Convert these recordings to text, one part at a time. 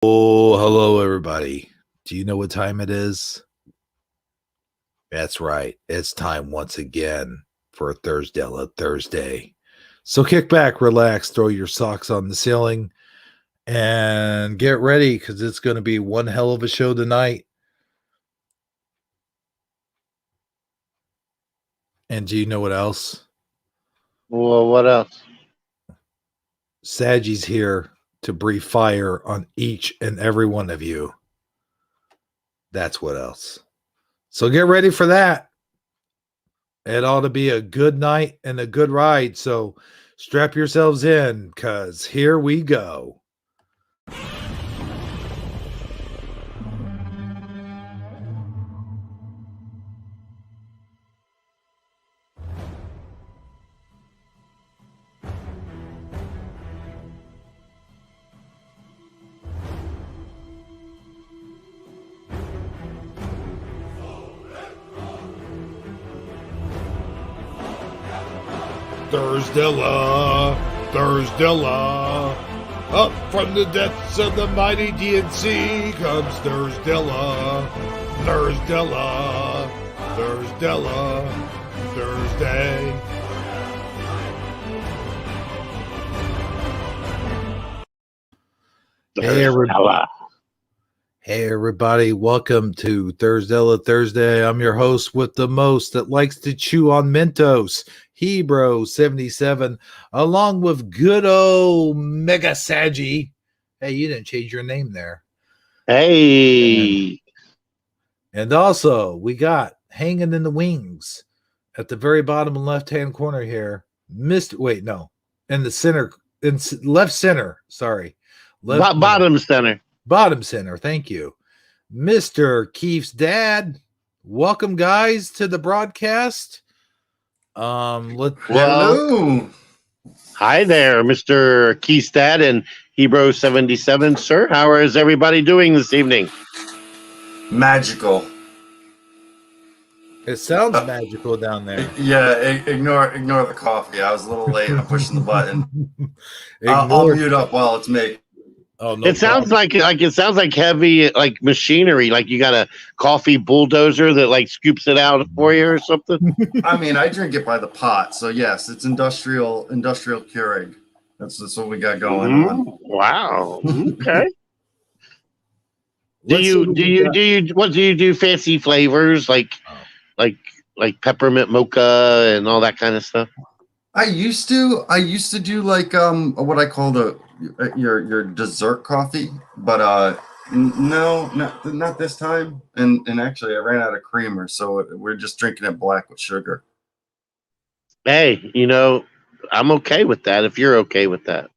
Oh, hello, everybody. Do you know what time it is? That's right. It's time once again for Thursdela Thursday. So kick back, relax, throw your socks on the ceiling, and get ready because it's going to be one hell of a show tonight. And do you know what else? Well, what else? Sagi's here to breathe fire on each and every one of you. That's what else. So get ready for that. It ought to be a good night and a good ride. So strap yourselves in because here we go. Thursdela, Thursdela. Up from the depths of the mighty DNC comes Thursdela, Thursdela, Thursdela, Thursday. Hey everybody. Hey everybody, welcome to Thursdela Thursday. I'm your host with the most that likes to chew on Mentos, Hebro77, along with good old Mega Sagi. Hey, you didn't change your name there. Hey. And also, we got hanging in the wings at the very bottom left-hand corner here, in the center, left center, sorry. Bottom center. Bottom center, thank you. Mr. Keefe's dad. Welcome, guys, to the broadcast. Hello. Hi there, Mr. Keefe's dad and Hebro77. Sir, how is everybody doing this evening? Magical. It sounds magical down there. Yeah, ignore the coffee. I was a little late. I'm pushing the button. I'll mute up while it's me. Oh, no, it sounds like heavy like machinery, like you got a coffee bulldozer that like scoops it out for you or something. I mean, I drink it by the pot, so yes, it's industrial Keurig. That's what we got going on. Wow. Okay. What do you do fancy flavors like peppermint mocha and all that kind of stuff? I used to do like what I call your dessert coffee, but no, not this time. And actually I ran out of creamer, so we're just drinking it black with sugar. Hey, I'm okay with that if you're okay with that.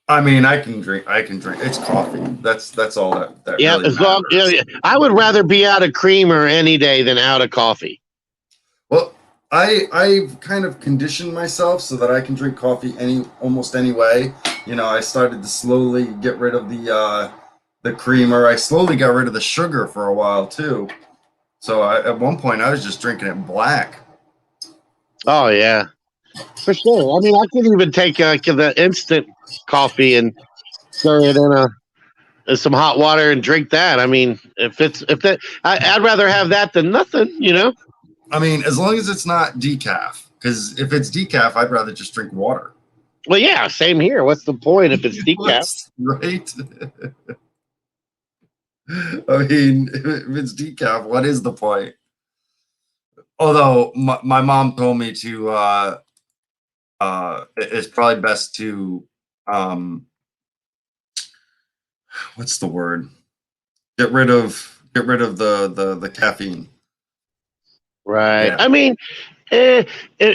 I mean, I can drink. It's coffee. That's all that yeah, really as long I would rather be out of creamer any day than out of coffee. Well, I've kind of conditioned myself so that I can drink coffee almost any way. I started to slowly get rid of the creamer. I slowly got rid of the sugar for a while too. So at one point I was just drinking it black. Oh yeah, for sure. I mean, I could even take the instant coffee and stir it in some hot water and drink that. I mean, I'd rather have that than nothing. I mean, as long as it's not decaf, because if it's decaf, I'd rather just drink water. Well, yeah, same here. What's the point if it's decaf? Right. I mean, if it's decaf, what is the point? Although my mom told me to, it's probably best to, what's the word? Get rid of the caffeine. Right. Yeah. I mean,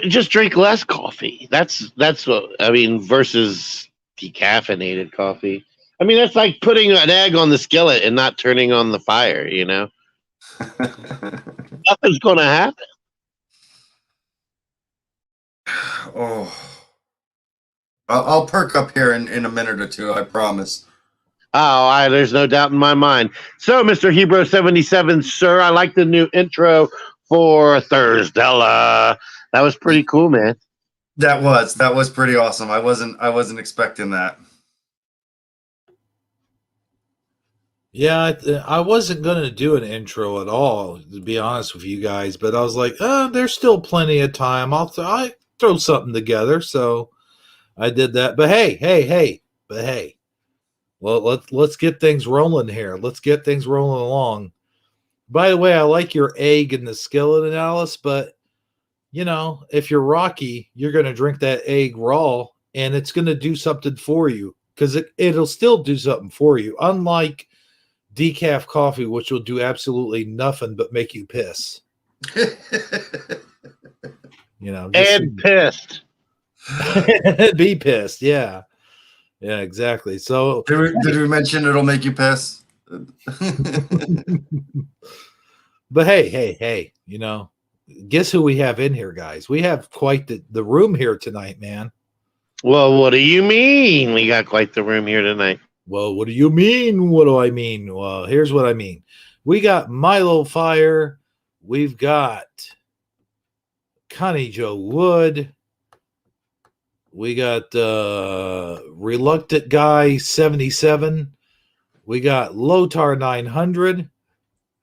just drink less coffee. That's what I mean. Versus decaffeinated coffee. I mean, that's like putting an egg on the skillet and not turning on the fire. Nothing's gonna happen. Oh, I'll perk up here in a minute or two. I promise. Oh, there's no doubt in my mind. So, Mr. Hebro77, sir, I like the new intro for Thursdela. That was pretty cool, man. That was pretty awesome. I wasn't expecting that. Yeah, I wasn't going to do an intro at all, to be honest with you guys, but I was like, there's still plenty of time. I throw something together, so I did that. But hey, well, let's get things rolling here. Let's get things rolling along. By the way, I like your egg in the skillet analysis, but if you're Rocky, you're going to drink that egg raw, and it's going to do something for you because it'll still do something for you, unlike decaf coffee, which will do absolutely nothing but make you piss. And pissed. Be pissed. Yeah, exactly. So did we mention it'll make you piss? But hey, guess who we have in here, guys? We have quite the room here tonight, man. Well, what do you mean? We got quite the room here tonight. Well, what do you mean? What do I mean? Well, here's what I mean. We got Milo Fire. We've got Connie Joe Wood. We got Reluctant Guy 77. We got Lotar 900,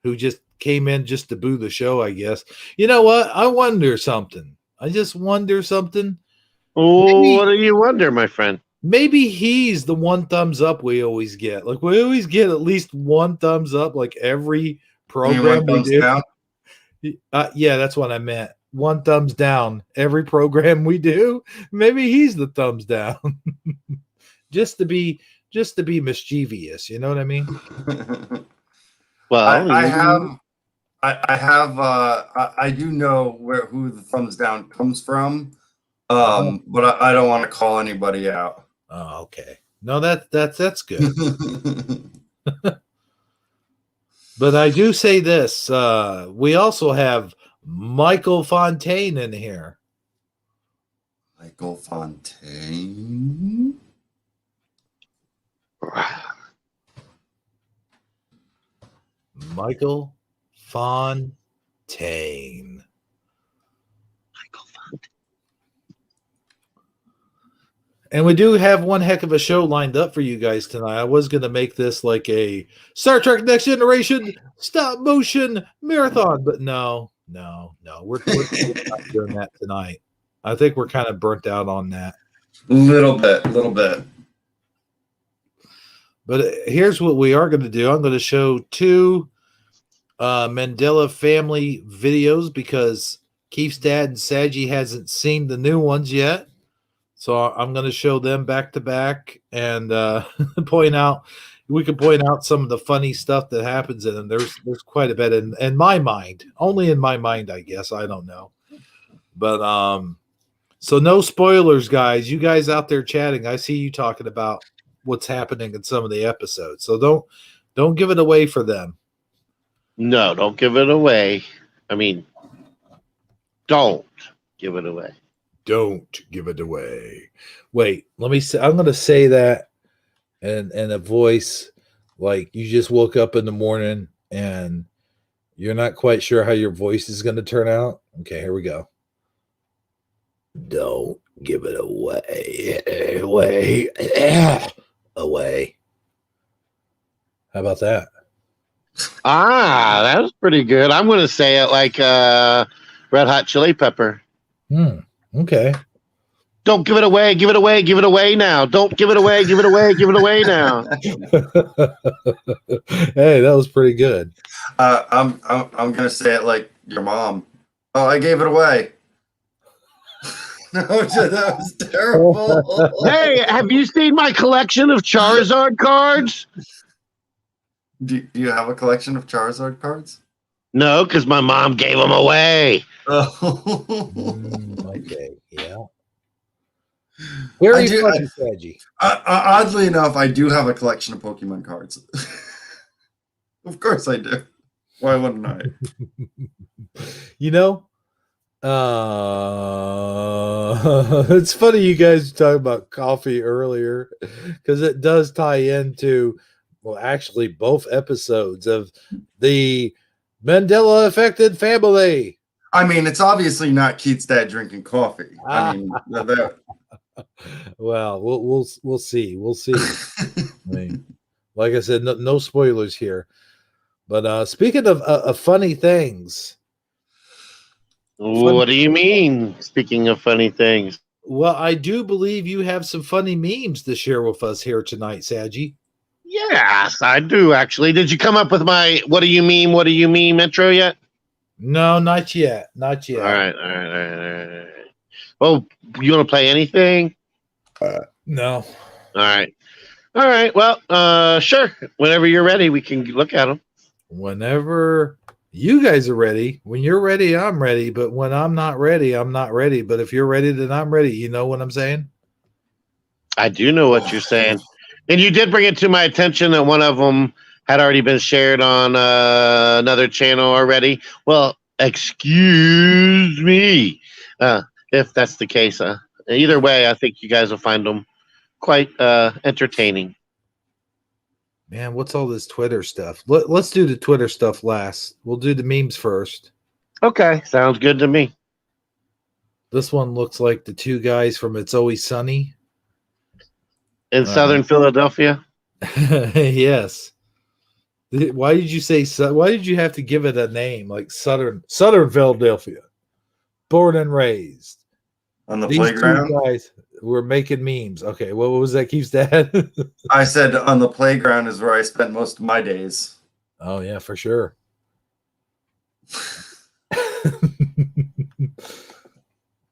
who just came in just to boo the show, I guess. You know what? I wonder something. I just wonder something. Oh, what do you wonder, my friend? Maybe he's the one thumbs up we always get. Like, we always get at least one thumbs up, like every program we do. Yeah, that's what I meant. One thumbs down every program we do. Maybe he's the thumbs down. just to be mischievous, you know what I mean? Well, I do know who the thumbs down comes from, but I don't want to call anybody out. Oh, okay. No, that's good. But I do say this: we also have Michael Fontaine in here. Michael Fontaine. Michael Fontaine. And we do have one heck of a show lined up for you guys tonight. I was going to make this like a Star Trek Next Generation stop motion marathon, but no. We're not doing that tonight. I think we're kind of burnt out on that. Little bit. But here's what we are going to do. I'm going to show two Mandela family videos because Keith's dad and Sagi hasn't seen the new ones yet. So I'm going to show them back to back and point out some of the funny stuff that happens in them. There's quite a bit in my mind, only in my mind, I guess. I don't know. But so no spoilers, guys. You guys out there chatting, I see you talking about what's happening in some of the episodes. So don't give it away for them. No, don't give it away. I mean, don't give it away. Don't give it away. Wait, let me say, I'm going to say that in a voice like you just woke up in the morning and you're not quite sure how your voice is going to turn out. Okay, here we go. Don't give it away. Away. How about that? That was pretty good. I'm going to say it like Red Hot Chili Pepper. Okay. Don't give it away. Give it away. Give it away now. Don't give it away. Give it away. Give it away now. Hey, that was pretty good. I'm gonna say it like your mom. Oh, I gave it away. No, that was terrible. Hey, have you seen my collection of Charizard cards? Do you have a collection of Charizard cards? No, because my mom gave them away. Okay, yeah. Where are you from, Sagi? Oddly enough, I do have a collection of Pokemon cards. Of course I do. Why wouldn't I? It's funny you guys talked about coffee earlier because it does tie into, well, actually both episodes of the Mandela affected family. I mean, it's obviously not Keith's dad drinking coffee. I mean, that. Well, we'll see. We'll see. I mean, Like I said, no spoilers here. But speaking of funny things, What do you mean? Speaking of funny things. well, I do believe you have some funny memes to share with us here tonight, Sagi. Yes, I do actually. Did you come up with my what do you mean? What do you mean intro yet? No, not yet. Not yet. All right. Oh, you want to play anything? No. All right. Well, sure. Whenever you're ready, we can look at them. Whenever you guys are ready, when you're ready, I'm ready. But when I'm not ready, I'm not ready. But if you're ready, then I'm ready. You know what I'm saying? I do know what you're saying. And you did bring it to my attention that one of them had already been shared on another channel already. Well, excuse me, if that's the case. Either way, I think you guys will find them quite entertaining. Man, what's all this Twitter stuff? Let's do the Twitter stuff last. We'll do the memes first. Okay, sounds good to me. This one looks like the two guys from It's Always Sunny. In Southern Philadelphia? Yes. Why did you say why did you have to give it a name like Southern Philadelphia? Born and raised. On the These playground? two guys were making memes. Okay, what was that, Keith's dad? I said on the playground is where I spent most of my days. Oh yeah, for sure.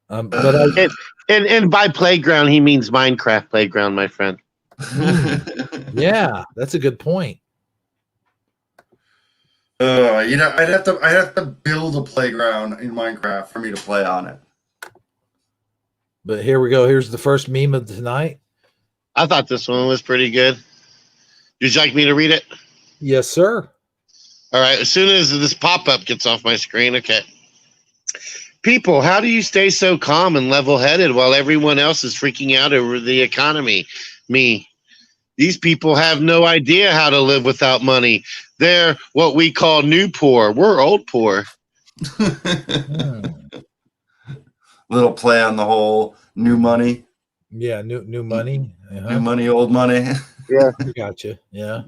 But and by playground he means Minecraft playground, my friend. Yeah, that's a good point. I'd have to build a playground in Minecraft for me to play on it. But here we go. Here's the first meme of tonight. I thought this one was pretty good. Would you like me to read it? Yes, sir. All right. As soon as this pop-up gets off my screen, okay. People, how do you stay so calm and level-headed while everyone else is freaking out over the economy? Me. These people have no idea how to live without money. They're what we call new poor. We're old poor. Little play on the whole new money. Yeah, new money. New money, old money. Yeah. I gotcha. Yeah.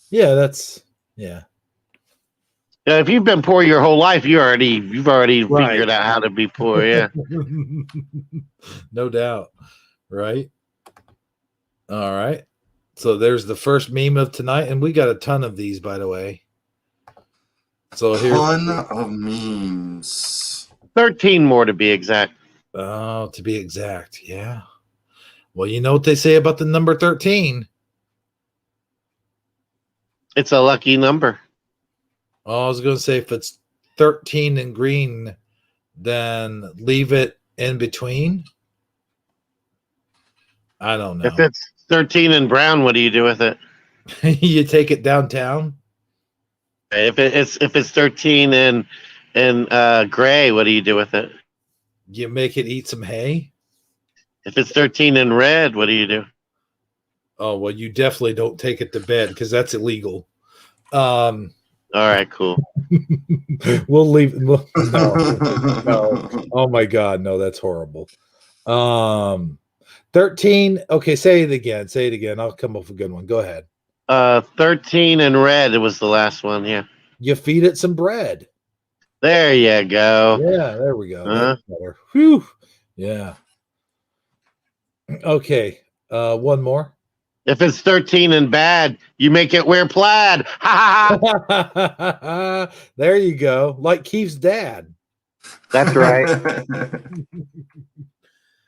Yeah, that's yeah. Yeah, if you've been poor your whole life, you've already Right. figured out how to be poor. Yeah. No doubt. Right. All right. So there's the first meme of tonight, and we got a ton of these, by the way. So here's Ton of memes. 13 more to be exact. to be exact. Yeah. Well, you know what they say about the number 13. It's a lucky number. Oh, I was going to say if it's 13 in green, then leave it in between. I don't know. If it's 13 in brown, what do you do with it? You take it downtown. If it's 13 in gray, what do you do with it? You make it eat some hay. If it's 13 in red, what do you do? Oh, well, you definitely don't take it to bed because that's illegal. All right, cool. We'll leave. No. Oh my God, no, that's horrible. 13. Okay, say it again. Say it again. I'll come up with a good one. Go ahead. 13 in red. It was the last one. Yeah. You feed it some bread. There you go. Yeah, there we go. That's better. Whew. Yeah. Okay. One more. If it's 13 and bad, you make it wear plaid. Ha ha ha. There you go. Like Keith's dad. That's right.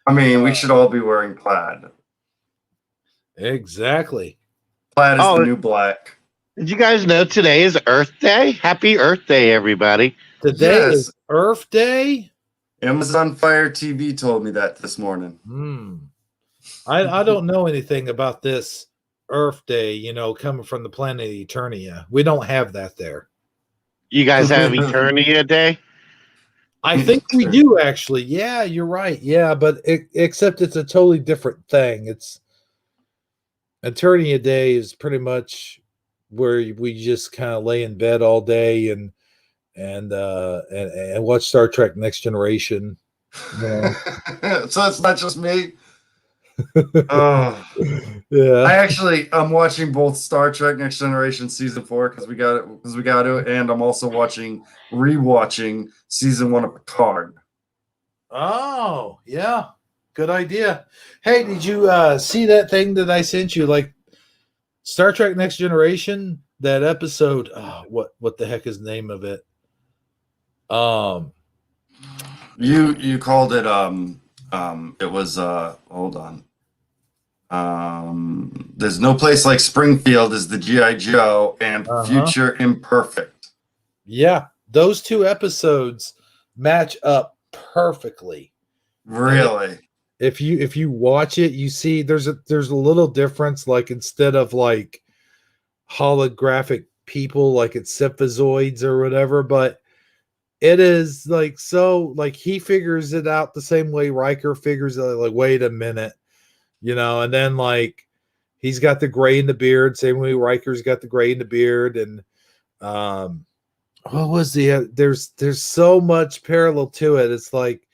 I mean, we should all be wearing plaid. Exactly. Plaid is the new black. Did you guys know today is Earth Day? Happy Earth Day, everybody. Today is Earth Day? Amazon Fire TV told me that this morning. I don't know anything about this Earth Day, coming from the planet Eternia. We don't have that there. You guys have Eternia Day? I think we do, actually. Yeah, you're right. Yeah, but except it's a totally different thing. It's Eternia Day is pretty much where we just kind of lay in bed all day and watch Star Trek Next Generation. So it's not just me. Oh, Yeah. I'm watching both Star Trek Next Generation season 4 because we got to, and I'm also rewatching season 1 of Picard. Oh, yeah. Good idea. Hey, did you see that thing that I sent you? Like Star Trek Next Generation, that episode. Oh, what the heck is the name of it? You called it it was hold on. There's no place like Springfield is the G.I. Joe and Uh-huh. Future Imperfect. Yeah, those two episodes match up perfectly. Really? If you watch it, you see there's a little difference. Like instead of like holographic people, like it's symphozoids or whatever, but it is like so like he figures it out the same way Riker figures it. Like, wait a minute, and then like he's got the gray in the beard, same way Riker's got the gray in the beard, and what was there's so much parallel to it. It's like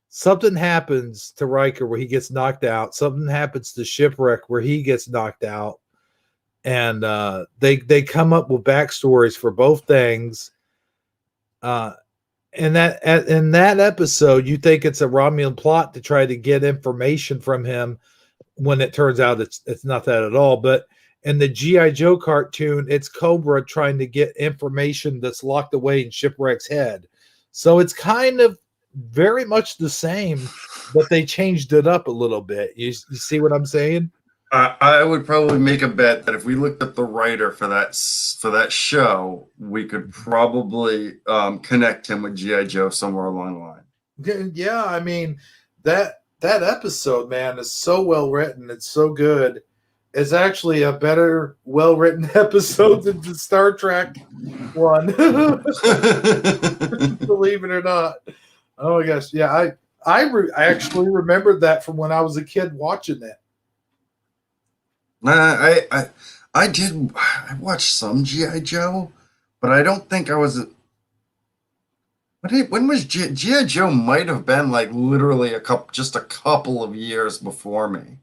something happens to Riker where he gets knocked out, something happens to Shipwreck where he gets knocked out, and they come up with backstories for both things. In that episode, you think it's a Romulan plot to try to get information from him, when it turns out it's not that at all. But in the G.I. Joe cartoon, it's Cobra trying to get information that's locked away in Shipwreck's head. So it's kind of very much the same, but they changed it up a little bit. You see what I'm saying? I would probably make a bet that if we looked at the writer for that show, we could probably connect him with G.I. Joe somewhere along the line. Yeah, I mean that episode, man, is so well written. It's so good. It's actually a better, well written episode than the Star Trek one. Believe it or not. Oh my gosh, yeah. I actually remembered that from when I was a kid watching it. I watched some G.I. Joe, but I don't think I was. When was G.I. Joe? Might have been like literally a couple of years before me,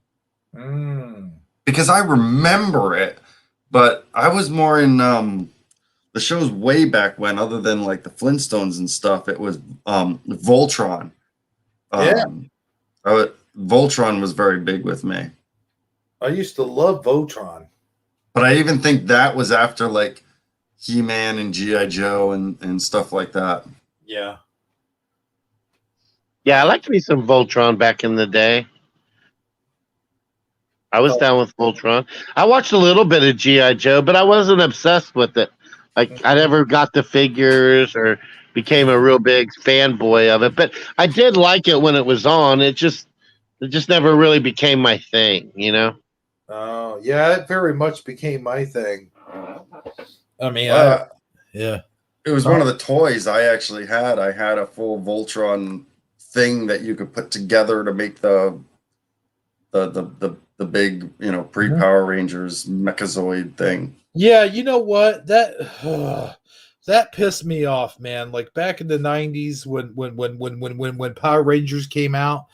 because I remember it, but I was more in the shows way back when. Other than like the Flintstones and stuff, it was Voltron. Voltron was very big with me. I used to love Voltron. But I even think that was after like He-Man and G.I. Joe and stuff like that. Yeah. Yeah, I liked me some Voltron back in the day. I was down with Voltron. I watched a little bit of G.I. Joe, but I wasn't obsessed with it. Like, I never got the figures or became a real big fanboy of it. But I did like it when it was on. It just never really became my thing, Oh, yeah, it very much became my thing. I mean, yeah. It was one of the toys I actually had. I had a full Voltron thing that you could put together to make the big, pre-Power Rangers Mechazoid thing. Yeah, you know what? That pissed me off, man. Like back in the 90s when Power Rangers came out,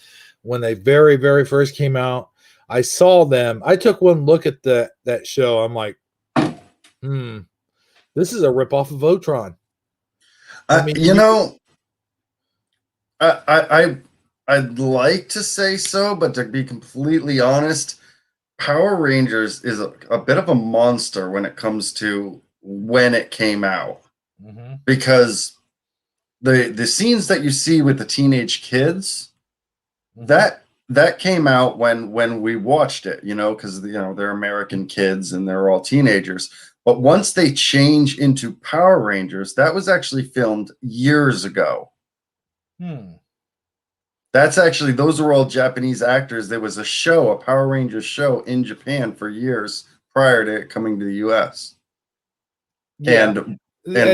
when they very, very first came out, I saw them. I took one look at that show. I'm like, this is a ripoff of Voltron. I mean, I'd like to say so, but to be completely honest, Power Rangers is a bit of a monster when it comes to when it came out, because the scenes that you see with the teenage kids, that came out when we watched it, because they're American kids and they're all teenagers. But once they change into Power Rangers, that was actually filmed years ago. Those are all Japanese actors. There was a Power Rangers show in Japan for years prior to it coming to the US. Yeah. And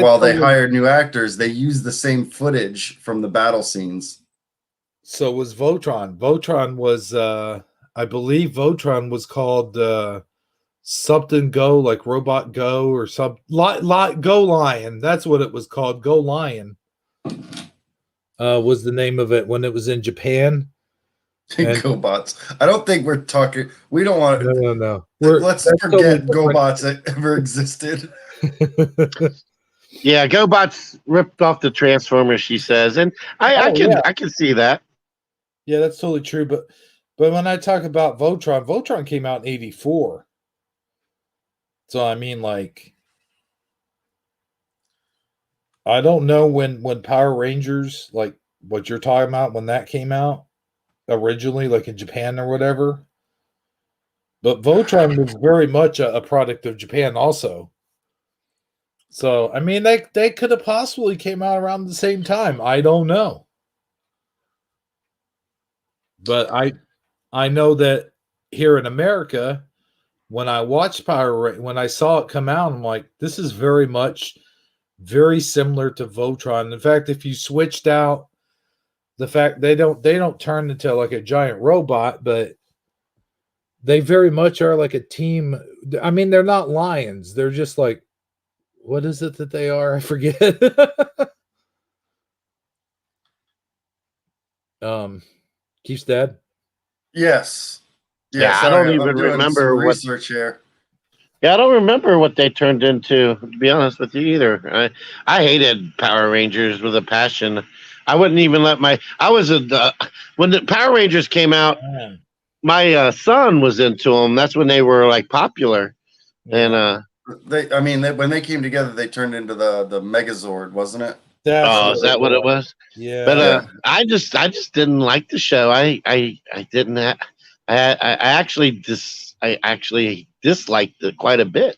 while they hired new actors, they used the same footage from the battle scenes. So was Voltron. Voltron was, I believe Voltron was called something Go, like Robot Go or some Go Lion. That's what it was called. Go Lion was the name of it when it was in Japan. And GoBots. I don't think we're talking. We don't want. no. Let's forget GoBots that ever existed. Yeah, GoBots ripped off the Transformers, she says, and I can see that. Yeah, that's totally true. But when I talk about Voltron came out in '84. So I mean, like, I don't know when Power Rangers, like what you're talking about, when that came out originally, like in Japan or whatever. But Voltron was very much a product of Japan also. So I mean, they could have possibly came out around the same time. I don't know. But I know that here in America, when I watched when I saw it come out, I'm like, this is very much very similar to Voltron. In fact, if you switched out the fact they don't turn into like a giant robot, but they very much are like a team. I mean, they're not lions. They're just like, what is it that they are? I forget. Keith's dad. Yes. Yeah, I sorry, don't even I'm doing remember some what. research here. Yeah, I don't remember what they turned into. To be honest with you, either. I hated Power Rangers with a passion. I wouldn't even let my. I was when the Power Rangers came out. Man. My son was into them. That's when they were like popular, Yeah. and when they came together, they turned into the Megazord, wasn't it? is that what it was? Yeah. But I just didn't like the show. I didn't. I actually disliked it quite a bit.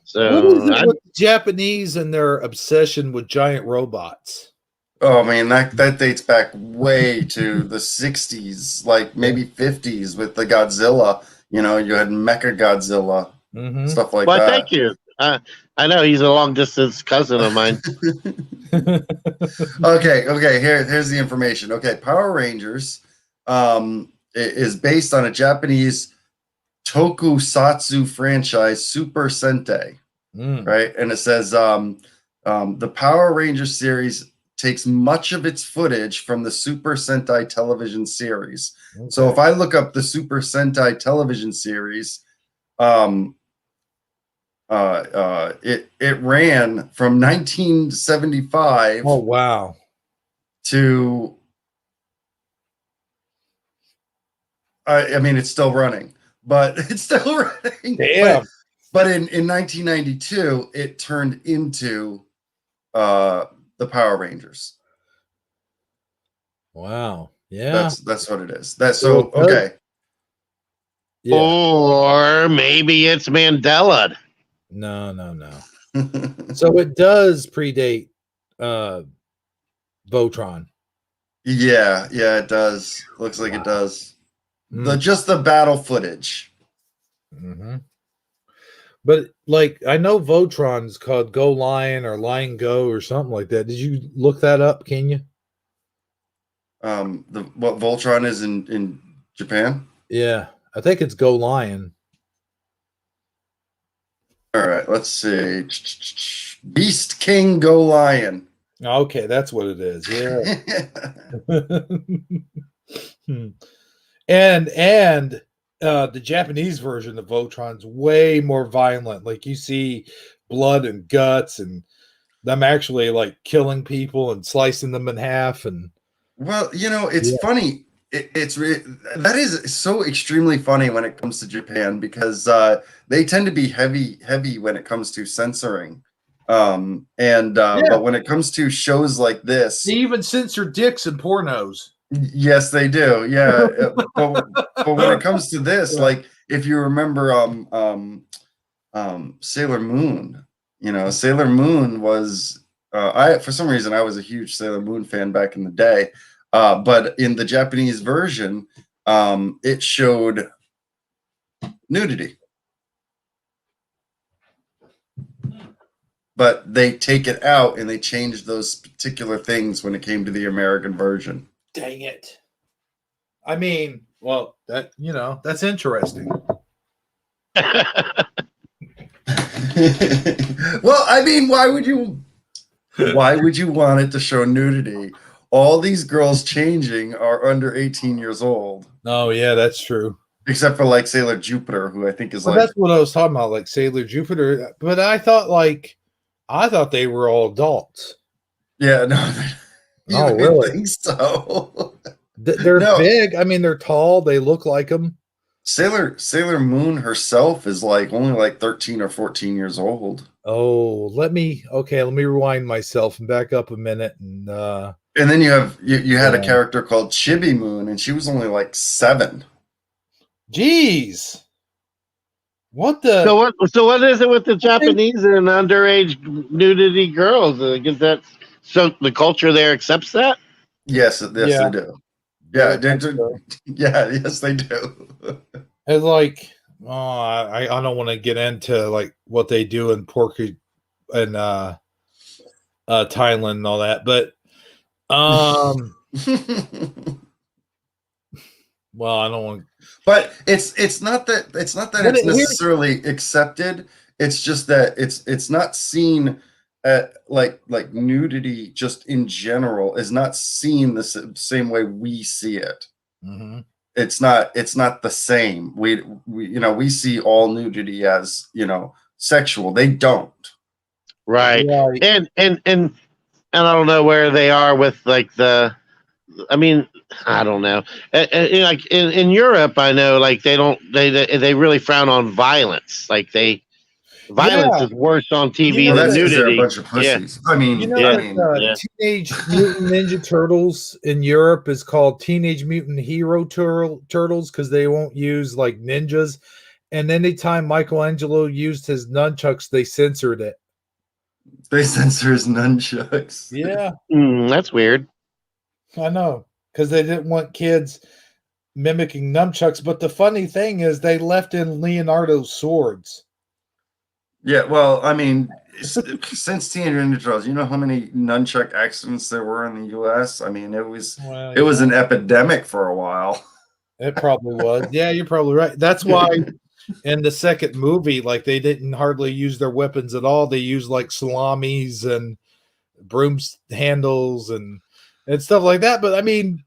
So what is it with the Japanese and their obsession with giant robots? Oh man, that dates back way to the 60s, like maybe 50s with the Godzilla. You know, you had Mecha Godzilla, stuff like that. Thank you. I know he's a long distance cousin of mine. Okay. Here's the information. Okay, Power Rangers is based on a Japanese tokusatsu franchise, Super Sentai, right? And it says the Power Rangers series takes much of its footage from the Super Sentai television series. Okay. So if I look up the Super Sentai television series, it ran from 1975. Oh wow! To I mean, it's still running, but it's still running. Damn. But in 1992, it turned into the Power Rangers. Wow. Yeah. That's what it is. Okay. Yeah. Or maybe it's Mandela. No. So it does predate Voltron. Yeah, it does. Looks like it does. Just the battle footage. But like, I know Voltron's called Go Lion or Lion Go or something like that. Did you look that up? Can you? What Voltron is in Japan? Yeah, I think it's Go Lion. All right, let's see. Beast King Go Lion. Okay, that's what it is. Yeah. And the Japanese version of Voltron's way more violent. Like, you see blood and guts and them actually like killing people and slicing them in half. And well, you know, it's funny. That is so extremely funny when it comes to Japan, because they tend to be heavy when it comes to censoring. But when it comes to shows like this, they even censor dicks and pornos. Yes, they do. Yeah, but when it comes to this, like, if you remember, Sailor Moon. You know, Sailor Moon was for some reason I was a huge Sailor Moon fan back in the day. But in the Japanese version, it showed nudity. But they take it out and they change those particular things when it came to the American version. Dang it. I mean, well, that's interesting. Well, I mean, why would you want it to show nudity? all these girls changing are under 18 years old, Oh yeah, that's true. except for like Sailor Jupiter, who I think is But like, that's what I was talking about, like Sailor Jupiter. But I thought they were all adults. yeah, no, you Oh, would really? think so. They're No, big. I mean, they're tall. They look like them. Sailor Moon herself is like only like 13 or 14 years old. Oh, let me rewind myself and back up a minute. And And then you had a yeah. character called Chibi Moon, and she was only like 7. Geez, what So the? what is it with the Japanese and underage nudity girls? Is that so the culture there accepts that? Yes, yes, Yeah, they do. very Yeah, much so. yeah, yes, they do. It's like, oh, I don't want to get into like what they do in Porky and Thailand and all that, but well, I don't want. But it's not that But it's here's necessarily accepted. It's just that it's not seen at like nudity just in general is not seen the same way we see it. Mhm. It's not the same. We see all nudity as, sexual. They don't. Right. Right. And I don't know where they are with like I mean, I don't know. Like in Europe, I know like they really frown on violence. Like violence Yeah, is worse on you TV Well, know than that's that. because they're a nudity. bunch of Yeah, pussies. You know yeah, that yeah. Teenage Mutant Ninja Turtles in Europe is called Teenage Mutant Hero Turtles because they won't use like ninjas. And anytime Michelangelo used his nunchucks, they censored it. They censor his nunchucks. Yeah, That's weird. I know because they didn't want kids mimicking nunchucks. But the funny thing is, they left in Leonardo's swords. Yeah, well, I mean, since Teenage Ninja Turtles, you know how many nunchuck accidents there were in the U.S. I mean, Well, it was yeah, an epidemic for a while. it probably was. Yeah, you're probably right. That's why in the second movie, like they didn't hardly use their weapons at all. They used like salamis and brooms handles and stuff like that. But I mean,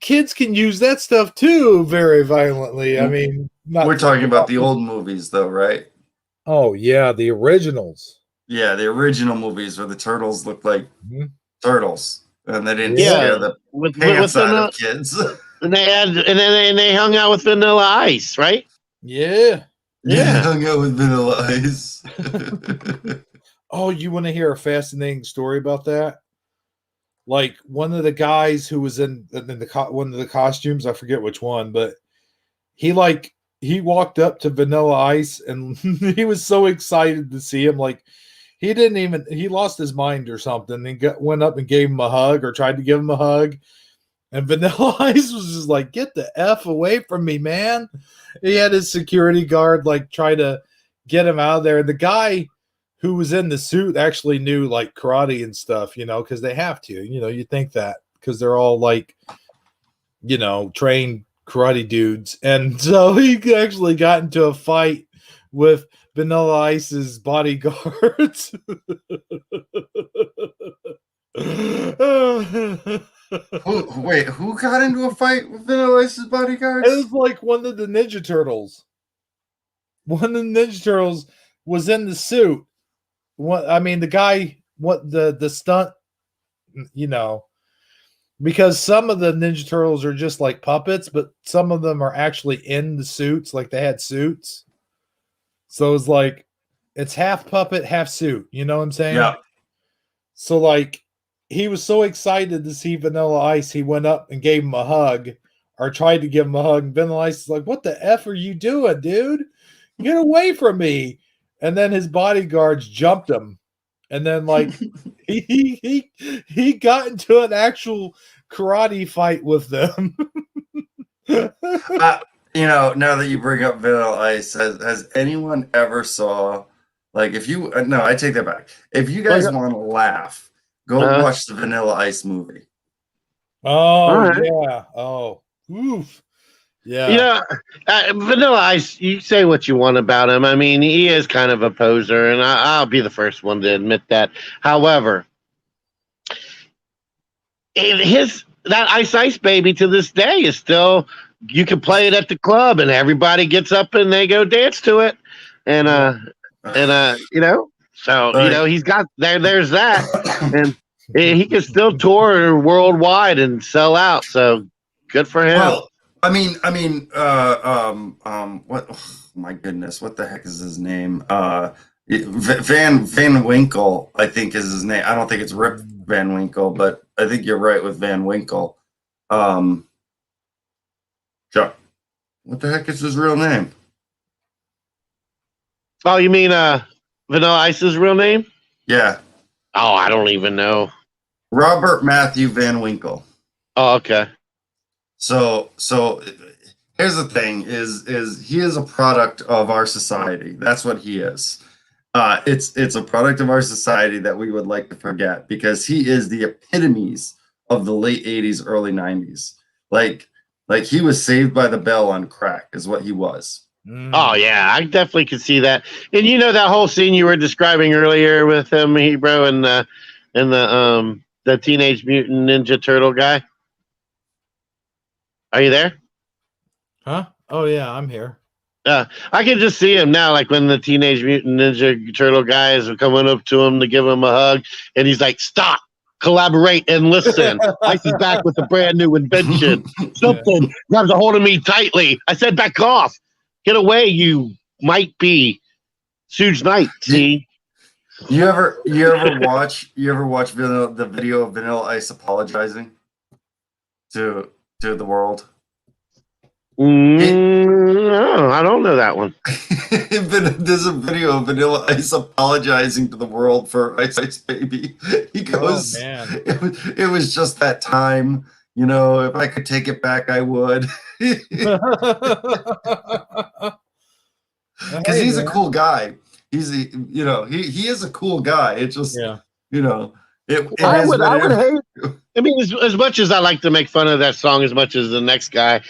kids can use that stuff too very violently. I mean, not We're talking about the old movies, though, right? oh yeah, the originals. Yeah, the original movies where the turtles looked like Mhm. turtles, and they didn't Yeah, scare Yeah, the with pants out vanilla, of kids. and they hung out with Vanilla Ice, right? yeah. Yeah, they Yeah. hung out with Vanilla Ice. Oh, you want to hear a fascinating story about that? Like one of the guys who was in one of the costumes, I forget which one, but he walked up to Vanilla Ice and he was so excited to see him. Like he lost his mind or something and went up and gave him a hug or tried to give him a hug. And Vanilla Ice was just like, "Get the F away from me, man." He had his security guard like try to get him out of there. And the guy who was in the suit actually knew like karate and stuff, because they have to, you think that because they're all like, trained karate dudes. And so he actually got into a fight with Vanilla Ice's bodyguards. Who got into a fight with Vanilla Ice's bodyguards? It was like one of the Ninja Turtles. One of the Ninja Turtles was in the suit. The guy, the stunt, because some of the Ninja Turtles are just like puppets, but some of them are actually in the suits, like they had suits. So it's like it's half puppet, half suit. You know what I'm saying? Yeah. So like he was so excited to see Vanilla Ice, he went up and gave him a hug, or tried to give him a hug. And Vanilla Ice is like, "What the F are you doing, dude? Get away from me!" And then his bodyguards jumped him. And then like he got into an actual karate fight with them. Now that you bring up Vanilla Ice, has anyone ever saw, like, if you no, I take that back. If you guys want to laugh, go watch the Vanilla Ice movie. Oh right. yeah. Oh, oof. Yeah. Yeah, Vanilla Ice. You say what you want about him. I mean, he is kind of a poser, and I'll be the first one to admit that. However, that Ice Ice Baby to this day is still, you can play it at the club and everybody gets up and they go dance to it. And you know, so you know, he's got there's that. And he can still tour worldwide and sell out. So good for him. Well, what? Oh, my goodness, what the heck is his name? Van Winkle, I think is his name. I don't think it's Rip Van Winkle, but I think you're right with Van Winkle. Chuck, what the heck is his real name? Oh, you mean Vanilla Ice's real name? Yeah. Oh, I don't even know. Robert Matthew Van Winkle. Oh, okay. So here's the thing: is he is a product of our society. That's what he is. It's a product of our society that we would like to forget, because he is the epitomes of the late '80s, early '90s. Like he was Saved by the Bell on crack, is what he was. Oh yeah, I definitely could see that. And you know that whole scene you were describing earlier with him, Hebrew, and the Teenage Mutant Ninja Turtle guy. Are you there? Huh? Oh yeah, I'm here. I can just see him now, like when the Teenage Mutant Ninja Turtle guys are coming up to him to give him a hug, and he's like, "Stop, collaborate, and listen. Ice is back with a brand new invention. Something grabs a hold of me tightly. I said, back off. Get away, you might be Suge Knight." See? You ever watch the video of Vanilla Ice apologizing to the world? No, I don't know that one. There's a video of Vanilla Ice apologizing to the world for Ice Ice Baby. He goes, "Oh man, it was just that time. You know, if I could take it back, I would." Because he's a cool guy. He is a cool guy. It just, I would hate. I mean, as much as I like to make fun of that song, as much as the next guy,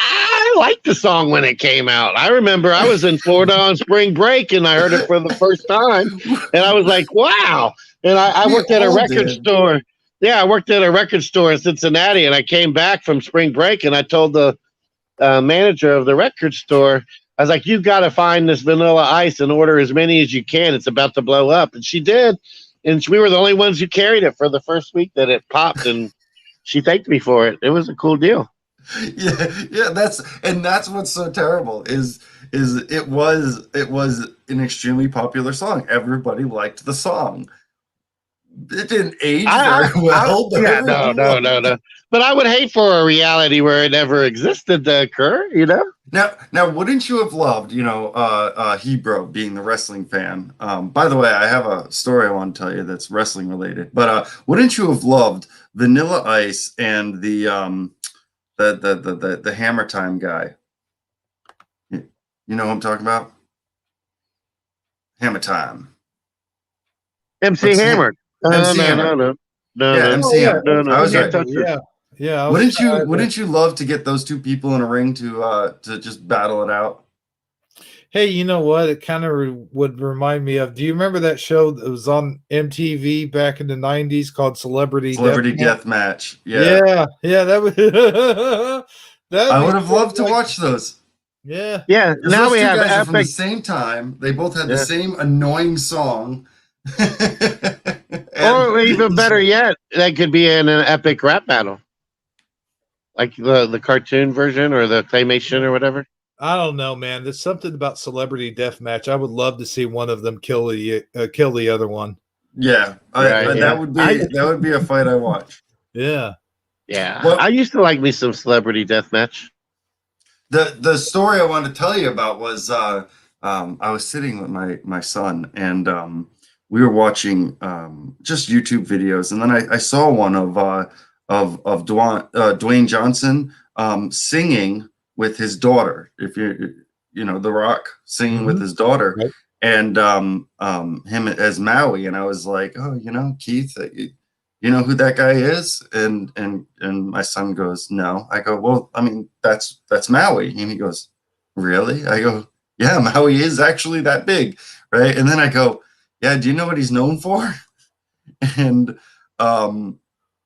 I liked the song when it came out. I remember I was in Florida on spring break and I heard it for the first time, and I was like, "Wow!" And I worked at a record store. Yeah, I worked at a record store in Cincinnati, and I came back from spring break, and I told the manager of the record store, I was like, "You've got to find this Vanilla Ice and order as many as you can. It's about to blow up." And she did. And we were the only ones who carried it for the first week that it popped. And she thanked me for it. It was a cool deal. Yeah. That's what's so terrible is it was an extremely popular song. Everybody liked the song. It didn't age very well. No. But I would hate for a reality where it never existed to occur, you know? Now, wouldn't you have loved, Hebrew being the wrestling fan? By the way, I have a story I want to tell you that's wrestling related. But wouldn't you have loved Vanilla Ice and the Hammer Time guy? You know who I'm talking about? Hammer Time. MC Hammer. No. MC Hammer. I was right. Yeah. Wouldn't you love to get those two people in a ring to just battle it out? Hey, you know what? It kind of would remind me of. Do you remember that show that was on MTV back in the '90s called Celebrity Deathmatch? Yeah. That would. I would have loved to watch those. Yeah. Now we have guys from the same time. They both had the same annoying song. Or even better yet, that could be in an epic rap battle, like the cartoon version or the claymation or whatever. I don't know, man. There's something about Celebrity Deathmatch. I would love to see one of them kill the other one. Yeah, that would be a fight I watch. Yeah. Well, I used to like me some Celebrity Deathmatch. The story I wanted to tell you about was I was sitting with my son, and we were watching just YouTube videos, and then I saw one of Dwayne Johnson singing with his daughter. If The Rock singing with his daughter, right. And him as Maui, and I was like, "Oh, Keith, you know who that guy is?" And my son goes, "No." I go, "Well, I mean, that's Maui," and he goes, "Really?" I go, "Yeah, Maui is actually that big, right?" And then I go, "Yeah, do you know what he's known for?" And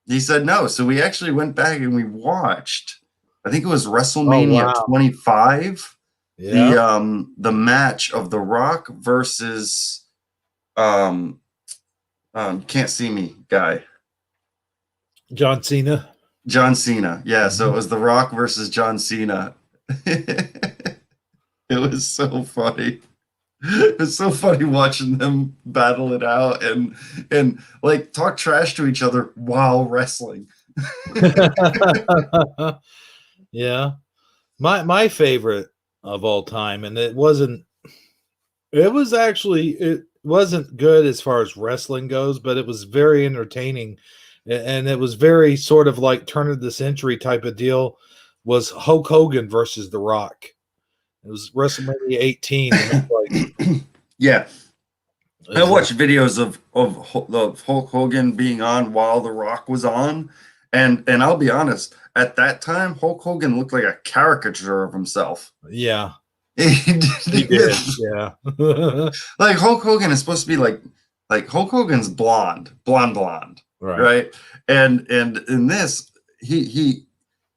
He said no. So we actually went back and we watched. I think it was WrestleMania 25. Yeah. The match of The Rock versus Can't See Me guy. John Cena. John Cena. Yeah, so it was The Rock versus John Cena. It was so funny. It was so funny watching them battle it out and like talk trash to each other while wrestling. Yeah. My favorite of all time, and it wasn't good as far as wrestling goes, but it was very entertaining, and it was very sort of like turn of the century type of deal, was Hulk Hogan versus The Rock. It was WrestleMania 18. And it was like, yeah. I watched videos of Hulk Hogan being on while The Rock was on, and I'll be honest, at that time Hulk Hogan looked like a caricature of himself. Yeah. He did. Yeah. Like Hulk Hogan is supposed to be like Hulk Hogan's blonde, right? And in this, he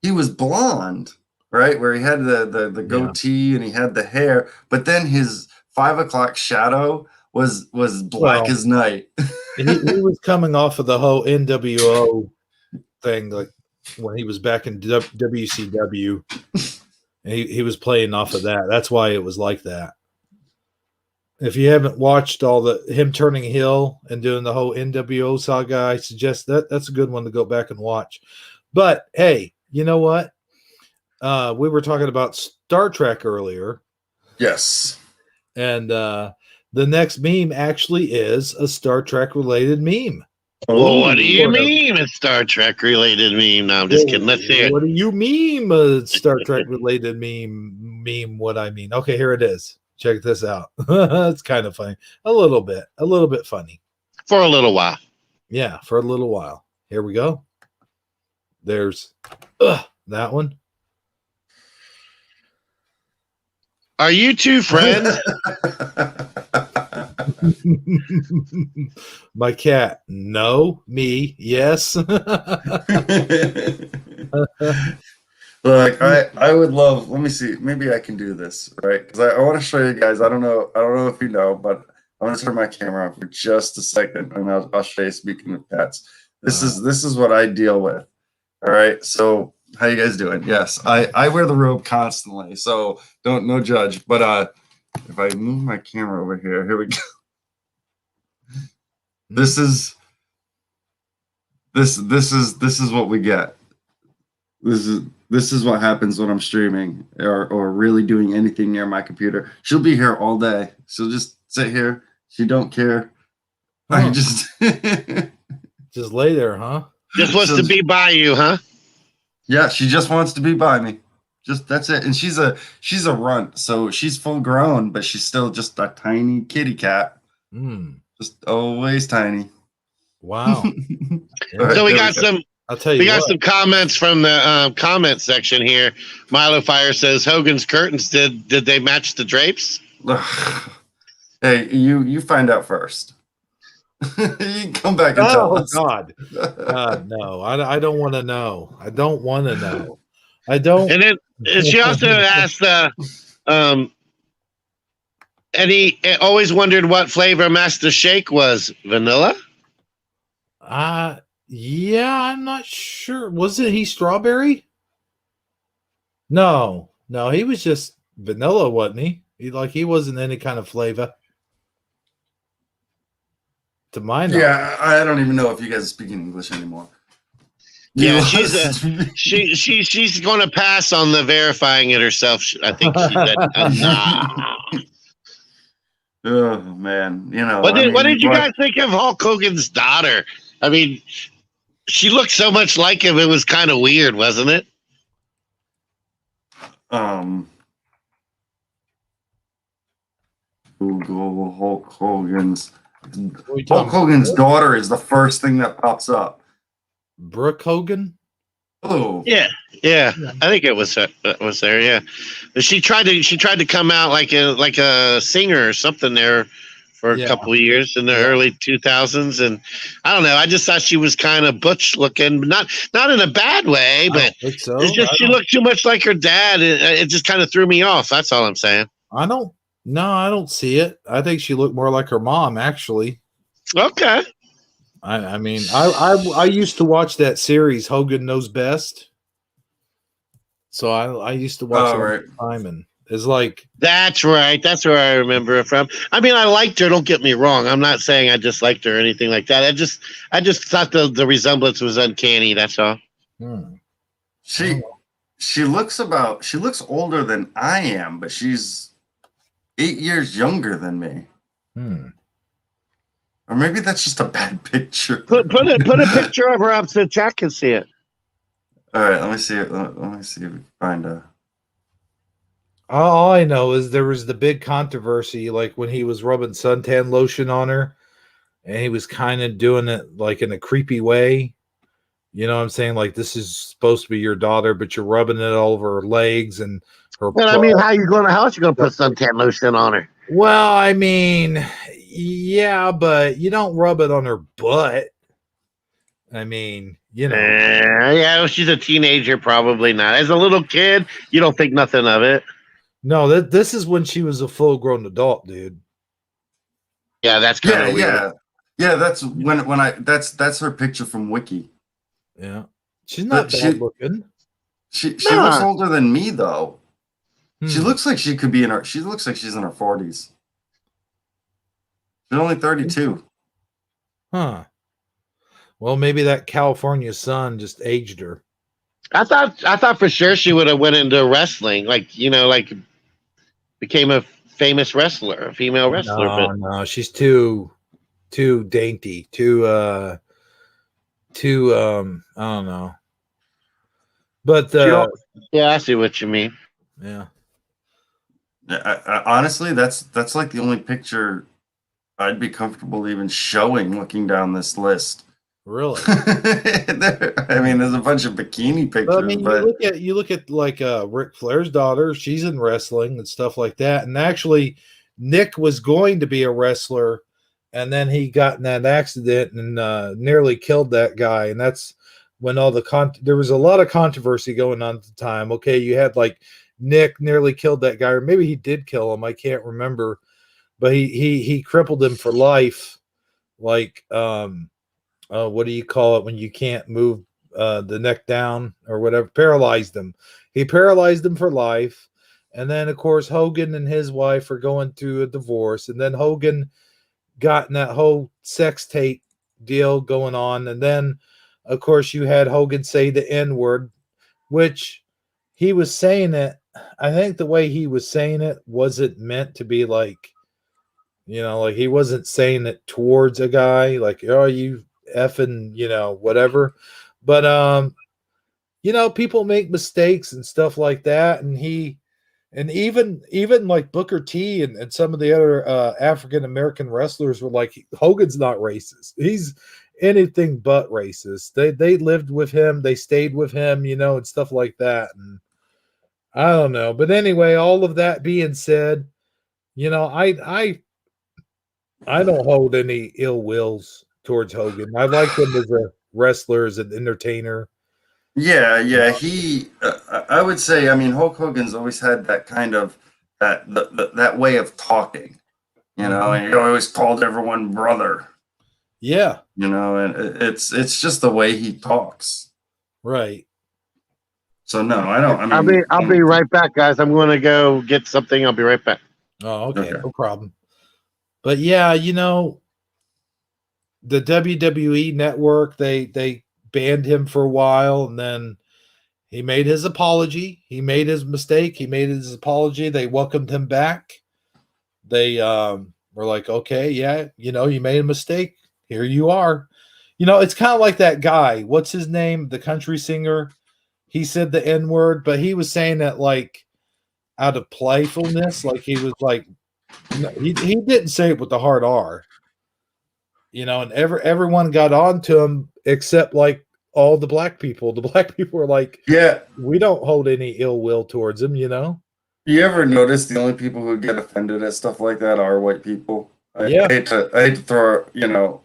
was blonde, right? Where he had the goatee and he had the hair, but then his 5 o'clock shadow was black as night. he was coming off of the whole NWO thing, like when he was back in WCW. He was playing off of that. That's why it was like that. If you haven't watched all him turning heel and doing the whole NWO saga, I suggest that's a good one to go back and watch. But hey, you know what? We were talking about Star Trek earlier. Yes. And the next meme actually is a Star Trek related meme. Well, what do you mean a Star Trek related meme? No, I'm just kidding. Let's see it. What do you mean a Star Trek related meme? What I mean? Okay, here it is. Check this out. It's kind of funny. A little bit funny. For a little while. Yeah, for a little while. Here we go. There's that one. Are you two friends? My cat. No. Me. Yes. Look, I would love. Let me see. Maybe I can do this, right? Because I want to show you guys. I don't know if you know, but I'm gonna turn my camera on for just a second, and I'll show you. Speaking of pets, this is what I deal with. All right. So how you guys doing? Yes, I wear the robe constantly, so no judge. But if I move my camera over here we go. This is what we get. This is what happens when I'm streaming or really doing anything near my computer. She'll be here all day. She'll just sit here. She don't care. I just just lay there, huh? Just wants to be by you, huh? Yeah, she just wants to be by me. Just that's it. And she's a runt, so she's full grown, but she's still just a tiny kitty cat. Just always tiny. Wow. So we got some. I'll tell you. We got some comments from the comment section here. Milo Fire says Hogan's curtains did they match the drapes? Hey, you find out first. You can come back and tell us. God. No, I don't want to know. I don't want to know. I don't. And then she also asked, and he always wondered what flavor Master Shake was. Vanilla? Yeah, I'm not sure. Wasn't he strawberry? No, he was just vanilla, wasn't he? He wasn't any kind of flavor. To my knowledge. Yeah, I don't even know if you guys are speaking English anymore. Yeah, she's going to pass on the verifying it herself. I think she said, nah. Oh man, What did you guys think of Hulk Hogan's daughter? I mean, she looked so much like him. It was kind of weird, wasn't it? Google Hulk Hogan's daughter is the first thing that pops up. Brooke Hogan. Oh yeah. I think it was there. Yeah, she tried to come out like a singer or something there for a Yeah. couple of years in the early 2000s, and I don't know. I just thought she was kind of butch looking, not in a bad way, I but don't think so. it's just she looked too much like her dad. It just kind of threw me off. That's all I'm saying. I don't see it. I think she looked more like her mom, actually. Okay. I mean, I used to watch that series, Hogan Knows Best. So I used to watch it all the time, and it's like That's right. That's where I remember it from. I mean, I liked her. Don't get me wrong. I'm not saying I disliked her or anything like that. I just thought the resemblance was uncanny. That's all. She looks older than I am, but she's 8 years younger than me. Or maybe that's just a bad picture. Put a picture of her up so Jack can see it. All right, let me see it. Let me see if we can find a. all I know is there was the big controversy, like when he was rubbing suntan lotion on her, and he was kind of doing it like in a creepy way. You know what I'm saying? Like, this is supposed to be your daughter, but you're rubbing it all over her legs and her. But I mean, how else you gonna put suntan lotion on her? Well, I mean, yeah, but you don't rub it on her butt. I mean, you know. Yeah, well, she's a teenager, probably not. As a little kid, you don't think nothing of it. No, this is when she was a full-grown adult, dude. Yeah, that's kind of weird. Yeah. That's when I that's her picture from Wiki. Yeah, she's not bad looking. She looks older than me though. She looks like she could be in her. She looks like she's in her 40s. She's only 32. Huh. Well, maybe that California sun just aged her. I thought for sure she would have went into wrestling, like became a famous wrestler, a female wrestler. No, she's too dainty, too I don't know. But yeah, I see what you mean. Yeah. I, honestly, that's like the only picture I'd be comfortable even showing looking down this list. Really? I mean, there's a bunch of bikini pictures. But, I mean, you look at like Ric Flair's daughter. She's in wrestling and stuff like that. And actually, Nick was going to be a wrestler, and then he got in that accident and nearly killed that guy. And that's when all there was a lot of controversy going on at the time. Okay, you had like Nick nearly killed that guy, or maybe he did kill him. I can't remember, but he crippled him for life. Like what do you call it when you can't move the neck down or whatever? Paralyzed him. He paralyzed him for life. And then of course Hogan and his wife are going through a divorce, and then Hogan got in that whole sex tape deal going on, and then of course you had Hogan say the N-word, which he was saying it. I think the way he was saying it wasn't meant to be like, like he wasn't saying it towards a guy, like, oh, you effing, whatever. But, people make mistakes and stuff like that. And even like Booker T and some of the other African-American wrestlers were like, Hogan's not racist. He's anything but racist. They lived with him. They stayed with him, and stuff like that. And I don't know. But anyway, all of that being said, I don't hold any ill wills towards Hogan. I like him as a wrestler, as an entertainer. Yeah. He, I would say, I mean, Hulk Hogan's always had that kind of that way of talking, and he always called everyone brother. Yeah. And it's just the way he talks. Right. So no, I don't. I mean, I'll be right back, guys. I'm going to go get something. I'll be right back. Oh, okay. No problem. But yeah, the WWE network, they banned him for a while, and then he made his apology. He made his mistake. He made his apology. They welcomed him back. They were like, okay, yeah, you made a mistake. Here you are. It's kind of like that guy. What's his name? The country singer. He said the N-word, but he was saying that like out of playfulness. Like he was like, he didn't say it with the hard R. And everyone got on to him except like all the black people. The black people were like, yeah, we don't hold any ill will towards him, You ever notice the only people who get offended at stuff like that are white people? I Yeah. hate to throw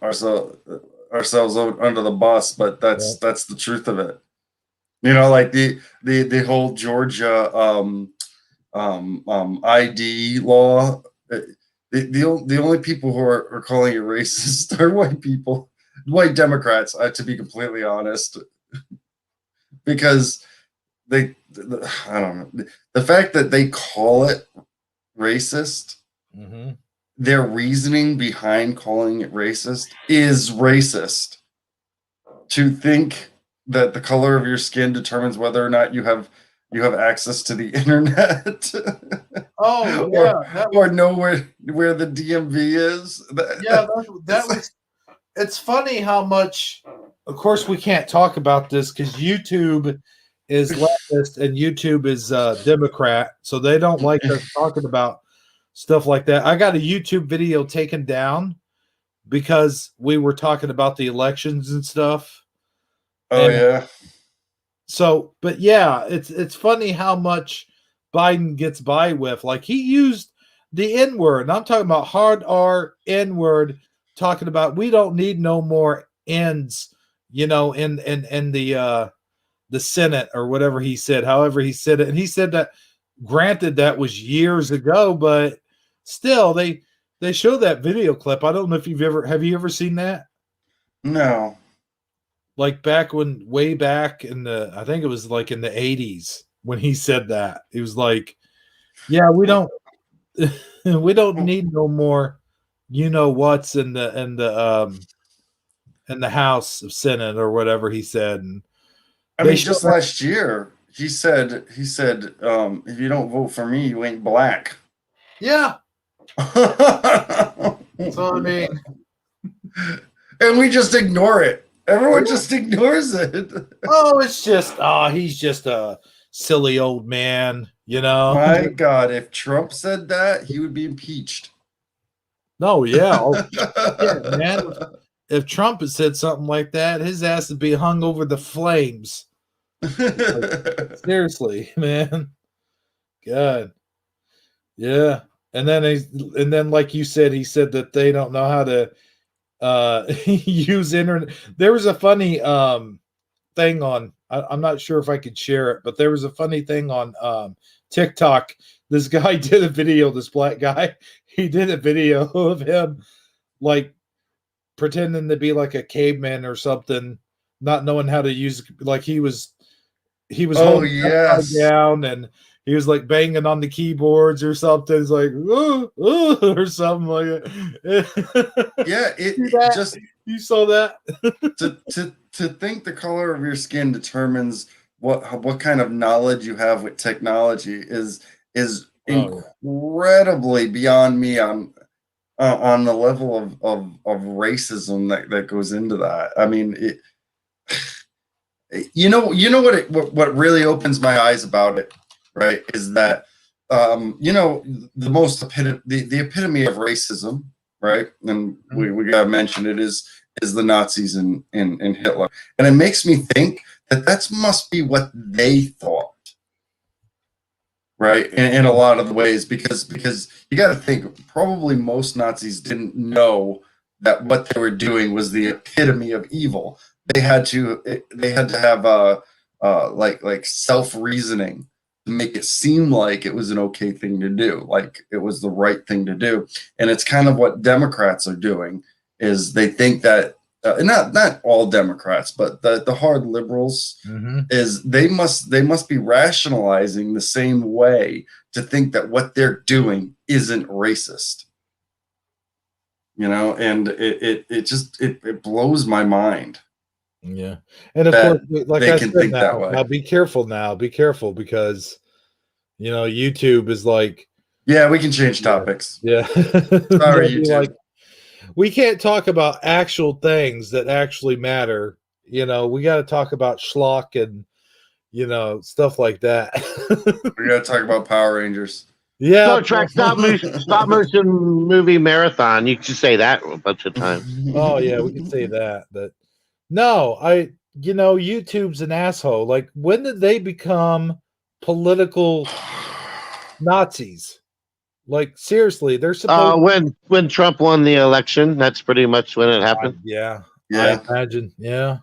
ourselves under the bus, but that's the truth of it. Like the whole Georgia ID law. The only people who are calling it racist are white people, white Democrats, to be completely honest, because I don't know, the fact that they call it racist, their reasoning behind calling it racist is racist. To think that the color of your skin determines whether or not you have access to the internet. Oh yeah, or know where the DMV is. That was. It's funny how much. Of course, we can't talk about this because YouTube is leftist and YouTube is Democrat, so they don't like us talking about stuff like that. I got a YouTube video taken down because we were talking about the elections and stuff. Oh, yeah. So, but yeah, it's funny how much Biden gets by with. Like, he used the N word, and I'm talking about hard R N word, talking about we don't need no more N's, in the Senate or whatever he said. However he said it, and he said that. Granted, that was years ago, but still, they show that video clip. I don't know if have you ever seen that? No. Like way back in I think it was like in the 80s when he said that. He was like, yeah, we don't need no more, what's in the House of Senate or whatever he said. And I mean, just last year, he said, if you don't vote for me, you ain't black. Yeah. So, I mean, and we just ignore it. Everyone just ignores it. Oh, it's just, he's just a silly old man, My God, if Trump said that, he would be impeached. No, yeah. Yeah, man. If Trump had said something like that, his ass would be hung over the flames. Like, seriously, man. God. Yeah. And then like you said, he said that they don't know how to use internet. There was a funny thing on I'm not sure if I could share it, but there was a funny thing on TikTok. This guy did a video, this black guy, he did a video of him like pretending to be like a caveman or something, not knowing how to use, like he was holding upside down and he was like banging on the keyboards or something. It's like or something like that. Yeah, you saw that. to think the color of your skin determines what kind of knowledge you have with technology is incredibly beyond me on the level of racism that goes into that. I mean, what really opens my eyes about it, right, is that the epitome of racism, right, and we gotta mention it, is the Nazis and Hitler, and it makes me think that must be what they thought, right, in a lot of the ways, because you got to think probably most Nazis didn't know that what they were doing was the epitome of evil. They had to have like self-reasoning to make it seem like it was an okay thing to do, like it was the right thing to do. And it's kind of what Democrats are doing, is they think that not all Democrats, but the hard liberals, is they must be rationalizing the same way to think that what they're doing isn't racist. And it blows my mind. Yeah, and of course, like I said, think that way. Now be careful because YouTube is like, yeah, we can change topics. Yeah, sorry, YouTube. Like, we can't talk about actual things that actually matter. We got to talk about schlock and stuff like that. We got to talk about Power Rangers. Yeah, Star Trek stop motion movie marathon. You can say that a bunch of times. Oh yeah, we can say that, but no, YouTube's an asshole. Like, when did they become political Nazis? Like seriously, they're supposed. When Trump won the election, that's pretty much when it happened. Yeah, Yeah. I imagine. Yeah,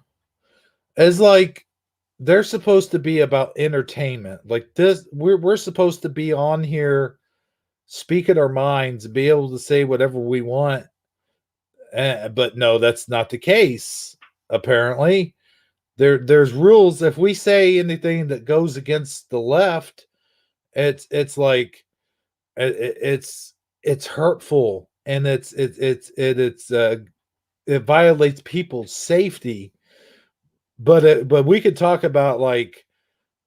it's like they're supposed to be about entertainment. Like this, we're supposed to be on here, speaking our minds, be able to say whatever we want. But no, that's not the case. Apparently, there's rules. If we say anything that goes against the left, it's like it's hurtful, and it violates people's safety. But we could talk about like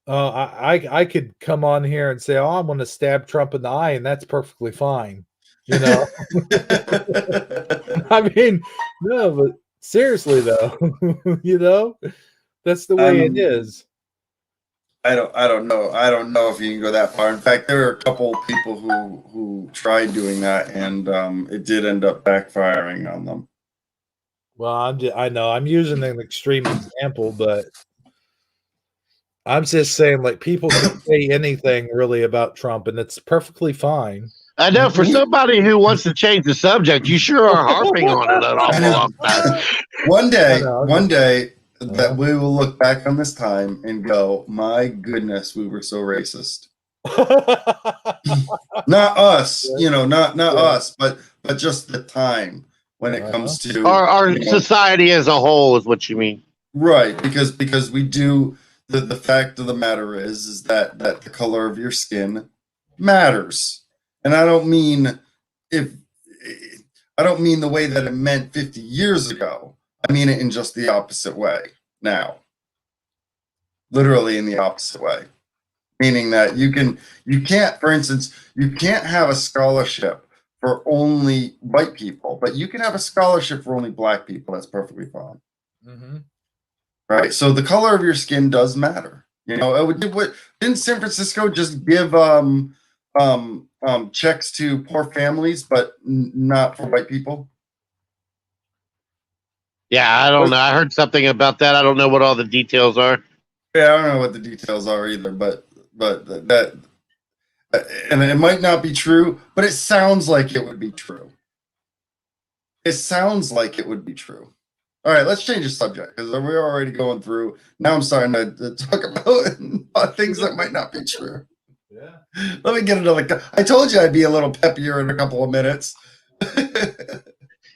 I could come on here and say, oh, I'm going to stab Trump in the eye, and that's perfectly fine. You know, I mean, no, but seriously though, you know, that's the way it is. I don't know. I don't know if you can go that far. In fact, there are a couple people who tried doing that, and it did end up backfiring on them. Well, I know I'm using an extreme example, but I'm just saying, like, people can say anything really about Trump, and it's perfectly fine. I know for somebody who wants to change the subject, you sure are harping on it an awful long time. One day, I know. that we will look back on this time and go, "My goodness, we were so racist." Not us, not us, but just the time when it comes to Our society as a whole is what you mean, right? Because we do the fact of the matter is that the color of your skin matters, and I don't mean the way that it meant 50 years ago. I mean it in just the opposite way now. Literally in the opposite way. Meaning that you can't, for instance, you can't have a scholarship for only white people, but you can have a scholarship for only black people. That's perfectly fine. Mm-hmm. Right. So the color of your skin does matter. Didn't San Francisco just give checks to poor families, but not for white people? Yeah, I don't know. I heard something about that. I don't know what all the details are. Yeah, I don't know what the details are either, but that, and it might not be true, but it sounds like it would be true. It sounds like it would be true. All right, let's change the subject because we're already going through. Now I'm starting to talk about things that might not be true. Yeah. Let me get another. I told you I'd be a little peppier in a couple of minutes.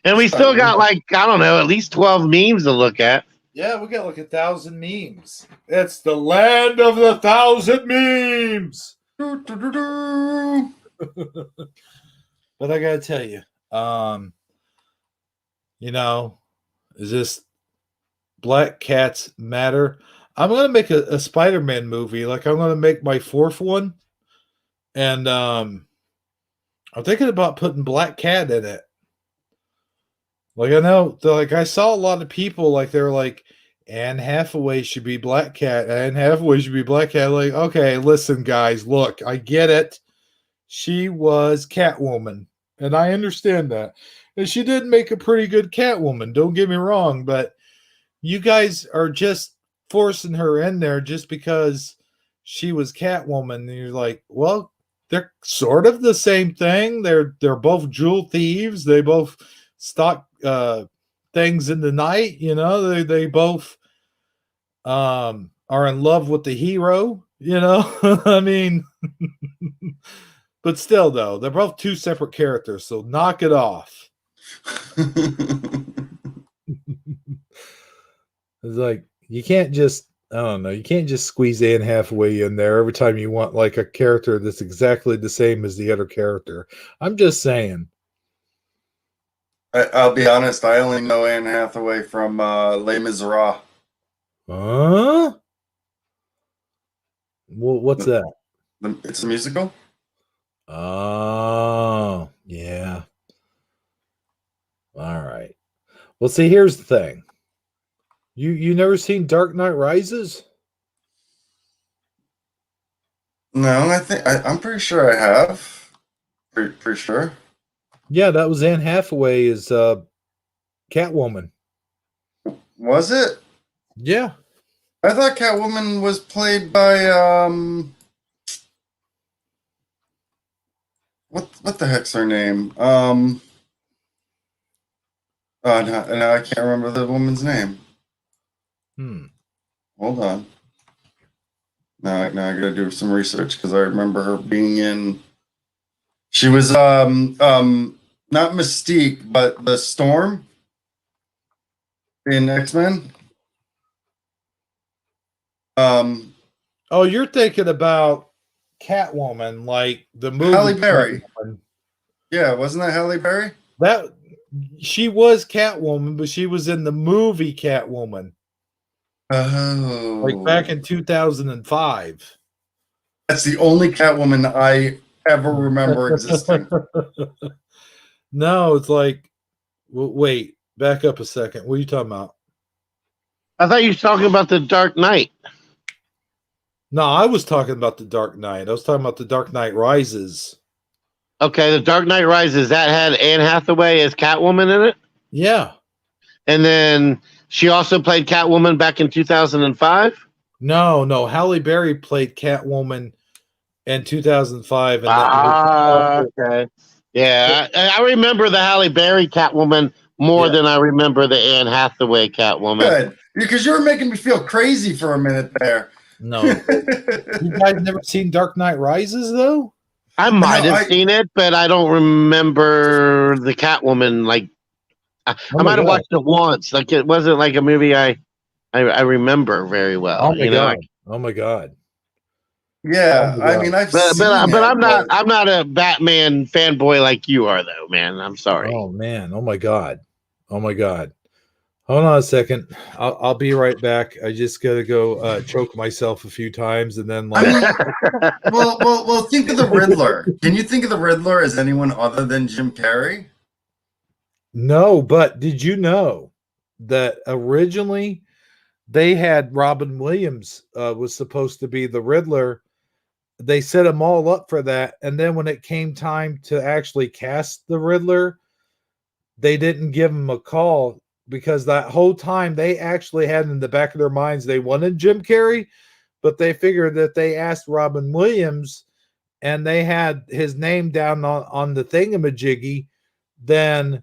And we still got I don't know, at least 12 memes to look at. Yeah, we got like 1,000 memes. It's the land of the 1,000 memes. But I gotta tell you, is this Black Cats Matter? I'm gonna make a Spider-Man movie. Like I'm gonna make my 4th one, and I'm thinking about putting Black Cat in it. Like I know, I saw a lot of people they're like, Anne Hathaway should be Black Cat. Anne Hathaway should be Black Cat. Like, okay, listen, guys, look, I get it. She was Catwoman, and I understand that, and she did make a pretty good Catwoman. Don't get me wrong, but you guys are just forcing her in there just because she was Catwoman. And you're like, well, they're sort of the same thing. They're both jewel thieves. They both stock things in the night. They both are in love with the hero. I mean, but still, though, they're both 2 separate characters. So knock it off. It's like you can't just, I don't know, you can't just squeeze Anne Hathaway in there every time you want like a character that's exactly the same as the other character. I'm just saying. I'll be honest, I only know Anne Hathaway from Les Miserables. Huh? Well, what's that? It's a musical? Oh, yeah. All right. Well, see, here's the thing. You never seen Dark Knight Rises? No, I'm pretty sure I have. Pretty sure. Yeah, that was Anne Hathaway as Catwoman. Was it? Yeah. I thought Catwoman was played by what the heck's her name? No, I can't remember the woman's name. Hold on. Now I gotta do some research because I remember her being in. She was not Mystique, but the Storm in X-Men. Oh, you're thinking about Catwoman, like the movie. Halle Berry. Catwoman. Yeah, wasn't that Halle Berry? That she was Catwoman, but she was in the movie Catwoman, Oh, like back in 2005. That's the only Catwoman I ever remember existing. No, it's like, wait, back up a second. What are you talking about? I thought you were talking about the Dark Knight. No, I was talking about the Dark Knight. I was talking about the Dark Knight Rises. Okay, the Dark Knight Rises, that had Anne Hathaway as Catwoman in it? Yeah. And then she also played Catwoman back in 2005? No. Halle Berry played Catwoman in 2005. Okay. Yeah, I remember the Halle Berry Catwoman more than I remember the Anne Hathaway Catwoman. Good, because you were making me feel crazy for a minute there. No. You guys never seen Dark Knight Rises, though? I might have seen it, but I don't remember the Catwoman. Like, I might have watched it once. Like, it wasn't like a movie I remember very well. Oh my god! Oh my god! Yeah, I mean, but I'm not a Batman fanboy like you are, though, man. I'm sorry. Oh man! Oh my god! Oh my god! Hold on a second. I'll be right back. I just gotta go choke myself a few times, and then like. I mean, well, think of the Riddler. Can you think of the Riddler as anyone other than Jim Carrey? No, but did you know that originally they had Robin Williams was supposed to be the Riddler? They set them all up for that, and then when it came time to actually cast the Riddler, they didn't give him a call because that whole time they actually had in the back of their minds they wanted Jim Carrey, but they figured that they asked Robin Williams and they had his name down on the thingamajiggy, then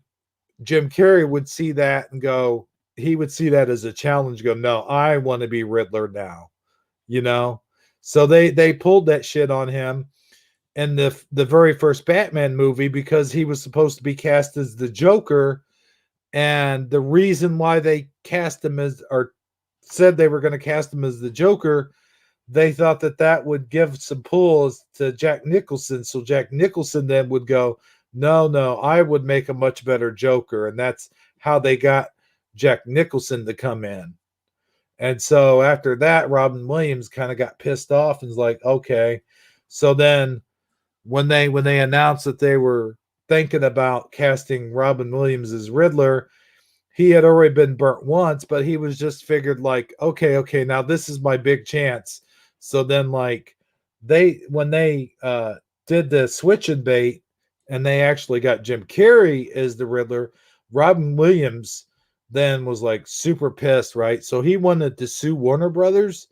Jim Carrey would see that and go, he would see that as a challenge, go, no, I want to be Riddler now, you know? So they pulled that shit on him in the very first Batman movie because he was supposed to be cast as the Joker. And the reason why they cast him as, or said they were going to cast him as the Joker, they thought that would give some pulls to Jack Nicholson. So Jack Nicholson then would go, no, I would make a much better Joker. And that's how they got Jack Nicholson to come in. And so after that, Robin Williams kind of got pissed off and was like, okay. So then when they announced that they were thinking about casting Robin Williams as Riddler, he had already been burnt once, but he was just figured like, okay, now this is my big chance. So then like when they did the switch and bait and they actually got Jim Carrey as the Riddler, Robin Williams then was like super pissed, right? So he wanted to sue Warner Brothers.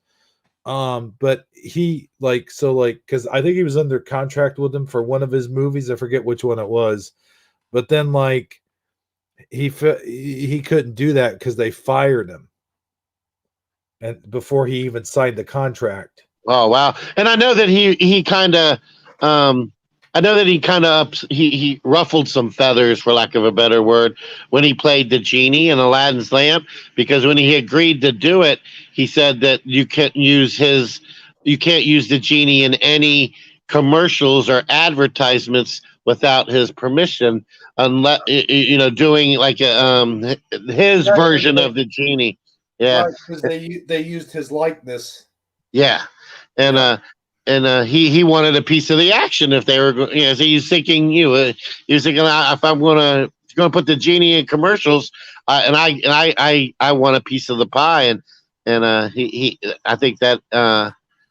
But he because I think he was under contract with them for one of his movies. I forget which one it was, but then like he couldn't do that because they fired him, and before he even signed the contract. Oh wow! And I know that he kind of he ruffled some feathers, for lack of a better word, when he played the genie in Aladdin's lamp, because when he agreed to do it, he said that you can't use the genie in any commercials or advertisements without his permission, unless doing like his version of the genie. Yeah, because they used his likeness. Yeah, and he wanted a piece of the action if they were, so he's thinking, if I'm gonna put the genie in commercials, and I want a piece of the pie, and I think that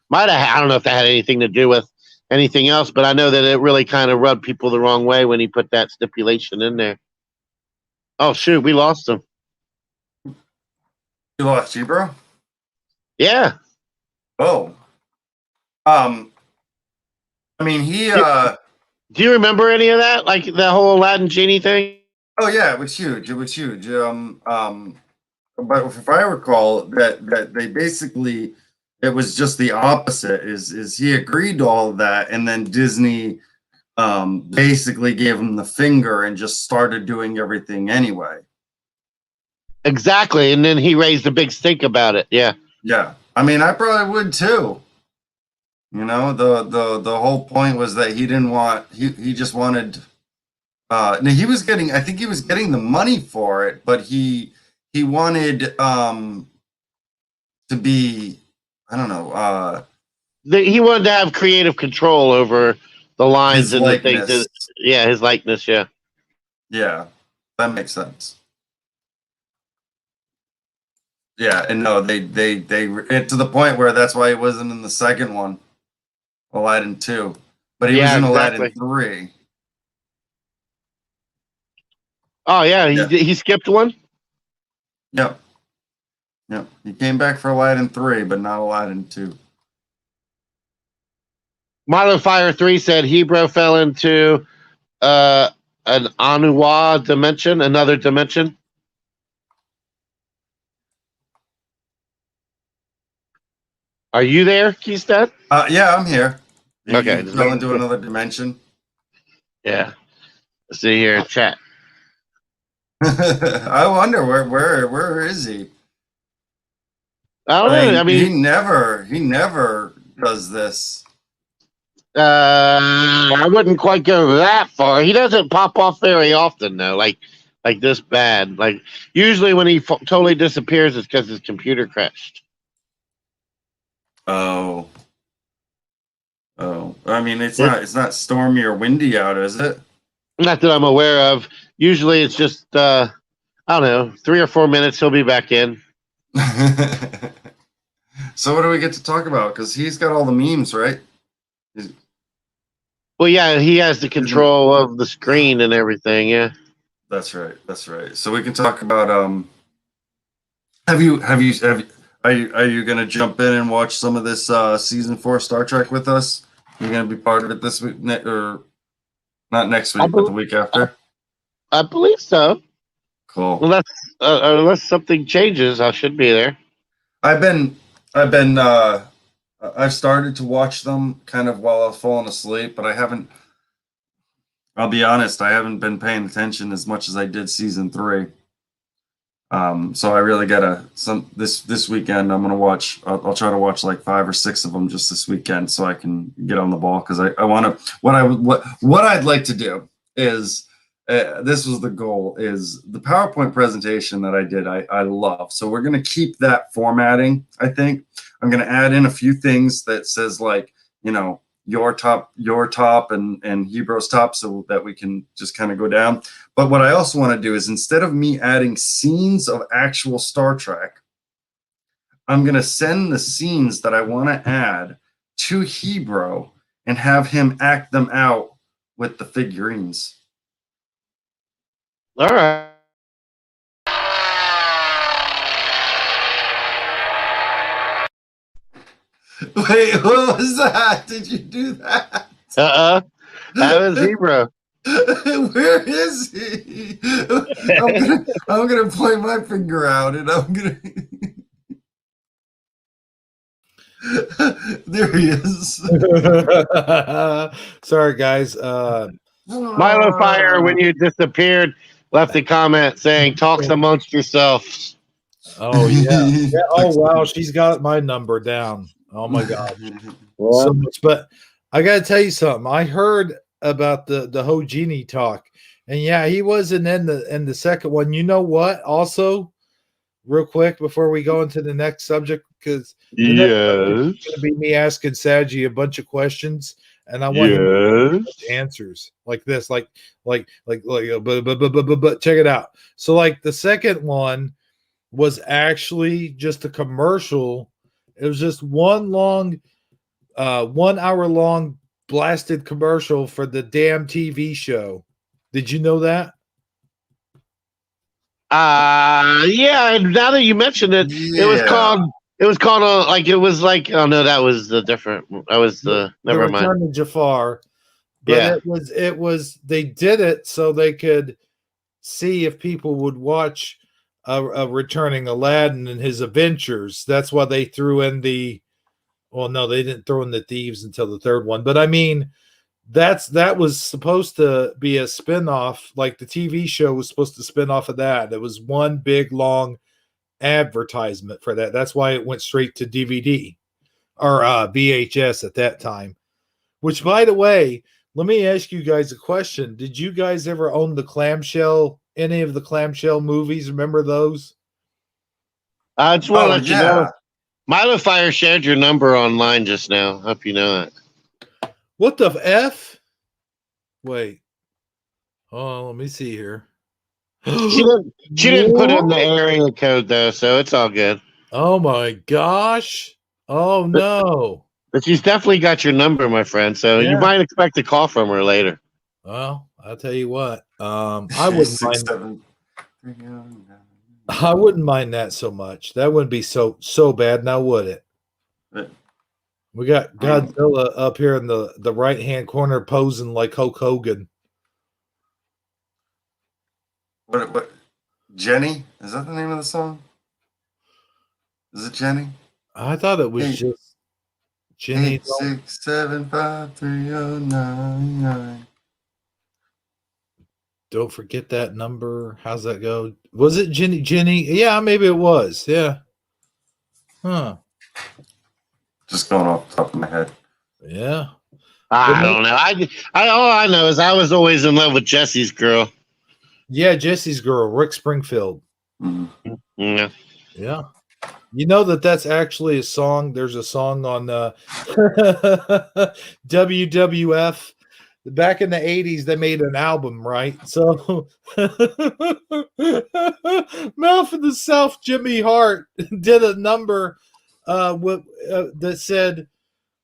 might have, I don't know if that had anything to do with anything else, but I know that it really kind of rubbed people the wrong way when he put that stipulation in there. Oh shoot, we lost him. You lost you, bro? Yeah. Oh. I mean, he Do you remember any of that? Like the whole Aladdin genie thing? Oh yeah, it was huge. It was huge. But if I recall, that they basically, it was just the opposite. Is he agreed to all of that, and then Disney basically gave him the finger and just started doing everything anyway. Exactly, and then he raised a big stink about it. Yeah. Yeah, I mean, I probably would too. You know, the whole point was that he didn't want, he just wanted. No, he was getting, I think he was getting the money for it, but he wanted to be, I don't know, He wanted to have creative control over the lines his and the likeness. things. Yeah, his likeness. Yeah. Yeah, that makes sense. Yeah, and no, they to the point where that's why he wasn't in the second one, Aladdin 2, but he was Yeah, in exactly. Aladdin 3. Oh yeah, Yeah. he skipped one. Yep. Yep. He came back for Aladdin 3, but not Aladdin 2. Milo Fire 3 said Hebrew fell into an Anuwa dimension, another dimension. Are you there, Keystad? Yeah, I'm here. Okay, He just fell making into sure. another dimension. Yeah. Let's see here in chat. I wonder where is he? I don't know. I mean, he never does this. I wouldn't quite go that far. He doesn't pop off very often, though. Like this bad. Like usually when he totally disappears, it's because his computer crashed. Oh. I mean, it's not stormy or windy out, is it? Not that I'm aware of. Usually it's just I don't know, 3 or 4 minutes. He'll be back in. So what do we get to talk about? Because he's got all the memes, right? Well, yeah, he has the control of the screen and everything. Yeah. That's right. That's right. So we can talk about are you gonna jump in and watch some of this season 4 Star Trek with us? You're gonna be part of it this week, or not next week, but the week after? I believe so. Cool. Unless something changes, I should be there. I've started to watch them kind of while I was falling asleep, but I haven't. I'll be honest, I haven't been paying attention as much as I did season 3. So I really gotta this weekend. I'm gonna watch. I'll try to watch like 5 or 6 of them just this weekend, so I can get on the ball, because I want to. What I'd like to do is. This was the goal, is the PowerPoint presentation that I did. I love. So we're going to keep that formatting. I think I'm going to add in a few things that says, like, you know, your top and Hebrew's top, so that we can just kind of go down. But what I also want to do is, instead of me adding scenes of actual Star Trek, I'm going to send the scenes that I want to add to Hebrew and have him act them out with the figurines. All right. Wait, what was that? Did you do that? That was Hebrew. Where is he? I'm gonna point my finger out, and I'm gonna. There he is. Sorry, guys. Milo Fire, when you disappeared, left a comment saying, "Talks amongst yourselves." Oh yeah. Oh wow, she's got my number down. Oh my god, so much. But I gotta tell you something. I heard about the whole genie talk, and yeah, he wasn't in the second one. You know what? Also, real quick before we go into the next subject, because it's gonna be me asking Sagi a bunch of questions. And I want him to answers like this, but check it out. So, like, the second one was actually just a commercial. It was just one 1 hour long blasted commercial for the damn TV show. Did you know that? Yeah. And now that you mentioned it, it was called. It was called oh no, that was the different. That was the never mind. Return to Jafar. But Yeah. it was they did it so they could see if people would watch a returning Aladdin and his adventures. That's why they threw in the well, no, they didn't throw in the thieves until the third one. But I mean, that was supposed to be a spin-off, like the TV show was supposed to spin off of that. It was one big long advertisement for that. That's why it went straight to DVD or VHS at that time. Which, by the way, let me ask you guys a question. Did you guys ever own the clamshell, any of the clamshell movies? Remember those? I just want to Oh, let you yeah. know, Milo Fire shared your number online just now. Hope you know that. What the F? Wait. Oh, let me see here. She didn't put in the area code though, so it's all good. Oh my gosh. Oh no. But she's definitely got your number, my friend. So you Yeah. might expect a call from her later. Well, I'll tell you what. I wouldn't Six, mind. 7, 3, 9. I wouldn't mind that so much. That wouldn't be so bad now, would it? But We got Godzilla up here in the right hand corner posing like Hulk Hogan. what? Jenny? Is that the name of the song? Is it Jenny? I thought it was Hey. just Jenny. 8, 6, 7, 5, 3, 0, 9, 9. Don't forget that number. How's that go? Was it Jenny? Jenny? Yeah, maybe it was. Yeah. Huh. Just going off the top of my head. Yeah. I don't know. All I know is I was always in love with Jesse's girl. Yeah, Jesse's girl, Rick Springfield. Mhm. Yeah. Yeah. You know that's actually a song. There's a song on WWF. Back in the 80s, they made an album, right? So Mouth of the South, Jimmy Hart did a number that said,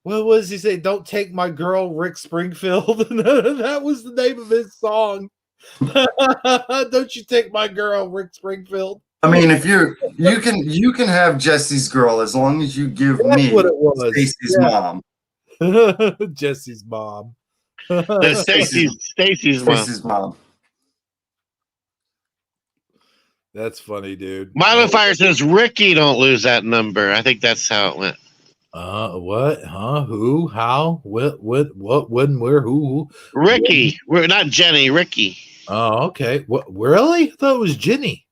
what was he say? Don't take my girl, Rick Springfield. That was the name of his song. Don't you take my girl, Rick Springfield. I mean, if you can have Jesse's girl as long as you give That's me what it was. Stacy's Yeah. mom. Jesse's mom. There's Stacy's mom. Stacy's mom. That's funny, dude. Milo Fire says Ricky don't lose that number. I think that's how it went. What? Huh? Who? How? What? When? Where? Who? Ricky. We're not Jenny, Ricky. Oh, okay. What? Really? I thought it was Jenny.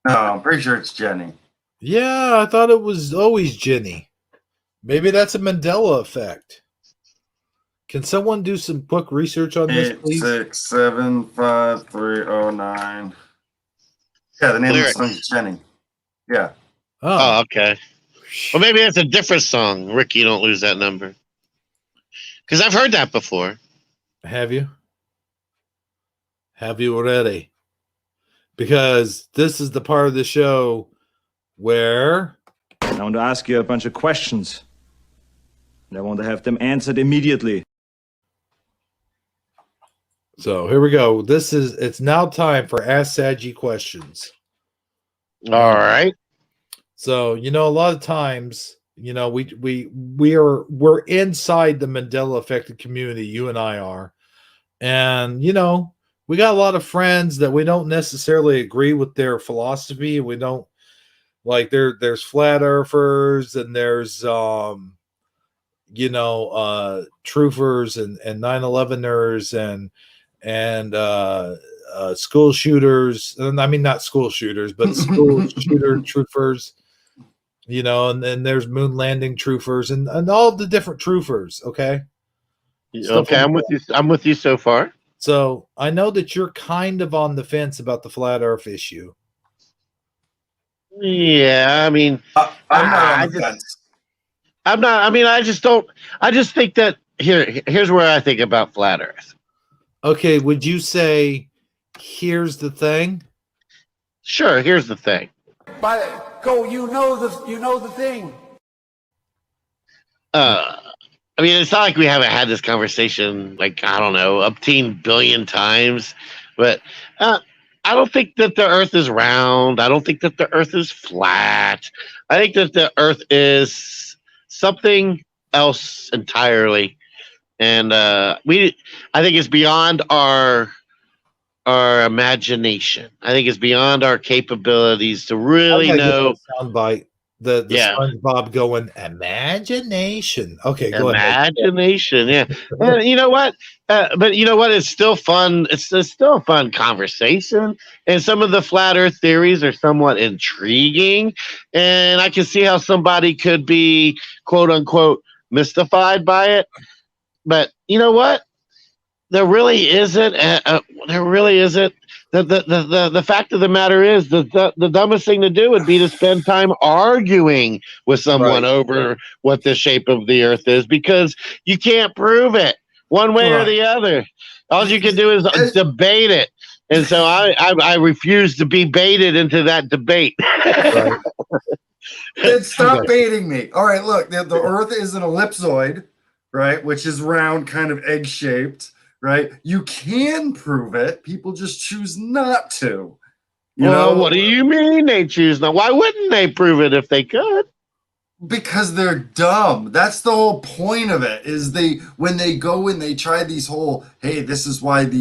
No, I'm pretty sure it's Jenny. Yeah, I thought it was always Jenny. Maybe that's a Mandela effect. Can someone do some quick research on this, 8, please? 6, 7, 5, 3, 0, 9. Yeah, the name Lyrics. of the song is Jenny. Yeah. Oh, okay. Well, maybe that's a different song. Ricky, don't lose that number. Because I've heard that before. Have you? Have you already? Because this is the part of the show where I want to ask you a bunch of questions. And I want to have them answered immediately. So here we go. It's now time for Ask Sagi questions. All right. So, a lot of times, we're inside the Mandela affected community, you and I are. And, we got a lot of friends that we don't necessarily agree with their philosophy. We don't like there's flat earthers and there's truthers and 9/11ers and school shooters. And I mean not school shooters, but school shooter truthers. And then there's moon landing truthers and all the different truthers. Okay. Okay, I'm with you. I'm with you so far. So I know that you're kind of on the fence about the flat Earth issue. Yeah, I mean, I'm not on the fence. I'm not. I mean, I just don't. I just think that here's where I think about flat Earth. Okay, would you say, here's the thing? Sure. Here's the thing. You know the thing. I mean, it's not like we haven't had this conversation, like, I don't know, up 10 billion times, but I don't think that the Earth is round. I don't think that the Earth is flat. I think that the Earth is something else entirely. and I think it's beyond our imagination. I think it's beyond our capabilities to I really gotta get know. that soundbite. The Yeah. SpongeBob going imagination. Okay, go ahead. Imagination, yeah. And you know what? But you know what? It's still fun. It's still a fun conversation, and some of the flat Earth theories are somewhat intriguing. And I can see how somebody could be quote unquote mystified by it. But you know what? There really isn't. There really isn't. The fact of the matter is the dumbest thing to do would be to spend time arguing with someone Right. over what the shape of the earth is, because you can't prove it one way or Right. the other. All you can do is debate it. And so I refuse to be baited into that debate. Right. Then stop baiting me. All right, look, the Earth is an ellipsoid, right, which is round, kind of egg-shaped, right? You can prove it. People just choose not to. You know, What do you mean they choose not? Why wouldn't they prove it if they could? because they're dumb. That's the whole point of it. Is when they go and they try these whole, hey, this is why for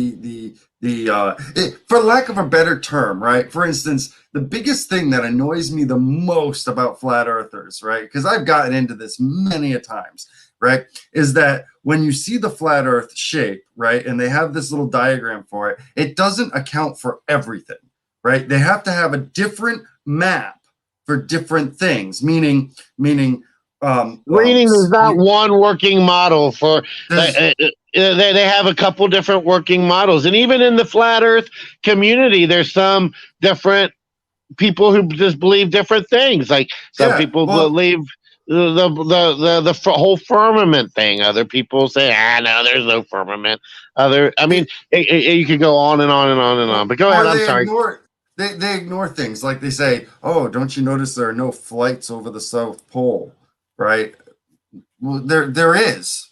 lack of a better term, right? For instance, the biggest thing that annoys me the most about flat earthers, right? Because I've gotten into this many a times, right? Is that when you see the flat earth shape, right? And they have this little diagram for it, it doesn't account for everything, right? They have to have a different map for different things, meaning Reading is not one working model for. They have a couple different working models, and even in the flat Earth community, there's some different people who just believe different things. Like some people believe the whole firmament thing. Other people say, no, there's no firmament. You could go on and on and on and on. But go ahead. I'm sorry. They ignore things like they say, oh, don't you notice there are no flights over the South Pole, right? Well, there is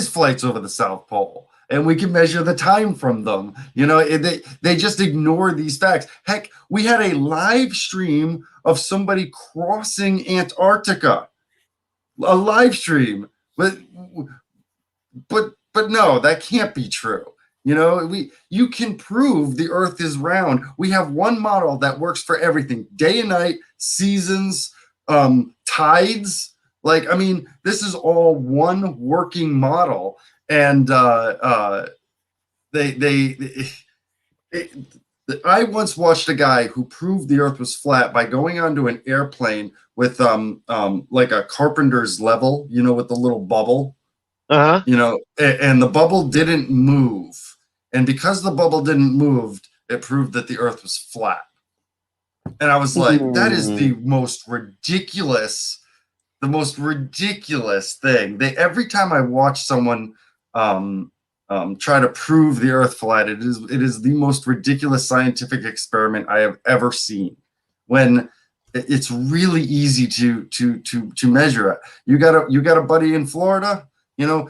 flights over the South Pole, and we can measure the time from them. You know, they just ignore these facts. Heck, we had a live stream of somebody crossing Antarctica, a live stream, but no, that can't be true. You know, you can prove the Earth is round. We have one model that works for everything: day and night, seasons, tides. Like, I mean, this is all one working model, and I once watched a guy who proved the Earth was flat by going onto an airplane with like a carpenter's level, you know, with the little bubble. You know, and the bubble didn't move. And because the bubble didn't move, it proved that the Earth was flat. And I was like, that is the most ridiculous thing. Every time I watch someone try to prove the Earth flat, it is the most ridiculous scientific experiment I have ever seen. When it's really easy to measure it. You got a buddy in Florida. You know,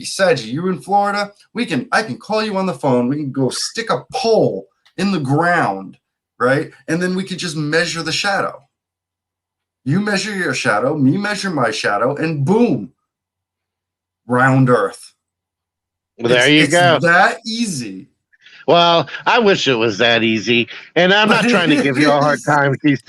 Sagi, you in Florida? I can call you on the phone. We can go stick a pole in the ground, right? And then we could just measure the shadow. You measure your shadow, me measure my shadow, and boom, round Earth. There you go. It's that easy. Well, I wish it was that easy. And I'm not trying to give you a hard time, Keith,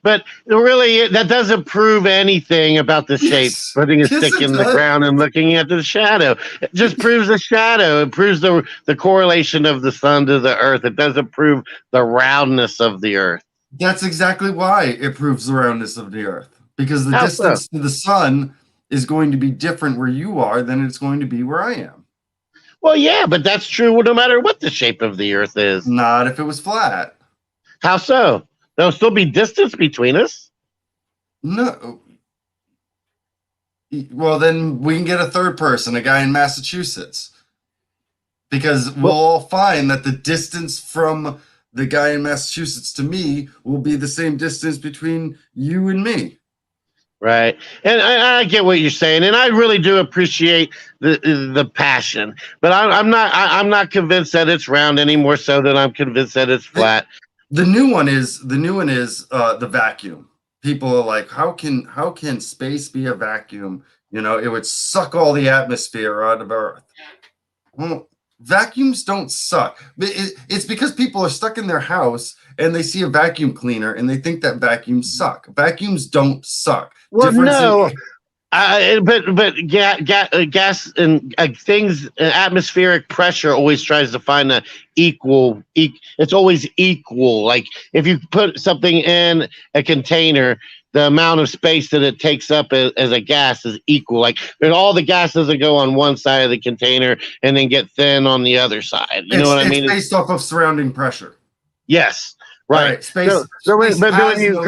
but really, that doesn't prove anything about the shape. Putting a stick in the ground and looking at the shadow. It just proves the shadow. It proves the correlation of the sun to the earth. It doesn't prove the roundness of the earth. That's exactly why it proves the roundness of the earth. Because the distance to the sun is going to be different where you are than it's going to be where I am. Well, yeah, but that's true no matter what the shape of the earth is. Not if it was flat. How so? There'll still be distance between us. No. Well, then we can get a third person, a guy in Massachusetts. Because we'll all find that the distance from the guy in Massachusetts to me will be the same distance between you and me. Right. And I get what you're saying, and I really do appreciate the passion. But I'm not convinced that it's round any more so than I'm convinced that it's flat. The new one is the vacuum. People are like, how can space be a vacuum? You know, it would suck all the atmosphere out of Earth. Well, vacuums don't suck. It's because people are stuck in their house and they see a vacuum cleaner and they think that vacuums suck. Vacuums don't suck. Well, no. In- but gas and things, atmospheric pressure always tries to find a equal. It's always equal. Like if you put something in a container, the amount of space that it takes up as a gas is equal. Like all the gas doesn't go on one side of the container and then get thin on the other side. You know what I mean? It's based off of surrounding pressure. Yes. Right. Space, but when you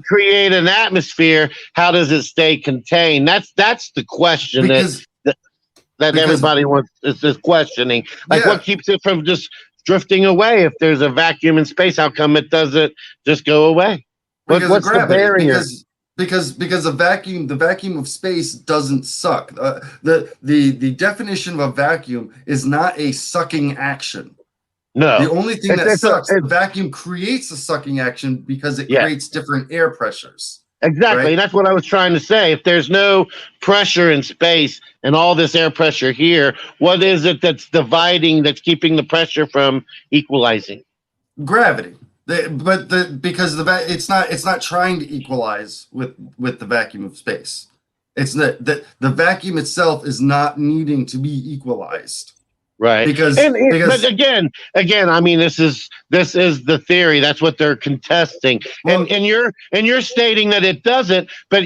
create an atmosphere, how does it stay contained? That's the question that everybody wants is questioning. Like what keeps it from just drifting away? If there's a vacuum in space, how come it doesn't just go away? What's the barrier? Because the vacuum of space doesn't suck. The definition of a vacuum is not a sucking action. No. The only thing that sucks, the vacuum creates a sucking action because it creates different air pressures. Exactly. Right? And that's what I was trying to say. If there's no pressure in space and all this air pressure here, what is it that's dividing, that's keeping the pressure from equalizing? Gravity. Because it's not trying to equalize with the vacuum of space. It's the vacuum itself is not needing to be equalized. Right. But again, I mean, this is the theory. That's what they're contesting. Well, and you're stating that it doesn't, but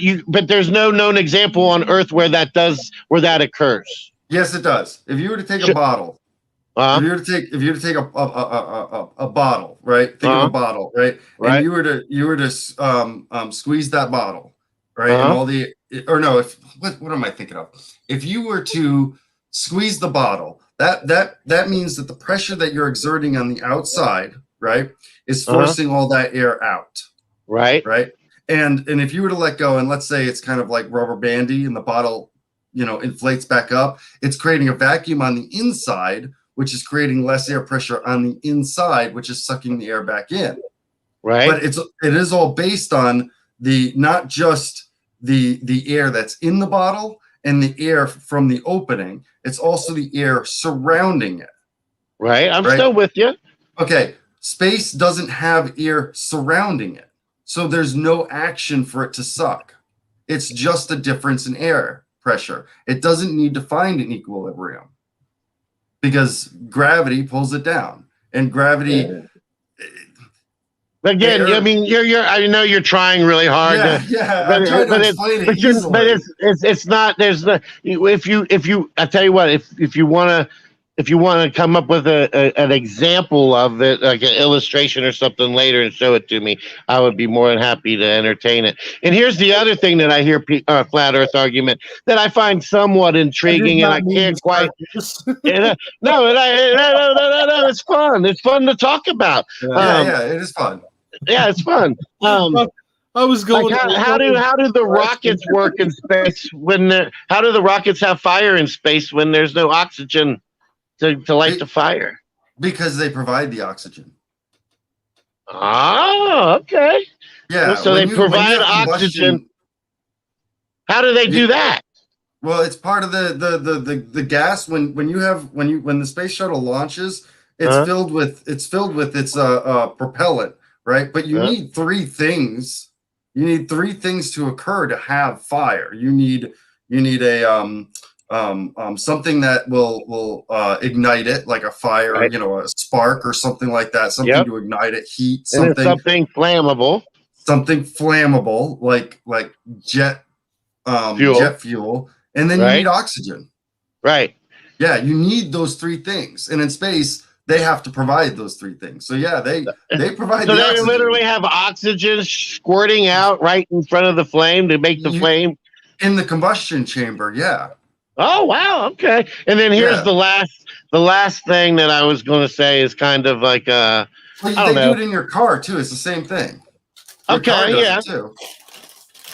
there's no known example on Earth where that occurs. Yes, it does. If you were to take a bottle, if you were to take a bottle, right? Think of a bottle, right? Right. And you were to squeeze that bottle, right? And what am I thinking of? If you were to squeeze the bottle, that means that the pressure that you're exerting on the outside, right, is forcing all that air out. Right. Right. And if you were to let go, and let's say it's kind of like rubber bandy and the bottle, inflates back up, it's creating a vacuum on the inside, which is creating less air pressure on the inside, which is sucking the air back in. Right. But it is all based on not just the air that's in the bottle and the air from the opening, it's also the air surrounding it. Right. I'm still with you. Okay. Space doesn't have air surrounding it. So there's no action for it to suck. It's just a difference in air pressure. It doesn't need to find an equilibrium because gravity pulls it down. And gravity... Again, I mean, I know you're trying really hard. It's not. There's no. I tell you what, if you want to come up with an example of it, like an illustration or something later, and show it to me, I would be more than happy to entertain it. And here's the other thing that I hear flat Earth argument that I find somewhat intriguing, and I can't quite. No, it's fun. It's fun to talk about. It is fun. Yeah, it's fun. I was going. Like how do the rockets work in space how do the rockets have fire in space when there's no oxygen to light the fire? Because they provide the oxygen. Oh, okay. Yeah. So they provide oxygen. How do they do that? Well, it's part of the gas when the space shuttle launches. It's filled with its propellant. Right, but you need three things. You need three things to occur to have fire. You need a something that will ignite it, like a fire, a spark or something like that. Something to ignite it, heat, something flammable. Something flammable, like jet fuel, and then you need oxygen. Right. Yeah, you need those three things, and in space, they have to provide those three things. So yeah, they provide. So they literally have oxygen squirting out right in front of the flame to make the flame in the combustion chamber. Yeah. Oh wow. Okay. And then here's the last thing that I was going to say is kind of like I don't know. Do it in your car too. It's the same thing. Okay. Yeah. Too.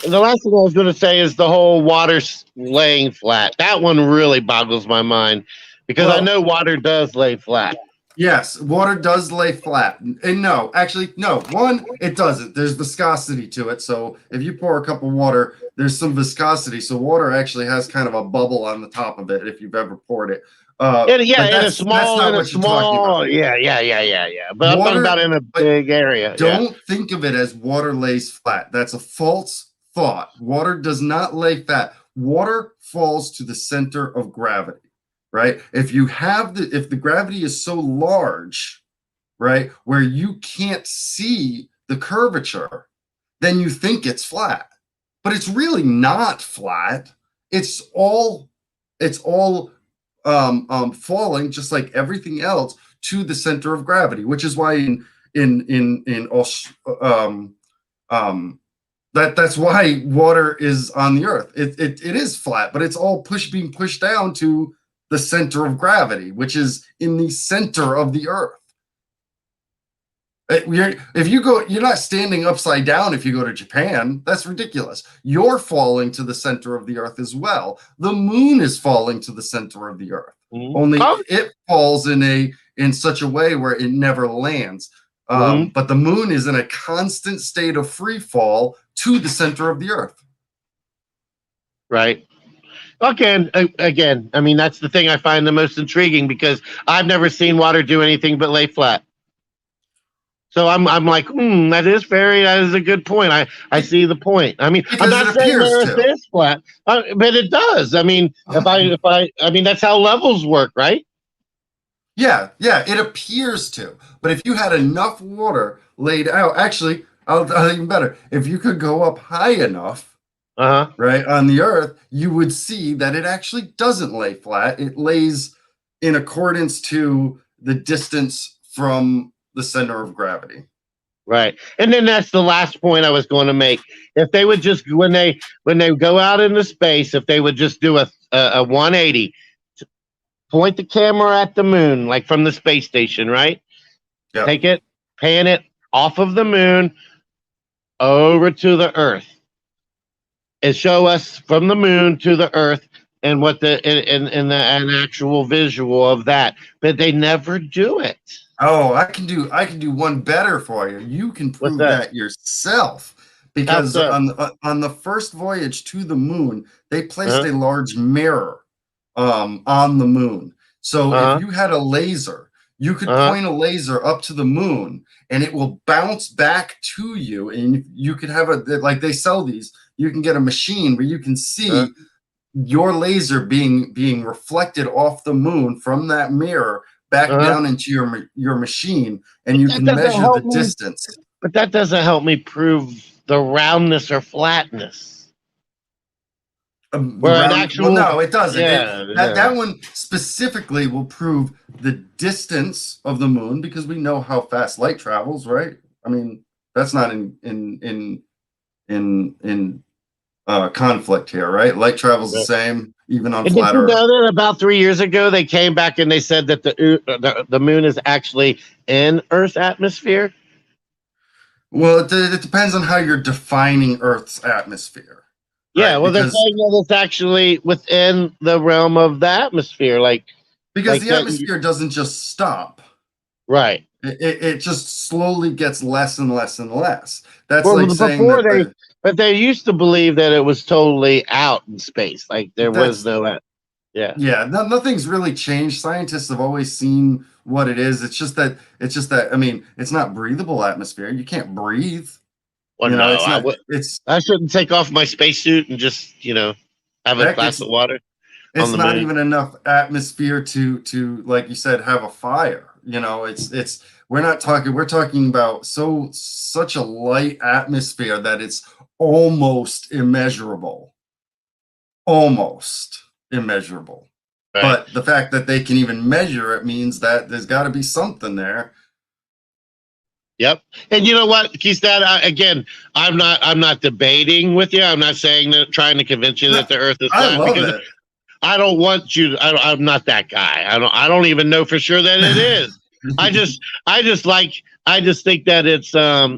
And the last thing I was going to say is the whole water laying flat. That one really boggles my mind because I know water does lay flat. Yes, water does lay flat. And no, actually, no. One, it doesn't. There's viscosity to it. So if you pour a cup of water, there's some viscosity. So water actually has kind of a bubble on the top of it if you've ever poured it. But in a that's small, not what you're talking about. yeah. But I'm talking Water, about in a but big area. don't think of it as water lays flat. That's a false thought. Water does not lay flat. Water falls to the center of gravity. Right? If the gravity is so large, right, where you can't see the curvature, then you think it's flat. But it's really not flat. It's all falling just like everything else to the center of gravity, which is why that's why water is on the earth. It is flat, but it's all being pushed down to the center of gravity, which is in the center of the earth. If you go, you're not standing upside down if you go to Japan. That's ridiculous. You're falling to the center of the earth as well. The moon is falling to the center of the earth. Only it falls in such a way where it never lands. But the moon is in a constant state of free fall to the center of the earth. Right. Again, I mean, that's the thing I find the most intriguing because I've never seen water do anything but lay flat. So I'm like, that is a good point. I see the point. I mean, Because I'm not saying the Earth is flat, but it does. I mean, I mean, that's how levels work, right? Yeah, it appears to. But if you had enough water laid out, actually, I'll even better. If you could go up high enough, right, on the earth, you would see that it actually doesn't lay flat. It lays in accordance to the distance from the center of gravity. Right. And then that's the last point I was going to make. If they would just, when they go out into space, if they would just do a 180, point the camera at the moon, like from the space station, right? Yep. Take it, pan it off of the moon over to the earth. And show us from the moon to the earth and what an actual visual of that, but they never do it. Oh, I can do one better for you. You can prove that yourself because on the first voyage to the moon, they placed a large mirror on the moon. So if you had a laser, you could point a laser up to the moon and it will bounce back to you, and you could have like they sell these. You can get a machine where you can see your laser being reflected off the moon from that mirror back down into your machine, and you can measure the distance. But that doesn't help me prove the roundness or flatness. No, it doesn't. Yeah, that one specifically will prove the distance of the moon because we know how fast light travels, right? I mean, that's not in conflict here, right? Light travels the same, even on flat Earth. Did you know that about 3 years ago they came back and they said that the moon is actually in Earth's atmosphere? Well, it depends on how you're defining Earth's atmosphere. Yeah, right? Well, they're saying that it's actually within the realm of the atmosphere, because the atmosphere doesn't just stop. Right. It just slowly gets less and less and less. That's like saying that but they used to believe that it was totally out in space, like there was no. Yeah. Nothing's really changed. Scientists have always seen what it is. It's just that I mean, it's not breathable atmosphere. You can't breathe. Well, I shouldn't take off my spacesuit and just have a glass of water. It's not even enough atmosphere to like you said have a fire. We're talking about such a light atmosphere that it's almost immeasurable. Right. But the fact that they can even measure it means that there's got to be something there. Yep. And you know what, Keith, again, I'm not debating with you. I'm not saying that, trying to convince you that the Earth is flat. I love it. I don't want you. I'm not that guy. I don't even know for sure that it is. I just think that it's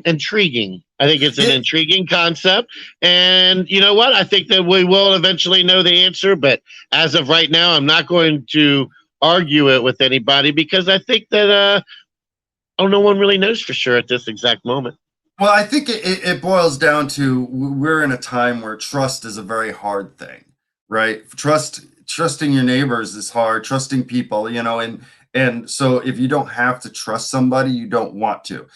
intriguing. I think it's an intriguing concept, and you know what? I think that we will eventually know the answer. But as of right now, I'm not going to argue it with anybody because I think that no one really knows for sure at this exact moment. Well, I think it boils down to we're in a time where trust is a very hard thing, right? Trusting your neighbors is hard, trusting people, and so if you don't have to trust somebody, you don't want to.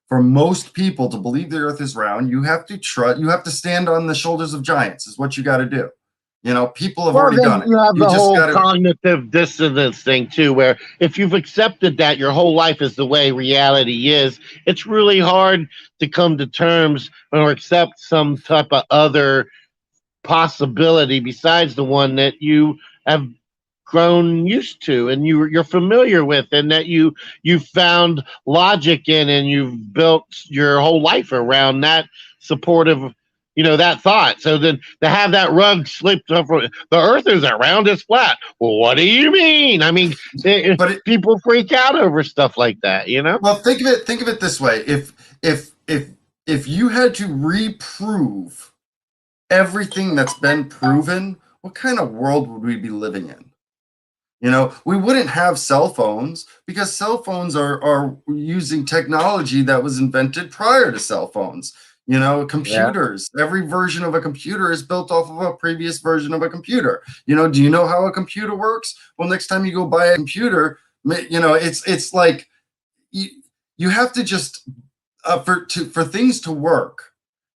For most people to believe the earth is round, you have to stand on the shoulders of giants, is what you got to do. People have already done it. You have You the just whole gotta, cognitive dissonance thing too, where if you've accepted that your whole life is the way reality is, it's really hard to come to terms or accept some type of other possibility besides the one that you have grown used to and you're familiar with, and that you found logic in, and you've built your whole life around that supportive, that thought. So then to have that rug slipped over, the earth is round, it's flat. Well, what do you mean? I mean, people freak out over stuff like that. Well, think of it this way: if you had to reprove everything that's been proven, what kind of world would we be living in? We wouldn't have cell phones because cell phones are using technology that was invented prior to cell phones. Computers, every version of a computer is built off of a previous version of a computer. Do you know how a computer works? Well, next time you go buy a computer, it's like you have to just for things to work,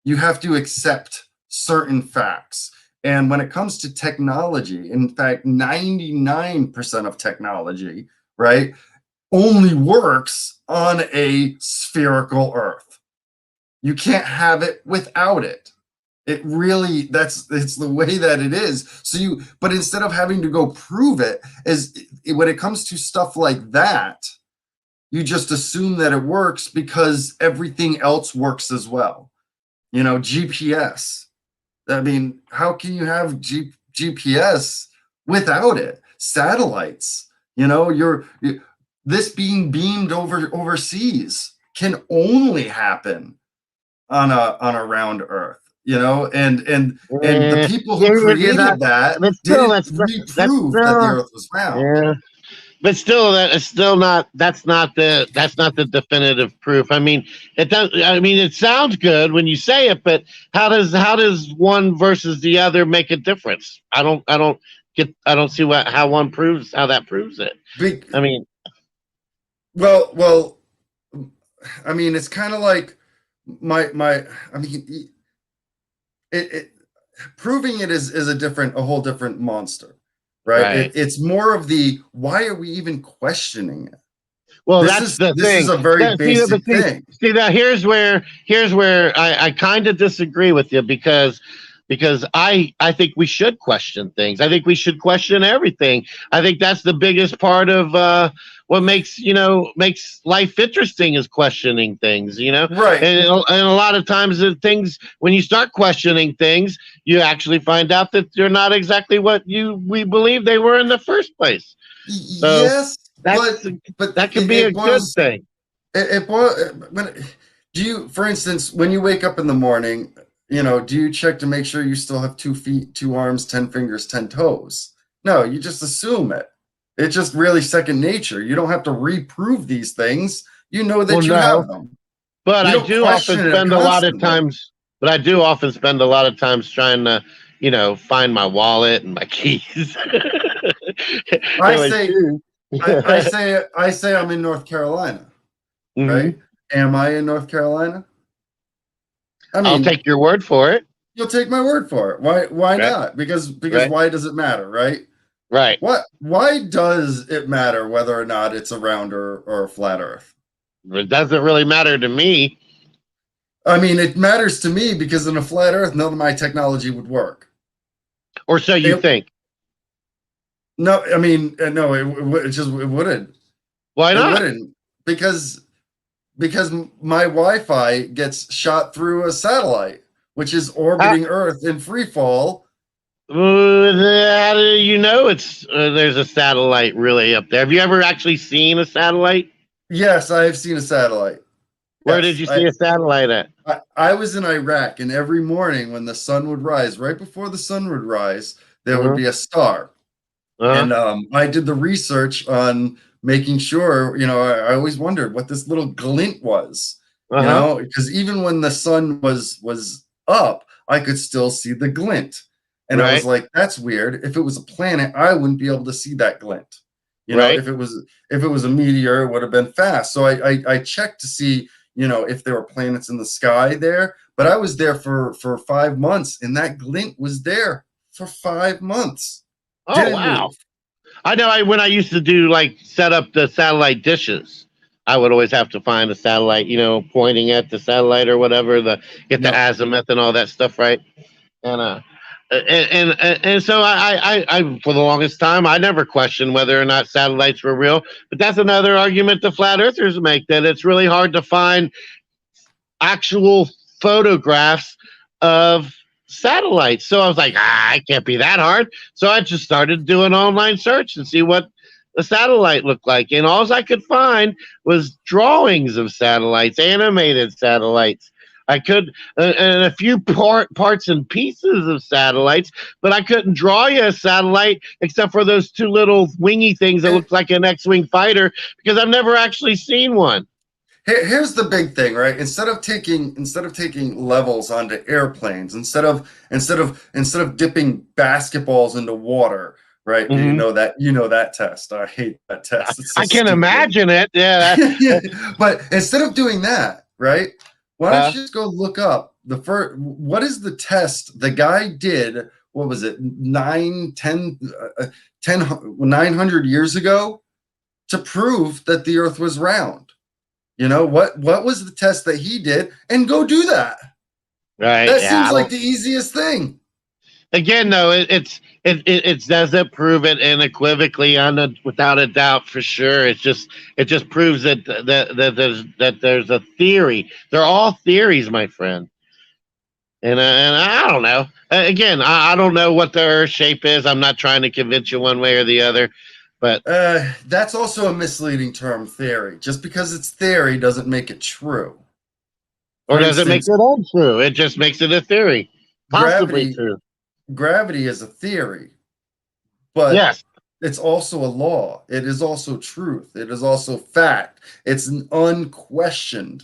you have to accept certain facts. And when it comes to technology, in fact, 99% of technology, right, only works on a spherical Earth. You can't have it without it. It really, it's the way that it is. But instead of having to go prove it, when it comes to stuff like that, you just assume that it works because everything else works as well. GPS. I mean, how can you have GPS without it? Satellites, this being beamed overseas can only happen on a round Earth, and the people who created that didn't reprove that the Earth was round. Yeah. But still, that's not the definitive proof. I mean, it does. I mean, it sounds good when you say it, but how does one versus the other make a difference? I don't see how that proves it. I mean, well, I mean, it's kind of like I mean, it proving it is a whole different monster. Right? It's more of the why are we even questioning it? Well, this is a very basic thing. See, now here's where I kind of disagree with you because I think we should question things. I think we should question everything. I think that's the biggest part of what makes life interesting is questioning things. Right. And a lot of times the things, when you start questioning things, you actually find out that they're not exactly what we believe they were in the first place. So yes, but that could be a good thing. Do you, for instance, when you wake up in the morning, do you check to make sure you still have 2 feet, 2 arms, 10 fingers, 10 toes? No, you just assume it. It's just really second nature. You don't have to reprove these things. You know that you have them. But I do often spend a lot of times. But I do often spend a lot of times trying to, find my wallet and my keys. I say I'm in North Carolina. Mm-hmm. Right? Am I in North Carolina? I mean, I'll take your word for it. You'll take my word for it. Why not? Because why does it matter, right? Right. Why does it matter whether or not it's a round or a flat Earth? It doesn't really matter to me. I mean, it matters to me because in a flat Earth, none of my technology would work. Or so you think? No, I mean, no, it wouldn't. Why not? It wouldn't because my Wi-Fi gets shot through a satellite, which is orbiting Earth in free fall. How do you know there's a satellite really up there? Have you ever actually seen a satellite? Yes, I have seen a satellite. Where did you see a satellite at? I was in Iraq, and every morning when the sun would rise, right before the sun would rise, there would be a star. And I did the research on making sure, I always wondered what this little glint was, because even when the sun was up, I could still see the glint. And I was like, that's weird. If it was a planet, I wouldn't be able to see that glint. If it was a meteor, it would have been fast. So I checked to see, if there were planets in the sky there. But I was there for 5 months, and that glint was there for 5 months. Oh, wow. I know when I used to do set up the satellite dishes, I would always have to find a satellite, pointing at the satellite or whatever, get the azimuth and all that stuff, right? And so I for the longest time I never questioned whether or not satellites were real. But that's another argument the flat earthers make, that it's really hard to find actual photographs of satellites. So I was like, it can't be that hard. So I just started doing online search and see what the satellite looked like. And all I could find was drawings of satellites, animated satellites. I could, and a few parts and pieces of satellites, but I couldn't draw you a satellite except for those two little wingy things that look like an X-wing fighter, because I've never actually seen one. Here's the big thing, right? Instead of taking levels onto airplanes, instead of dipping basketballs into water, right? Mm-hmm. You know that test. I hate that test. I can imagine it. Yeah. But instead of doing that, right? Why don't you just go look up what is the test the guy did? What was it? 900 years ago to prove that the Earth was round. What was the test that he did? And go do that. Right. That seems like the easiest thing. Again, though, it doesn't prove it unequivocally, without a doubt, for sure. It just proves that there's a theory. They're all theories, my friend. And I don't know. Again, I don't know what the Earth shape is. I'm not trying to convince you one way or the other. But that's also a misleading term, theory. Just because it's theory doesn't make it true. Or does it make it untrue? It just makes it a theory. Possibly true. Gravity is a theory, but yes, it's also a law. It is also truth. It is also fact. It's unquestioned.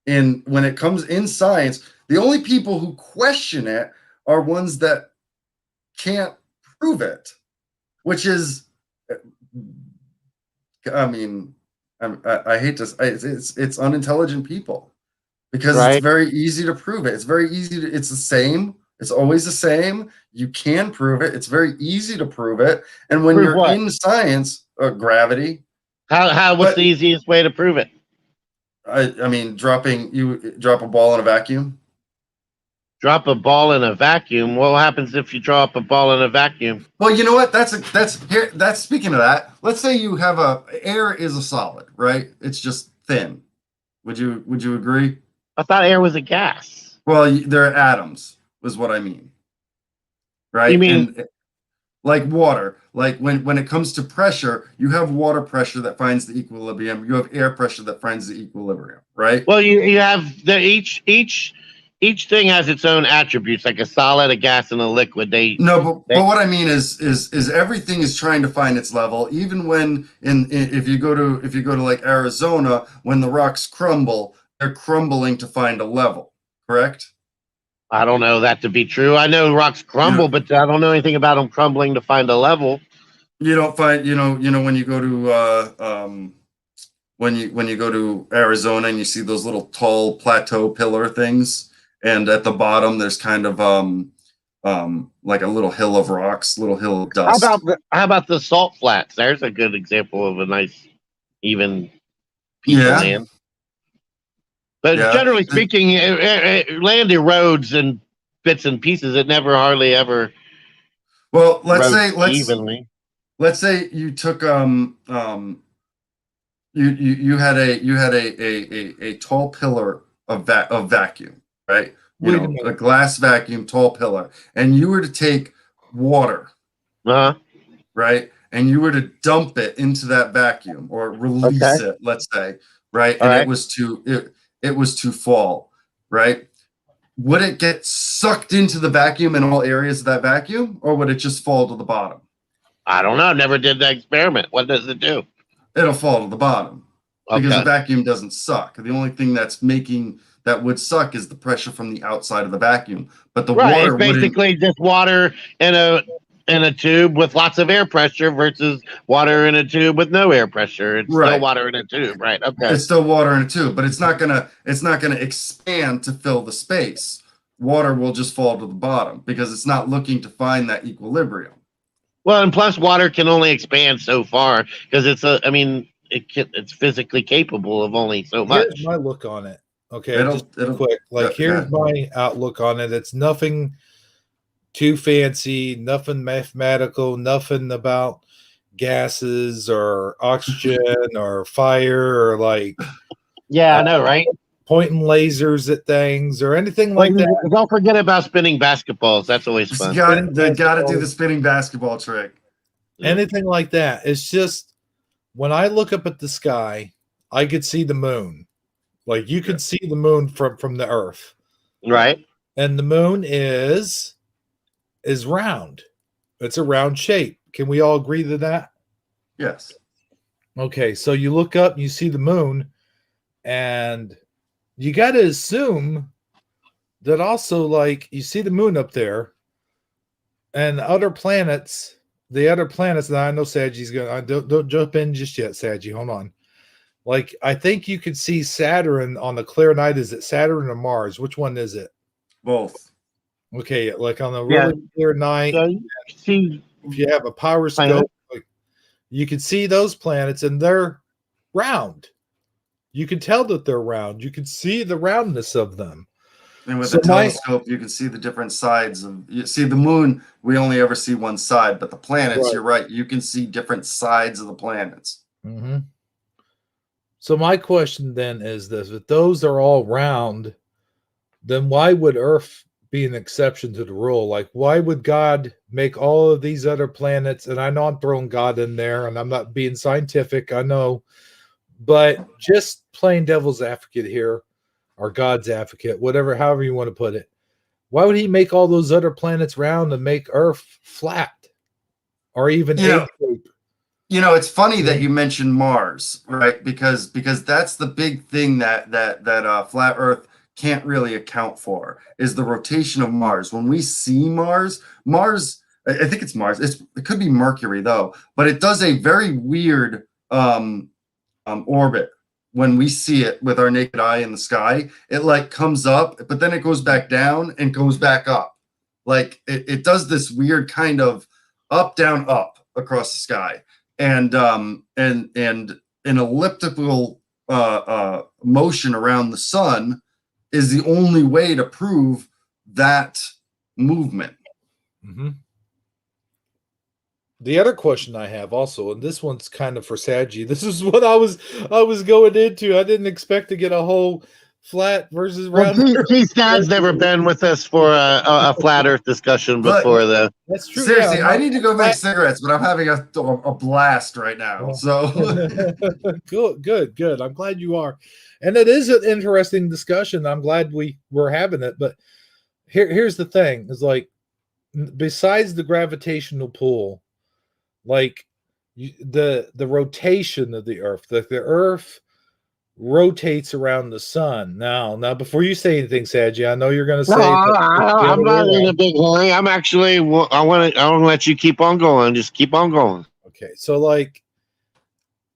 And when it comes in science, the only people who question it are ones that can't prove it, which is, I hate to say it's unintelligent people, because it's very easy to prove it. It's very easy to, it's the same. It's always the same. You can prove it. It's very easy to prove it. And when you're in science, gravity. What's the easiest way to prove it? You drop a ball in a vacuum. Drop a ball in a vacuum. What happens if you drop a ball in a vacuum? Well, you know what? That's speaking of that. Let's say you have air is a solid, right? It's just thin. Would you agree? I thought air was a gas. Well, there are atoms, is what I mean. Right? You mean like water? Like when it comes to pressure, you have water pressure that finds the equilibrium. You have air pressure that finds the equilibrium, right? Well, you have each thing has its own attributes, like a solid, a gas, and a liquid. But what I mean is everything is trying to find its level. Even when if you go to like Arizona, when the rocks crumble, they're crumbling to find a level. Correct? I don't know that to be true. I know rocks crumble, but I don't know anything about them crumbling to find a level. You don't find when you go to when you go to Arizona and you see those little tall plateau pillar things. And at the bottom, there's kind of like a little hill of rocks, little hill of dust. How about the salt flats? There's a good example of a nice, even piece of land. But generally speaking, land erodes in bits and pieces. It never hardly ever. Well, let's say you took you had a tall pillar of vacuum. Right, a glass vacuum, tall pillar, and you were to take water, right, and you were to dump it into that vacuum or release it, let's say, right, and it was to fall, right. Would it get sucked into the vacuum in all areas of that vacuum, or would it just fall to the bottom? I don't know. Never did the experiment. What does it do? It'll fall to the bottom because Okay. a vacuum doesn't suck. The only thing that's making that would suck is the pressure from the outside of the vacuum. But the Right. water It's basically just water in a tube with lots of air pressure versus water in a tube with no air pressure. It's still Right. water in a tube, right? Okay. It's still water in a tube, but it's not gonna expand to fill the space. Water will just fall to the bottom because it's not looking to find that equilibrium. Well, and plus water can only expand so far because it's physically capable of only so much. Here's my look on it. Okay, It'll- just it'll- quick. Like, yeah, here's my outlook on it. It's nothing too fancy, nothing mathematical, nothing about gases or oxygen or fire or like Yeah, I know, right? pointing lasers at things or anything like that. Don't forget about spinning basketballs. That's always Just fun. they got to do the spinning basketball trick. Anything like that. It's just when I look up at the sky, I could see the moon. Like you could see the moon from the earth. Right. And the moon is round. It's a round shape. Can we all agree to that? Yes. Okay, so you look up, you see the moon, and you got to assume that also, like, you see the moon up there, and the other planets. Now I know Sagi's going. Don't jump in just yet, Sagi. Hold on. Like, I think you could see Saturn on a clear night. Is it Saturn or Mars? Which one is it? Both. Okay, like on a really clear night, So you see, if you have a power scope, like, you can see those planets, and they're round. You can tell that they're round. You can see the roundness of them. And with So the telescope, you can see the different sides of. You see the moon. We only ever see one side, but the planets, Right. you're right. You can see different sides of the planets. Mm-hmm. So my question then is this: if those are all round, then why would Earth be an exception to the rule? Like, why would God make all of these other planets? And I know I'm throwing God in there, and I'm not being scientific. I know, but just plain devil's advocate here, or God's advocate, whatever, however you want to put it. Why would He make all those other planets round and make Earth flat, or even egg-shaped? You know, it's funny that you mentioned Mars, right? Because that's the big thing that flat Earth can't really account for is the rotation of Mars. When we see Mars, I think it's Mars. It could be Mercury though, but it does a very weird orbit. When we see it with our naked eye in the sky, it like comes up, but then it goes back down and goes back up. Like it does this weird kind of up, down, up across the sky. And an elliptical motion around the sun is the only way to prove that movement. Mm-hmm. The other question I have also, and this one's kind of for Sagi. This is what I was going into. I didn't expect to get a whole flat versus round. T-Stad's never been with us for a flat Earth discussion before, though. That's true. Seriously, yeah, I need to go make cigarettes, but I'm having a blast right now. So good. I'm glad you are, and it is an interesting discussion. I'm glad we're having it. But here's the thing: is like, besides the gravitational pull, like the rotation of the Earth, the Earth rotates around the sun. Now, before you say anything, Sagi, I know you're going to say. I'm not in a big hurry. I'm actually. I want to let you keep on going. Just keep on going. Okay, so like,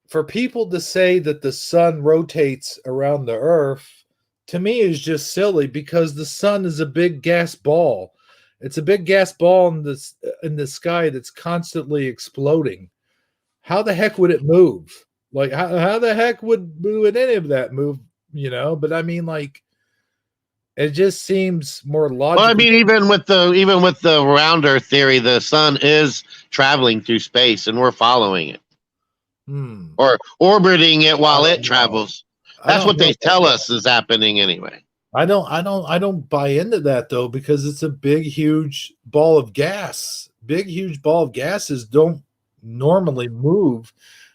for people to say that the sun rotates around the Earth, to me is just silly because the sun is a big gas ball. It's a big gas ball in the sky that's constantly exploding. How the heck would it move? Like, how the heck would any of that move? You know, but I mean, like, it just seems more logical. Well, I mean, even with the round Earth theory, the sun is traveling through space, and we're following it, or orbiting it while it travels. That's what they tell us is happening anyway. I don't buy into that though, because it's a big, huge ball of gas. Big, huge ball of gases don't normally move,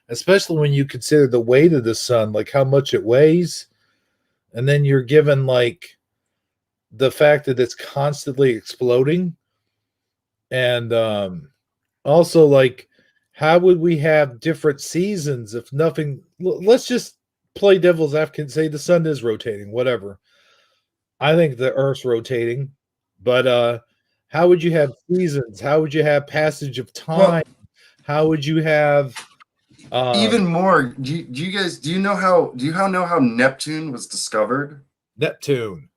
especially when you consider the weight of the sun, like how much it weighs. And then you're given like the fact that it's constantly exploding. And also, like, how would we have different seasons if nothing? Let's just play devil's advocate and say the sun is rotating, whatever. I think the Earth's rotating, but how would you have seasons? How would you have passage of time? Well, how would you have even more? Do you guys know how Neptune was discovered? Neptune?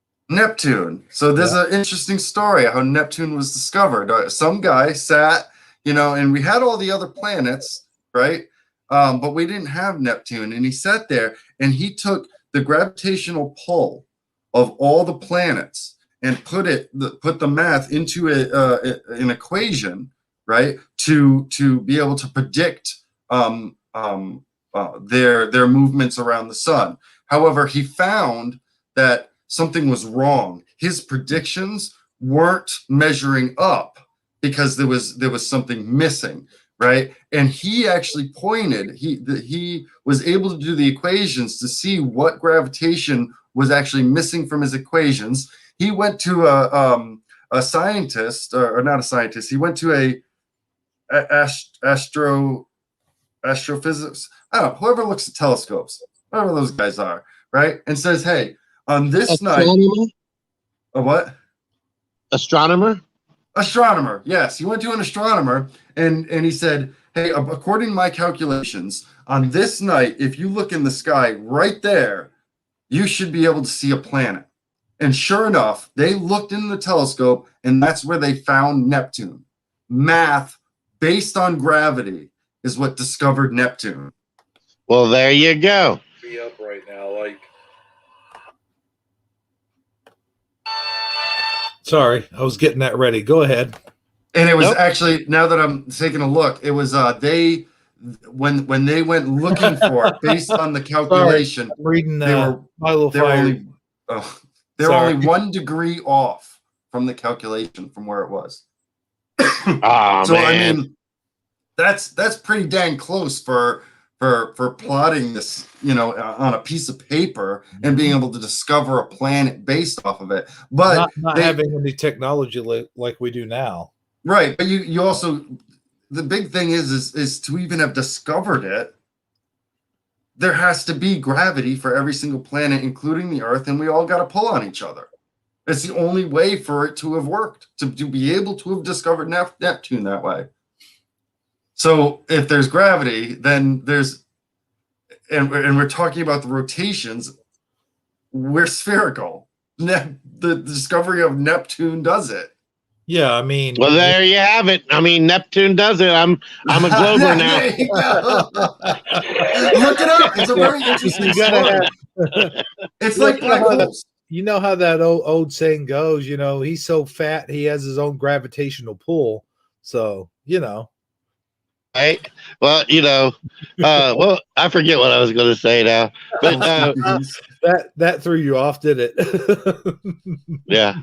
So there's an interesting story how Neptune was discovered. Some guy sat, and we had all the other planets, right? But we didn't have Neptune, and he sat there and he took the gravitational pull of all the planets and put the math into an equation, right? To be able to predict their movements around the sun. However, he found that something was wrong. His predictions weren't measuring up because there was something missing, right? And he actually pointed. He was able to do the equations to see what gravitation was actually missing from his equations. He went to a scientist, or not a scientist. He went to astrophysics. I don't know, whoever looks at telescopes, whatever those guys are, right? And says, hey, on this night, a what? Astronomer? Astronomer, yes. He went to an astronomer and he said, hey, according to my calculations, on this night, if you look in the sky right there, you should be able to see a planet. And sure enough, they looked in the telescope, and that's where they found Neptune. Math based on gravity is what discovered Neptune. Well, there you go. Be up right now, like. Sorry, I was getting that ready. Go ahead. And it was actually, now that I'm taking a look, it was they when they went looking for it based on the calculation. Sorry, I'm reading they were only 1 degree off from the calculation from where it was. Oh, so man. I mean, that's pretty dang close for plotting this, on a piece of paper and being able to discover a planet based off of it. But not having any technology like we do now. Right, but you also, the big thing is to even have discovered it, there has to be gravity for every single planet, including the Earth, and we all got to pull on each other. It's the only way for it to have worked, to be able to have discovered Neptune that way. So if there's gravity, then there's, and we're talking about the rotations, we're spherical. The discovery of Neptune does it. Yeah, I mean. Well, there you have it. I mean, Neptune does it. I'm a Glober now. There you go. Look it up. It's a very interesting story. It's like black holes. You know how that old saying goes, he's so fat he has his own gravitational pull. So, Right. Well, well, I forget what I was going to say now, but that threw you off, did it? Yeah.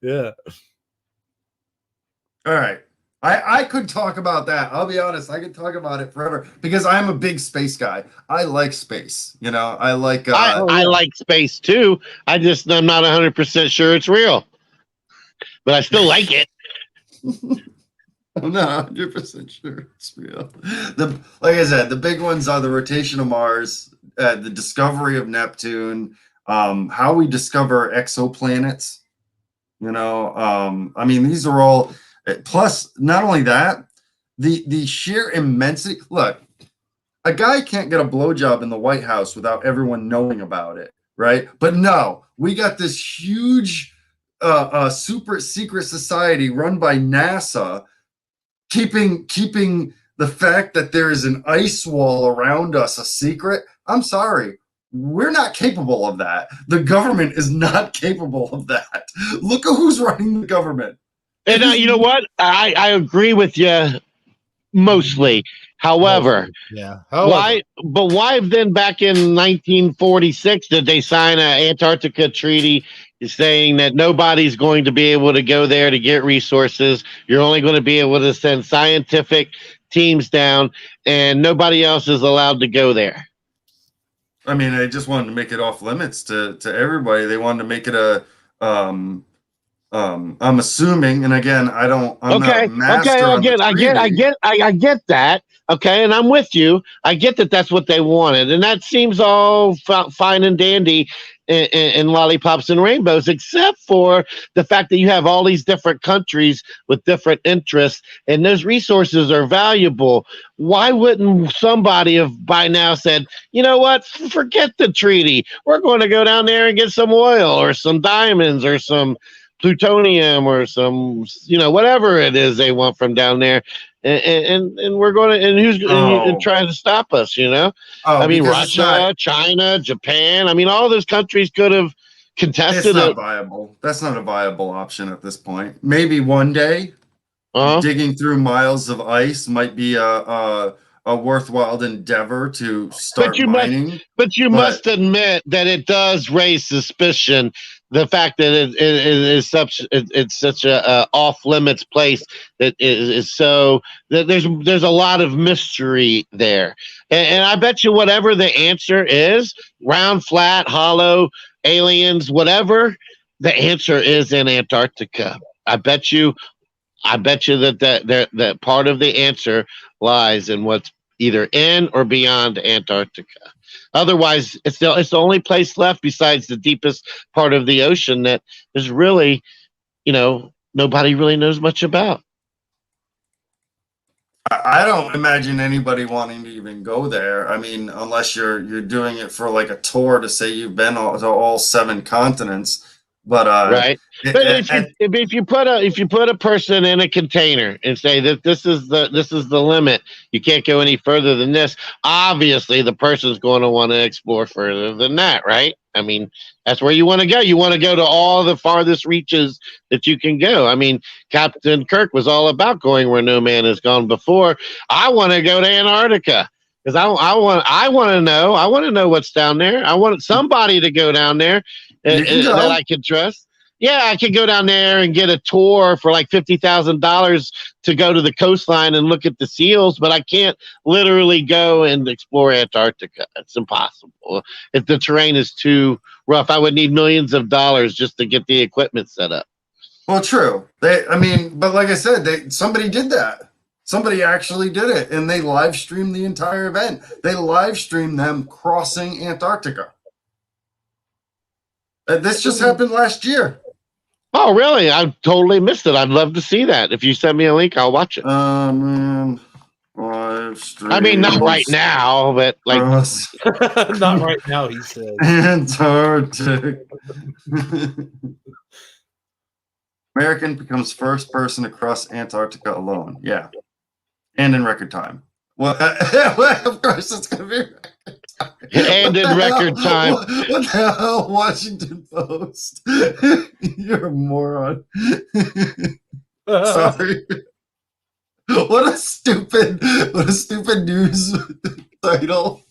Yeah. All right. I could talk about that. I'll be honest. I could talk about it forever because I'm a big space guy. I like space. I like. I like space too. I'm not 100% sure it's real, but I still like it. I'm not 100% sure it's real. Like I said, the big ones are the rotation of Mars, the discovery of Neptune, how we discover exoplanets. I mean, these are all. Plus, not only that, the sheer immensity. Look, a guy can't get a blowjob in the White House without everyone knowing about it, right? But no, we got this huge, super secret society run by NASA, keeping the fact that there is an ice wall around us a secret. I'm sorry. We're not capable of that. The government is not capable of that. Look at who's running the government. And you know what? I agree with you mostly. However, why then back in 1946 did they sign an Antarctica treaty saying that nobody's going to be able to go there to get resources? You're only going to be able to send scientific teams down, and nobody else is allowed to go there. I mean, they just wanted to make it off limits to everybody. They wanted to make it a I'm assuming, and again, I'm not a master I get that. Okay, and I'm with you. I get that that's what they wanted, and that seems all fine and dandy and lollipops and rainbows, except for the fact that you have all these different countries with different interests, and those resources are valuable. Why wouldn't somebody have by now said, you know what, forget the treaty. We're going to go down there and get some oil or some diamonds or some plutonium or some, whatever it is they want from down there, and we're going to, and who's trying to stop us? I mean, Russia, China, Japan. I mean, all those countries could have contested It's not it. viable. That's not a viable option at this point. Maybe one day, Uh-huh. digging through miles of ice might be a worthwhile endeavor to start mining. But you must admit that it does raise suspicion. The fact that it is it's such a off limits place that is so that there's a lot of mystery there, and I bet you whatever the answer is, round, flat, hollow, aliens, whatever, the answer is in Antarctica. I bet you that part of the answer lies in what's either in or beyond Antarctica. Otherwise, it's the only place left besides the deepest part of the ocean that is really, nobody really knows much about. I don't imagine anybody wanting to even go there. I mean, unless you're doing it for like a tour to say you've been to all 7 continents. But right. But if you put a person in a container and say that this is the limit, you can't go any further than this. Obviously, the person's going to want to explore further than that, right? I mean, that's where you want to go. You want to go to all the farthest reaches that you can go. I mean, Captain Kirk was all about going where no man has gone before. I want to go to Antarctica because I want to know what's down there. I want somebody to go down there that I can trust. Yeah, I could go down there and get a tour for like $50,000 to go to the coastline and look at the seals, but I can't literally go and explore Antarctica. It's impossible. If the terrain is too rough, I would need millions of dollars just to get the equipment set up. Well, true. But like I said, somebody did that. Somebody actually did it, and they live streamed the entire event. They live streamed them crossing Antarctica. This just happened last year. Oh, really? I totally missed it. I'd love to see that. If you send me a link, I'll watch it. Live stream. I mean, not right now, but like not right now, he says. Antarctic. American becomes first person to cross Antarctica alone. Yeah. And in record time. Well, of course it's going to be record time. And in record time. What the hell, Washington Post? You're a moron. Sorry. What a stupid news title.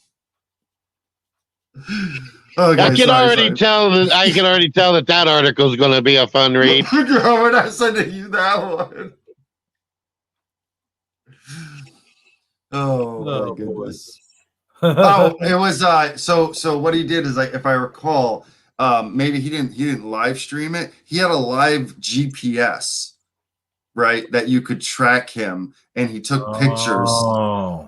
Okay, I can already tell that article is going to be a fun read. No, we're not sending you that one. Oh my goodness. It was so what he did is, like, if I recall, maybe he didn't live stream it. He had a live GPS, right, that you could track him, and he took pictures.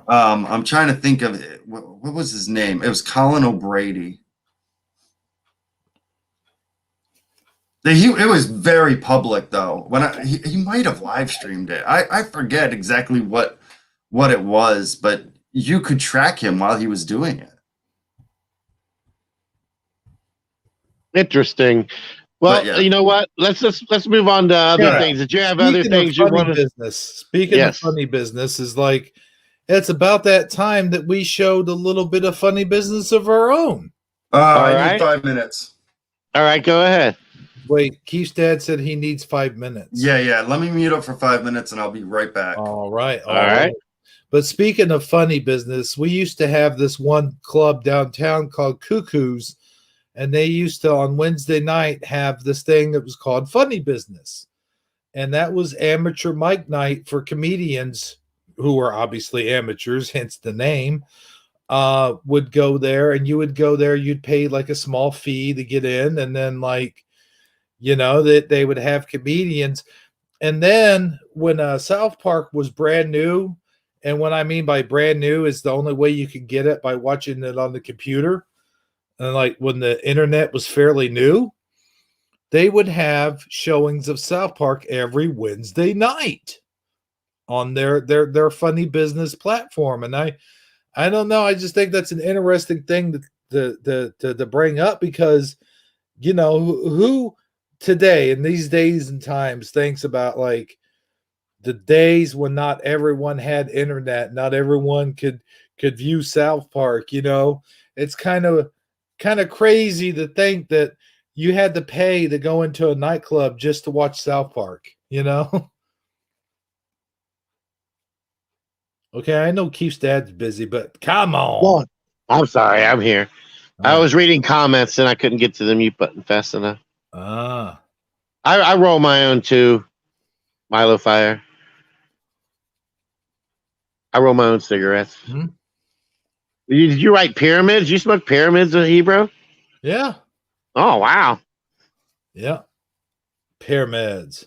I'm trying to think of it. What was his name? It was Colin O'Brady. It was very public though. He might have live streamed it. I forget exactly what it was, but you could track him while he was doing it. Interesting. Well, you know what? Let's move on to other things. Did you have other things you want to? Speaking of funny business, is like it's about that time that we showed a little bit of funny business of our own. I need 5 minutes. All right, go ahead. Wait, Keith's dad said he needs 5 minutes. Yeah. Let me mute up for 5 minutes, and I'll be right back. All right. But speaking of funny business, we used to have this one club downtown called Cuckoo's, and they used to, on Wednesday night, have this thing that was called Funny Business. And that was amateur mic night for comedians who were obviously amateurs, hence the name, would go there, and you would go there. You'd pay like a small fee to get in, and then that they would have comedians. And then when South Park was brand new And what I mean by brand new is the only way you could get it by watching it on the computer. And like when the internet was fairly new, they would have showings of South Park every Wednesday night on their funny business platform. And I don't know. I just think that's an interesting thing to bring up because, you know, who today in these days and times thinks about like the days when not everyone had internet, not everyone could view South Park. You know, it's kind of crazy to think that you had to pay to go into a nightclub just to watch South Park. You know. Okay, I know Keith's dad's busy, but come on. Well, I'm sorry, I'm here. I was reading comments and I couldn't get to the mute button fast enough. I roll my own too, Milo Fire. I roll my own cigarettes. Hmm? Did you write pyramids? You smoke pyramids in Hebrew? Yeah. Oh, wow. Yeah. Pyramids.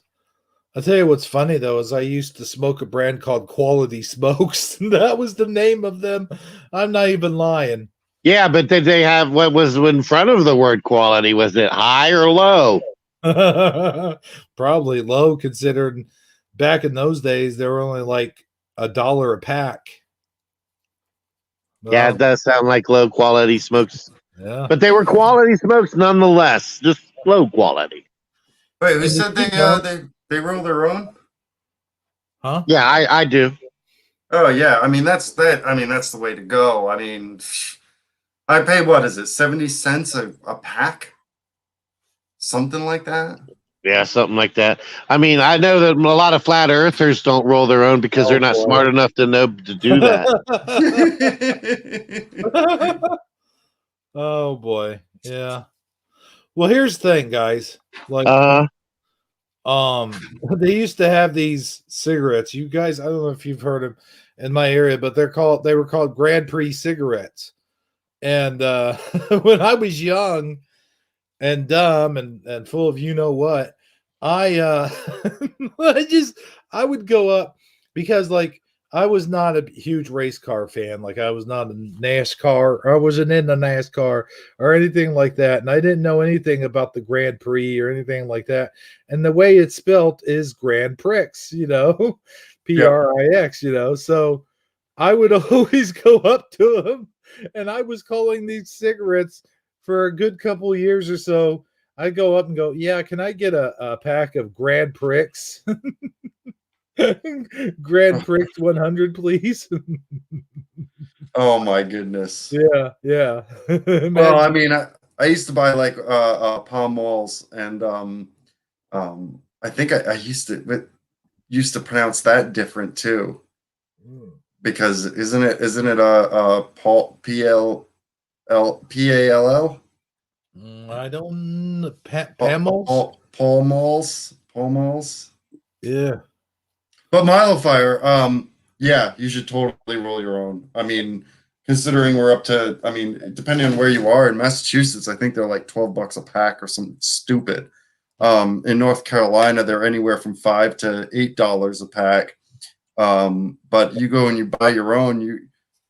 I'll tell you what's funny though is I used to smoke a brand called Quality Smokes. That was the name of them. I'm not even lying. Yeah, but did they have what was in front of the word quality? Was it high or low? Probably low considering back in those days they were only like $1 a pack. Yeah, it does sound like low quality smokes. Yeah. But they were quality smokes nonetheless, just low quality. Wait, who said they roll their own? Huh? Yeah, I do. Oh yeah, I mean that's the way to go. I mean, I pay what is it, 70 cents a pack, something like that. Yeah, something like that. I mean, I know that a lot of flat earthers don't roll their own because they're not smart enough to know to do that. Oh boy, yeah. Well, here's the thing, guys. Like, they used to have these cigarettes. You guys, I don't know if you've heard them in my area, but they were called Grand Prix cigarettes. And when I was young and dumb and full of you know what, I would go up because like I was not a huge race car fan. Like I was not a NASCAR. I wasn't into NASCAR or anything like that. And I didn't know anything about the Grand Prix or anything like that. And the way it's spelt is Grand Prix, you know, Prix, you know. So I would always go up to him and I was calling these cigarettes for a good couple of years or so. I go up and go, yeah, can I get a pack of Grand Prix? Grand Prix 100, please. Oh my goodness. Yeah, yeah. Well, I mean, I used to buy like Palm Malls, and I think I used to pronounce that different too, because isn't it Paul Pall? I don't Pamels? Paul Malls. Yeah. But Milo Fire, yeah, you should totally roll your own. I mean, considering we're up to, I mean, depending on where you are in Massachusetts, I think they're like $12 a pack or something stupid. In North Carolina, they're anywhere from $5 to $8 a pack. But you go and you buy your own, you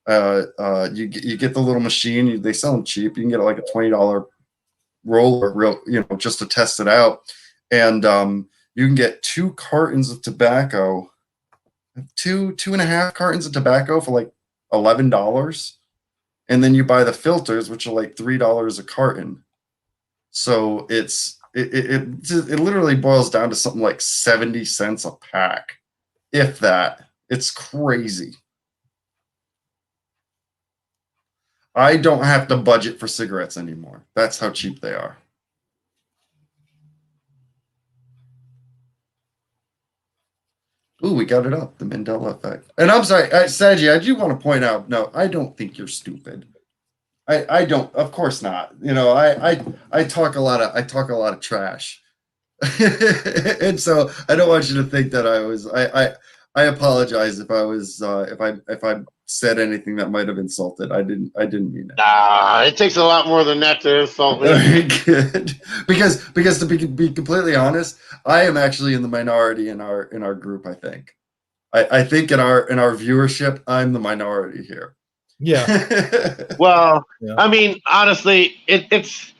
get the little machine. They sell them cheap. You can get like a $20 roller, just to test it out, and you can get 2 cartons of tobacco, 2.5 cartons of tobacco for like $11, and then you buy the filters, which are like $3 a carton. So it literally boils down to something like 70 cents a pack, if that. It's crazy. I don't have to budget for cigarettes anymore. That's how cheap they are. Ooh, we got it up, the Mandela effect. And I'm sorry, Sagi, I do want to point out, no, I don't think you're stupid. I don't, of course not. You know, I talk a lot of trash. And so I don't want you to think that I apologize if I said anything that might have insulted. I didn't mean it. Nah, it takes a lot more than that to insult me. Very good. Because to be completely honest, I am actually in the minority in our group. I think I think in our viewership, I'm the minority here. Yeah. Well, Yeah. I mean, honestly, it's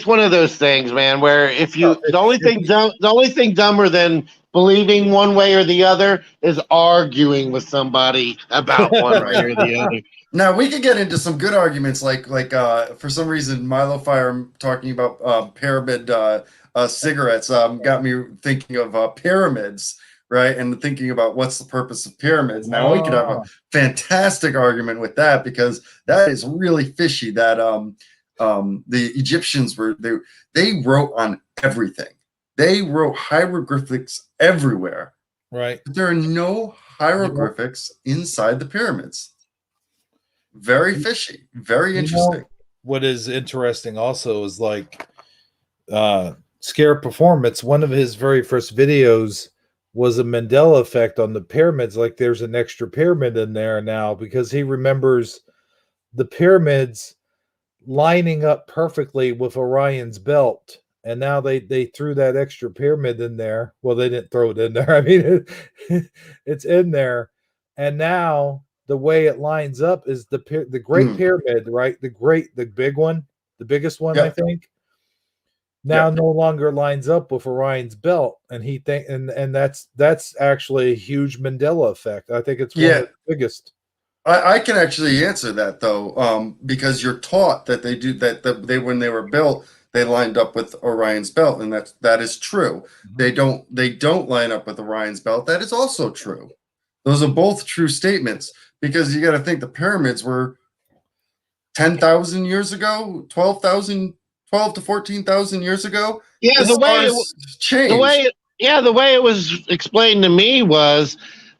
one of those things, man. Where if you the only thing dumber than believing one way or the other is arguing with somebody about one way or the other. Now we could get into some good arguments, like for some reason Milo Fire talking about pyramid cigarettes got me thinking of pyramids, right? And thinking about what's the purpose of pyramids. Now we could have a fantastic argument with that, because that is really fishy. That the Egyptians they wrote on everything. They wrote hieroglyphics everywhere. Right. But there are no hieroglyphics inside the pyramids. Very fishy, very interesting. What is interesting also is like Scare Performance, one of his very first videos was a Mandela effect on the pyramids. Like there's an extra pyramid in there now, because he remembers the pyramids lining up perfectly with Orion's belt. And now they threw that extra pyramid in there. Well, they didn't throw it in there. I mean, it's in there. And now the way it lines up is the Great Pyramid, right? The big one, the biggest one, I think. Now no longer lines up with Orion's belt, and and that's actually a huge Mandela effect. I think it's one of the biggest. I can actually answer that though, because you're taught that they do that. They when they were built, they lined up with Orion's belt, and that is true. Mm-hmm. They don't line up with Orion's belt. That is also true. Those are both true statements, because you got to think the pyramids were 10,000 years ago, 12 to 14,000 years ago. Yeah, the way it was explained to me was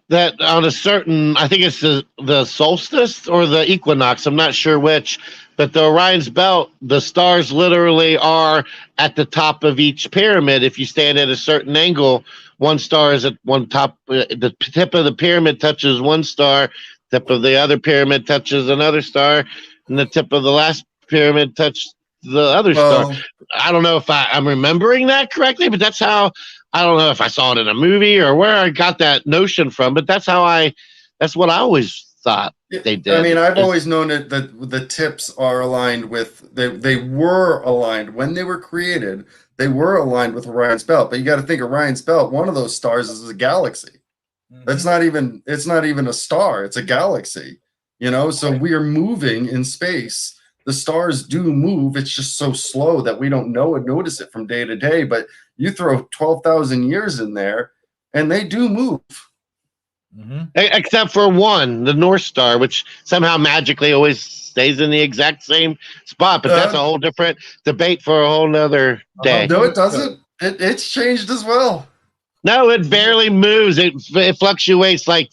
that on a certain, I think it's the solstice or the equinox, I'm not sure which, but the Orion's belt, the stars literally are at the top of each pyramid. If you stand at a certain angle, one star is at one top, the tip of the pyramid touches one star, tip of the other pyramid touches another star, and the tip of the last pyramid touches the other star. I don't know if I'm remembering that correctly, but that's how, I don't know if I saw it in a movie or where I got that notion from, but that's what I always thought they did. I mean, I've always known that the tips are aligned with, they were aligned when they were created. They were aligned with Orion's belt, but you got to think Orion's belt, one of those stars is a galaxy. It's not even a star, it's a galaxy, so we are moving in space. The stars do move. It's just so slow that we don't notice it from day to day. But you throw 12,000 years in there, and they do move. Except for one, the North Star, which somehow magically always stays in the exact same spot. But that's a whole different debate for a whole nother day. No, it doesn't. It's changed as well. No, it barely moves. It fluctuates like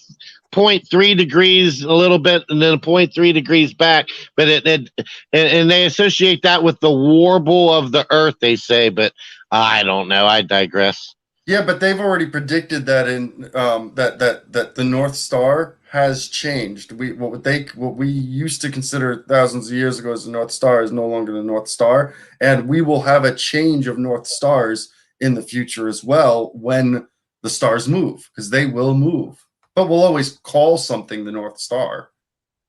0.3 degrees a little bit, and then 0.3 degrees back. But and they associate that with the warble of the Earth, they say. But I don't know. I digress. Yeah, but they've already predicted that in that the North Star has changed. What we used to consider thousands of years ago as the North Star is no longer the North Star, and we will have a change of North Stars in the future as well when the stars move, because they will move. But we'll always call something the North Star,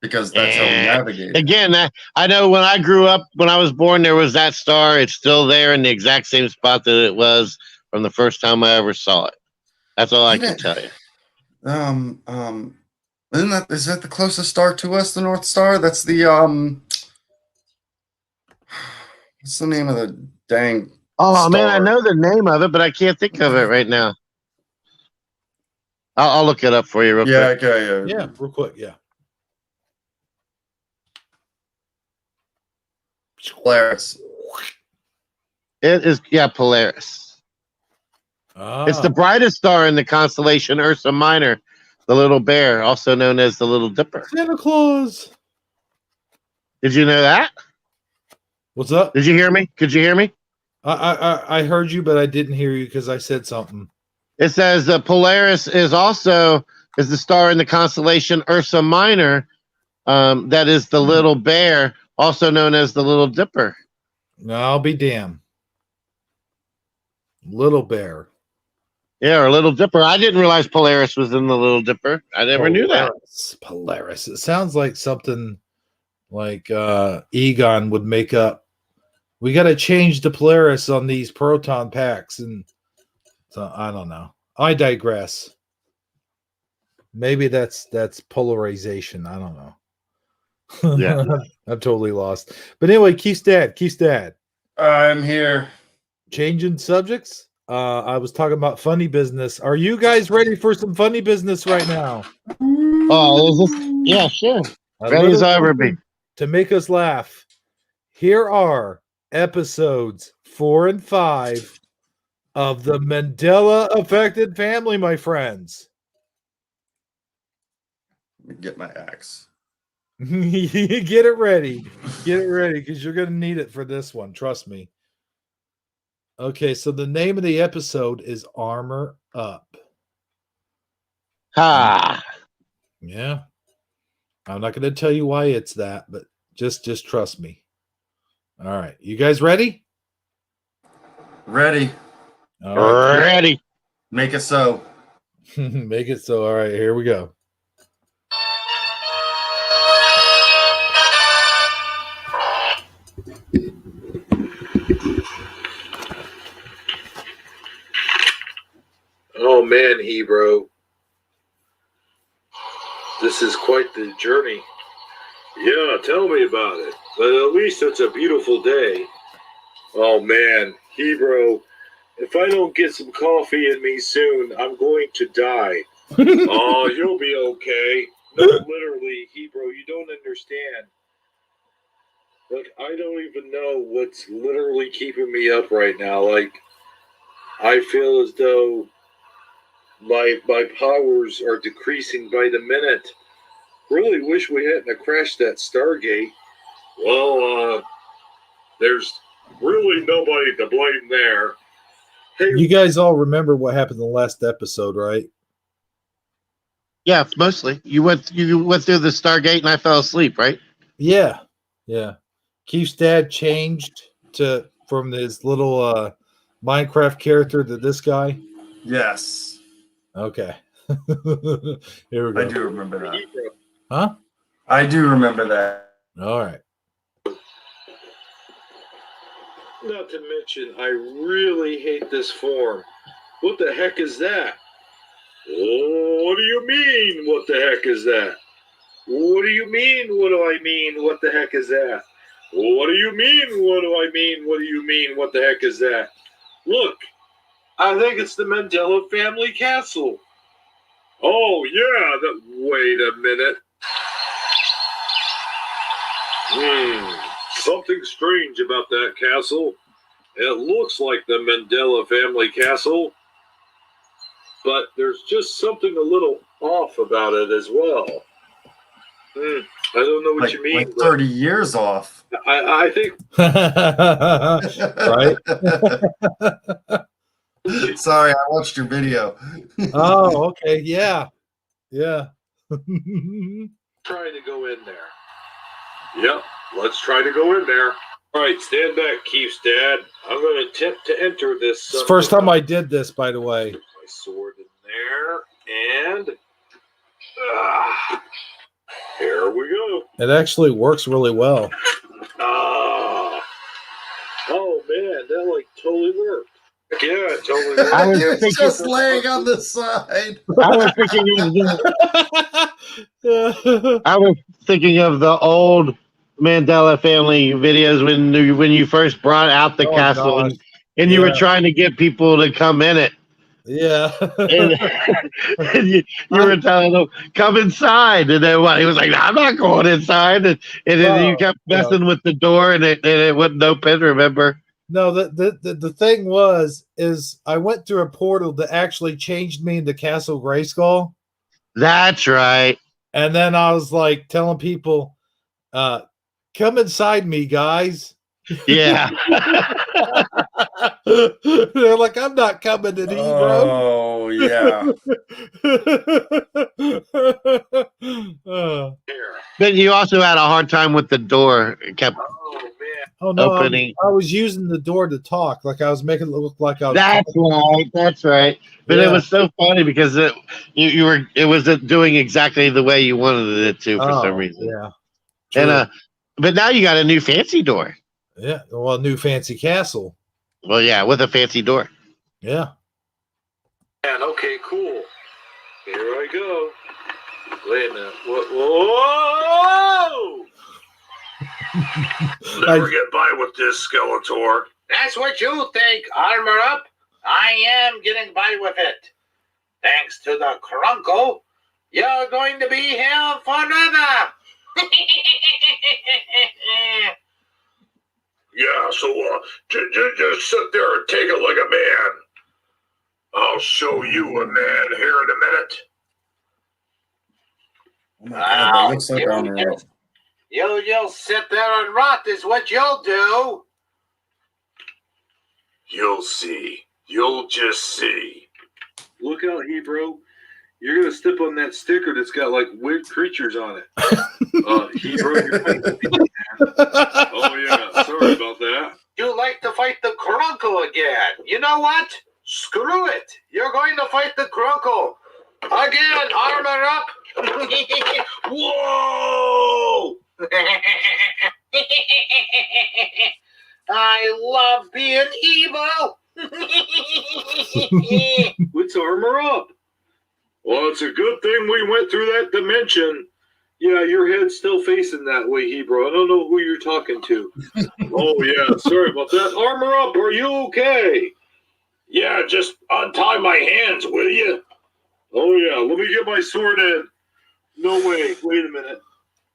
because that's how we navigate. Again, I know when I grew up, when I was born, there was that star. It's still there in the exact same spot that it was from the first time I ever saw it. That's all I can tell you. Is that the closest star to us, the North Star? That's the what's the name of the dang star? Man, I know the name of it, but I can't think of it right now. I'll look it up for you real quick. Yeah, real quick, yeah. Polaris. It is, Polaris. It's the brightest star in the constellation Ursa Minor, the Little Bear, also known as the Little Dipper. Santa Claus. Did you know that? What's up? Did you hear me? Could you hear me? I heard you, but I didn't hear you because I said something. It says Polaris is the star in the constellation Ursa Minor, that is the Little Bear, also known as the Little Dipper. No, I'll be damned. Little Bear. Yeah, or Little Dipper. I didn't realize Polaris was in the Little Dipper. I never knew that. Polaris. It sounds like something like Egon would make up. We got to change the Polaris on these proton packs, and so I don't know. I digress. Maybe that's polarization. I don't know. Yeah. I'm totally lost. But anyway, Keith's dad. I'm here. Changing subjects. I was talking about funny business. Are you guys ready for some funny business right now? Oh, is this? Yeah, sure. A Ready as little I ever be. something to make us laugh. Here are episodes 4 and 5 of the Mandela Affected Family, my friends. Let me get my axe. Get it ready. Get it ready because you're going to need it for this one. Trust me. Okay, so the name of the episode is Armor Up. Ha! Yeah. I'm not going to tell you why it's that, but just trust me. All right. You guys ready? Ready. All right. Ready. Make it so. Make it so. All right, here we go. Oh man, Hebrew. This is quite the journey. Yeah, tell me about it. But at least it's a beautiful day. Oh man, Hebrew, if I don't get some coffee in me soon, I'm going to die. Oh, you'll be okay. No, literally, Hebrew, you don't understand. Like, I don't even know what's literally keeping me up right now. Like, I feel as though my powers are decreasing by the minute. Really wish we hadn't have crashed that Stargate. Well, there's really nobody to blame there. Hey, you guys all remember what happened in the last episode, right? Yeah, mostly. You went through the Stargate and I fell asleep, right? Yeah. Keith's dad changed from his little Minecraft character to this guy. Yes. Okay. Here we go. I do remember that. Huh? I do remember that. All right. Not to mention, I really hate this form. What the heck is that? Oh, what do you mean, what the heck is that? What do you mean, what do I mean, what the heck is that? What do you mean, what do I mean, what do you mean, what the heck is that? Look, I think it's the Mandela family castle. Oh, yeah, wait a minute. Something strange about that castle. It looks like the Mandela family castle, but there's just something a little off about it as well. I don't know what you mean. Like 30 years off. I think. Right? Sorry, I watched your video. Oh, okay. Yeah. Trying to go in there. Yep, let's try to go in there. All right, stand back, Keith's dad. I'm going to attempt to enter this. It's the first time I did this, by the way. Put my sword in there, and here we go. It actually works really well. Oh man, that like totally worked. Yeah, it totally worked. I was He was thinking- just laying on the side. I was thinking of the old Mandela family videos when you first brought out the castle and you were trying to get people to come in it. Yeah. And you were telling them, come inside. And then he was like, I'm not going inside. And then you kept messing with the door and it wouldn't open, remember? No, the thing is I went through a portal that actually changed me into Castle Grayskull. That's right. And then I was like telling people, come inside me, guys. Yeah. They're like, I'm not coming in, bro. Oh, yeah. But you also had a hard time with the door. It kept. Oh no, opening. I was using the door to talk, like I was making it look like I was. That's right. That's right. But Yeah. it was so funny because it was doing exactly the way you wanted it to for some reason. Yeah. And True. but now you got a new fancy door. Yeah. Well, new fancy castle. Well, yeah, with a fancy door. Yeah. And okay, cool. Here I go. Wait a minute. Whoa! Never get by with this, Skeletor. That's what you think, Armor Up. I am getting by with it. Thanks to the Crunkle, you're going to be here forever. Yeah, so just sit there and take it like a man. I'll show you a man here in a minute. Oh my God, that looks like Armor Up. You'll sit there and rot is what you'll do. You'll see. You'll just see. Look out, Hebrew. You're going to step on that sticker that's got like weird creatures on it. Hebrew, you're fighting me, man. Oh, yeah. Sorry about that. You like to fight the Crunkle again. You know what? Screw it. You're going to fight the Crunkle. Again, Armor Up. Whoa! I love being evil. What's Armor Up? Well, it's a good thing we went through that dimension. Yeah, your head's still facing that way, Hebrew. I don't know who you're talking to. Oh, yeah. Sorry about that. Armor Up, are you okay? Yeah, just untie my hands, will you? Oh, yeah. Let me get my sword in. No way. Wait a minute.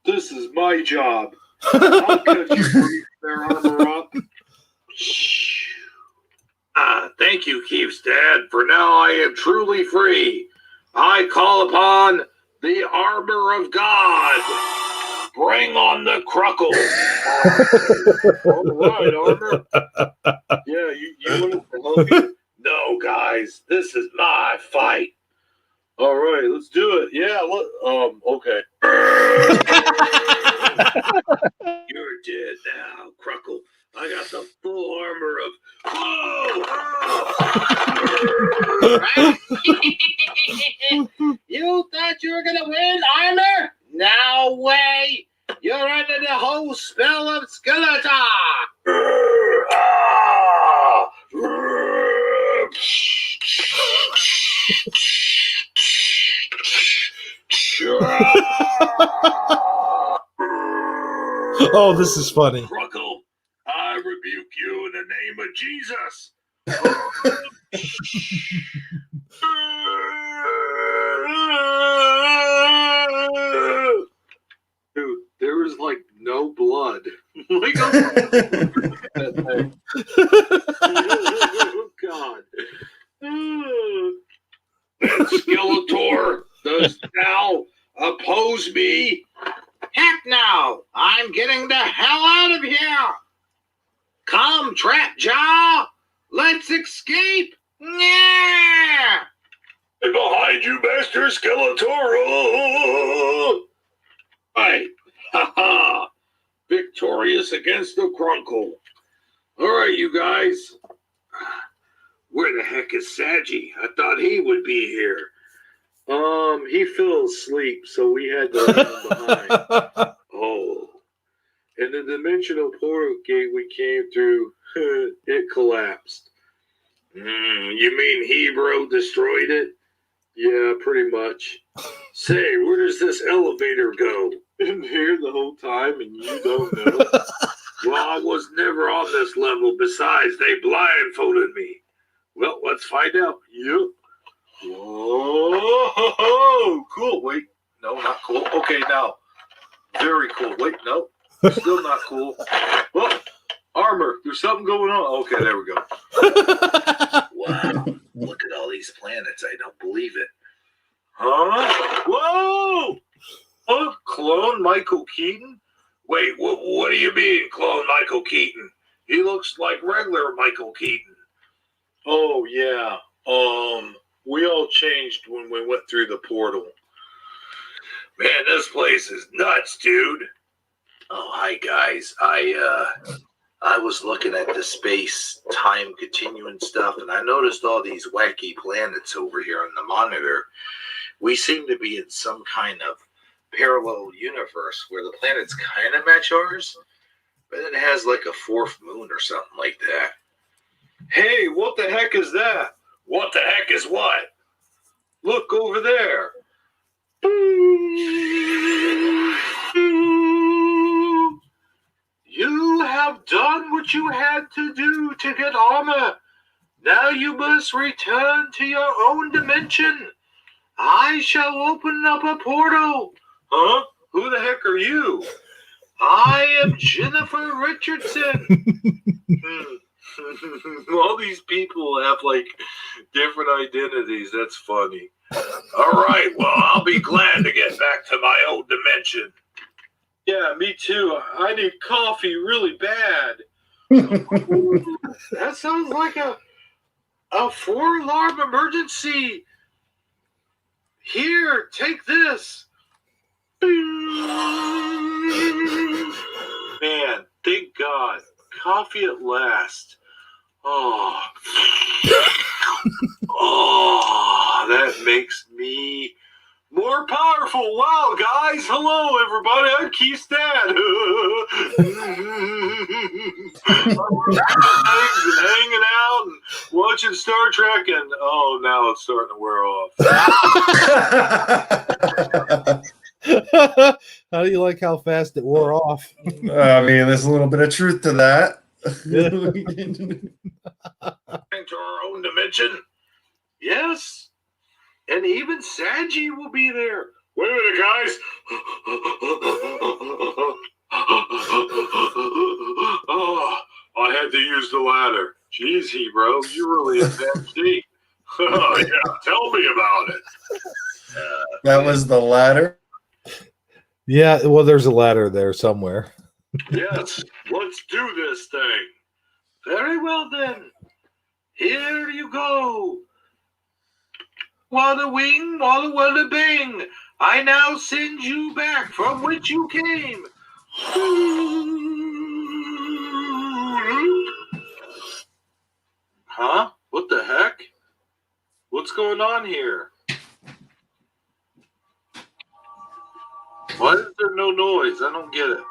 This is my job. I'll cut you free there, Armor Up. Thank you, Keef's dad. For now, I am truly free. I call upon the armor of God. Bring on the Crunkle. All right, Armor. Yeah, you want to help me? No, guys, this is my fight. All right, let's do it. Yeah, okay. You're dead now, Crunkle. I got the full armor of. You thought you were going to win, Armor? No way. You're under the whole spell of Skeletor. Oh, this is funny. Crunkle, I rebuke you in the name of Jesus. Dude, there was like no blood. Like, oh, God. Skeletor does now oppose me. Heck no. I'm getting the hell out of here. Come, Trap Jaw. Let's escape. Yeah. Behind you, Master Skeletor. Right. Ha-ha. Victorious against the Crunkle. All right, you guys. Where the heck is Sagi? I thought he would be here. He fell asleep, so we had to leave him behind. Oh. And the dimensional portal gate we came through, it collapsed. You mean Hebrew destroyed it? Yeah, pretty much. Say, where does this elevator go? Been here the whole time, and you don't know. Well, I was never on this level. Besides, they blindfolded me. Well, let's find out. Yep. Whoa, cool. Wait, no, not cool. Okay, now, very cool. Wait, no, still not cool. Well, Armor, there's something going on. Okay, there we go. Wow, look at all these planets. I don't believe it. Huh? Whoa! Oh, clone Michael Keaton? Wait, what do you mean, clone Michael Keaton? He looks like regular Michael Keaton. Oh, yeah. We all changed when we went through the portal. Man, this place is nuts, dude. Oh, hi, guys. I was looking at the space time continuum stuff, and I noticed all these wacky planets over here on the monitor. We seem to be in some kind of parallel universe where the planets kind of match ours, but it has like a fourth moon or something like that. Hey, what the heck is that? What the heck is what? Look over there. You have done what you had to do to get armor. Now you must return to your own dimension. I shall open up a portal. Huh? Who the heck are you? I am Jennifer Richardson. All these people have like different identities. That's funny. All right, well, I'll be glad to get back to my own dimension. Yeah, me too. I need coffee really bad. That sounds like a 4-alarm emergency. Here, take this. Man, thank God. Coffee at last. Oh. Oh, that makes me more powerful. Wow, guys. Hello, everybody. I'm Keith's dad. And hanging out and watching Star Trek, and oh, now it's starting to wear off. How do you like how fast it wore off? I mean, there's a little bit of truth to that. To our own dimension. Yes. And even Sagi will be there. Wait a minute, guys. Oh, I had to use the ladder. Jeez, bro, you're really in bad shape. Oh, yeah, tell me about it. That was the ladder. Yeah, well, there's a ladder there somewhere. Yes, let's do this thing. Very well, then. Here you go. Walla wing, walla walla bing. I now send you back from which you came. Huh? What the heck? What's going on here? Why is there no noise? I don't get it.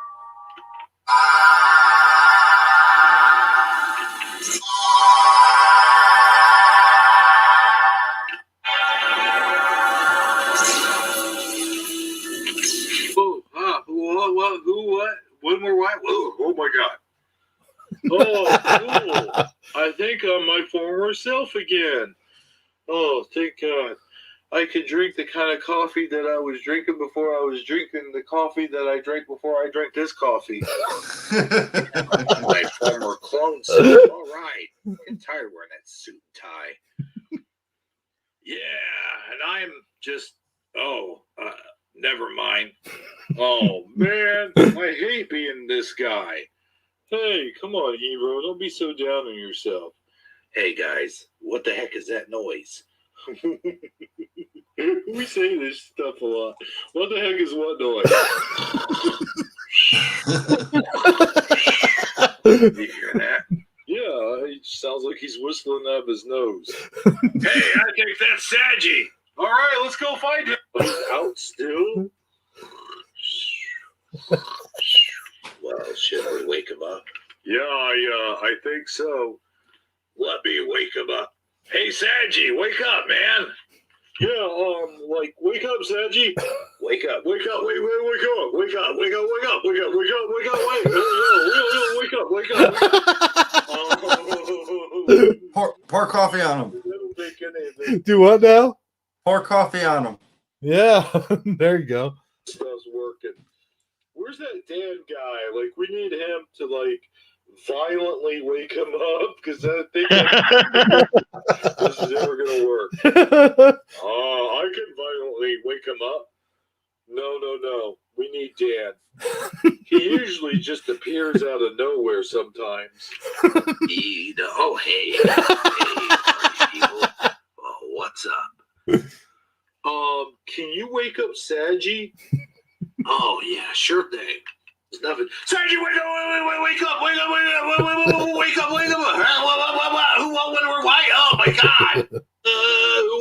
What? One more what? Oh my God. Oh, cool. I think I'm my former self again. Oh, thank God. I could drink the kind of coffee that I was drinking before I was drinking the coffee that I drank before I drank this coffee. My former clone self. All right. I'm getting tired of wearing that suit and tie. Yeah, and I'm just, never mind. Oh, man, I hate being this guy. Hey, come on, hero. Don't be so down on yourself. Hey, guys, what the heck is that noise? We say this stuff a lot. What the heck is what noise? You hear that? Yeah, it sounds like he's whistling out of his nose. Hey, I think that's Sagi. All right, let's go find him. He's out still? Well, should we wake him up? Yeah, I think so. Let me wake him up. Hey, Sagi, wake up, man. Yeah, wake up, Sagi. Wake up, wake up, wake up, wake up, wake up, wake up, wake up, wake up, wake up, wake up, wake up, wake up, wake up. Pour coffee on him. Do what now? Pour coffee on him. Yeah, there you go. Stuff's working. Where's that Dan guy? Like, we need him to, like, violently wake him up, because I think this is never going to work. I can violently wake him up. No. We need Dan. He usually just appears out of nowhere sometimes. Hey, people. Oh, what's up? Can you wake up Sagi? Oh, yeah, sure thing. It's nothing. Sergi, wake up! Wake up! Wake up! Wake up! Wake up! Wake up! Who? What? When? Where? Why? Oh my God!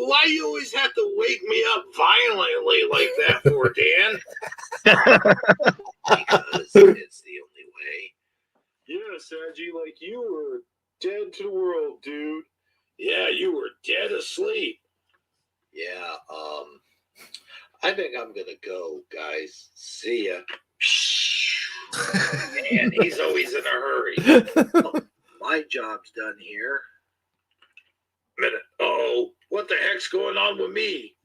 Why you always have to wake me up violently like that for, Dan? Because it's the only way. Yeah, Sagi, like you were dead to the world, dude. Yeah, you were dead asleep. Yeah, I think I'm gonna go, guys. See ya. Man, he's always in a hurry. Oh, my job's done here. Minute. Oh, what the heck's going on with me?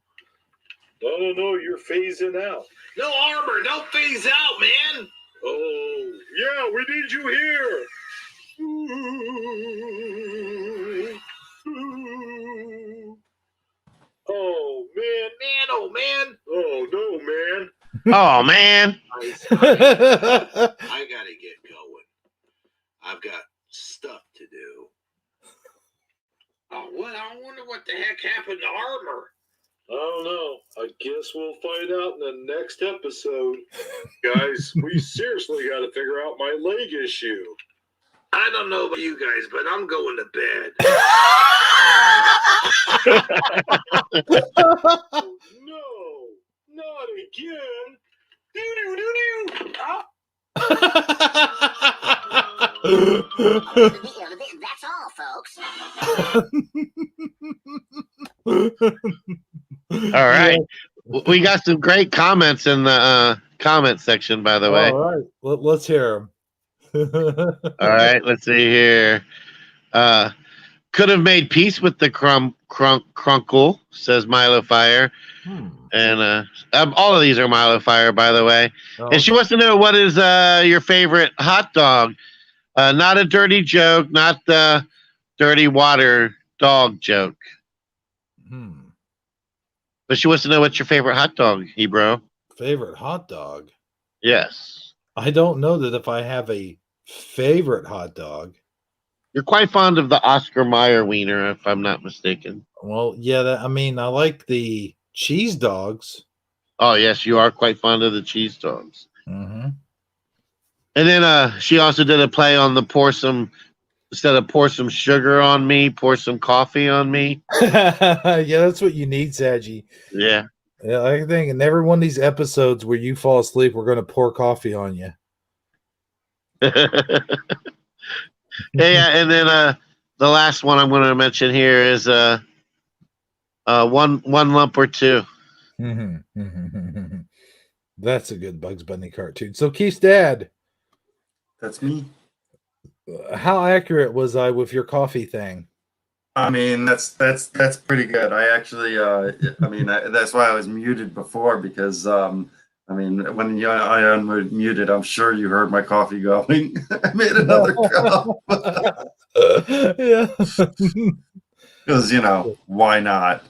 No, you're phasing out. No armor, don't phase out, man. Oh, yeah, we need you here. Oh, man. Oh, man. Oh, no, man. Oh man. I gotta get going. I've got stuff to do. Oh, what? I wonder what the heck happened to armor. I don't know. I guess we'll find out in the next episode. Guys, we seriously got to figure out my leg issue. I don't know about you guys, but I'm going to bed. Oh, no, not again. Do-do-do-do. Ah. That's all, folks. All right. We got some great comments in the comment section, by the way. All right, let's hear them. All right, let's see here. Could have made peace with the Crunkle, says Milo Fire. And all of these are Milo Fire, by the way. Oh. And she wants to know, what is your favorite hot dog? Not a dirty joke, not the dirty water dog joke. But she wants to know, what's your favorite hot dog, Hebro? Favorite hot dog? Yes. I don't know that if I have a favorite hot dog. You're quite fond of the Oscar Mayer wiener, if I'm not mistaken. Well, yeah, I mean, I like the cheese dogs. Oh, yes, you are quite fond of the cheese dogs. Mm-hmm. And then she also did a play on the instead of pour some sugar on me, pour some coffee on me. Yeah, that's what you need, Sagi. Yeah. Yeah, I think in every one of these episodes where you fall asleep, we're going to pour coffee on you. Yeah, and then the last one I'm going to mention here is one lump or two. That's a good Bugs Bunny cartoon. So Keith's dad. That's me. How accurate was I with your coffee thing? I mean, that's pretty good. I actually, that's why I was muted before, because when I unmuted, I'm sure you heard my coffee going. I made another cup. Yeah, because why not?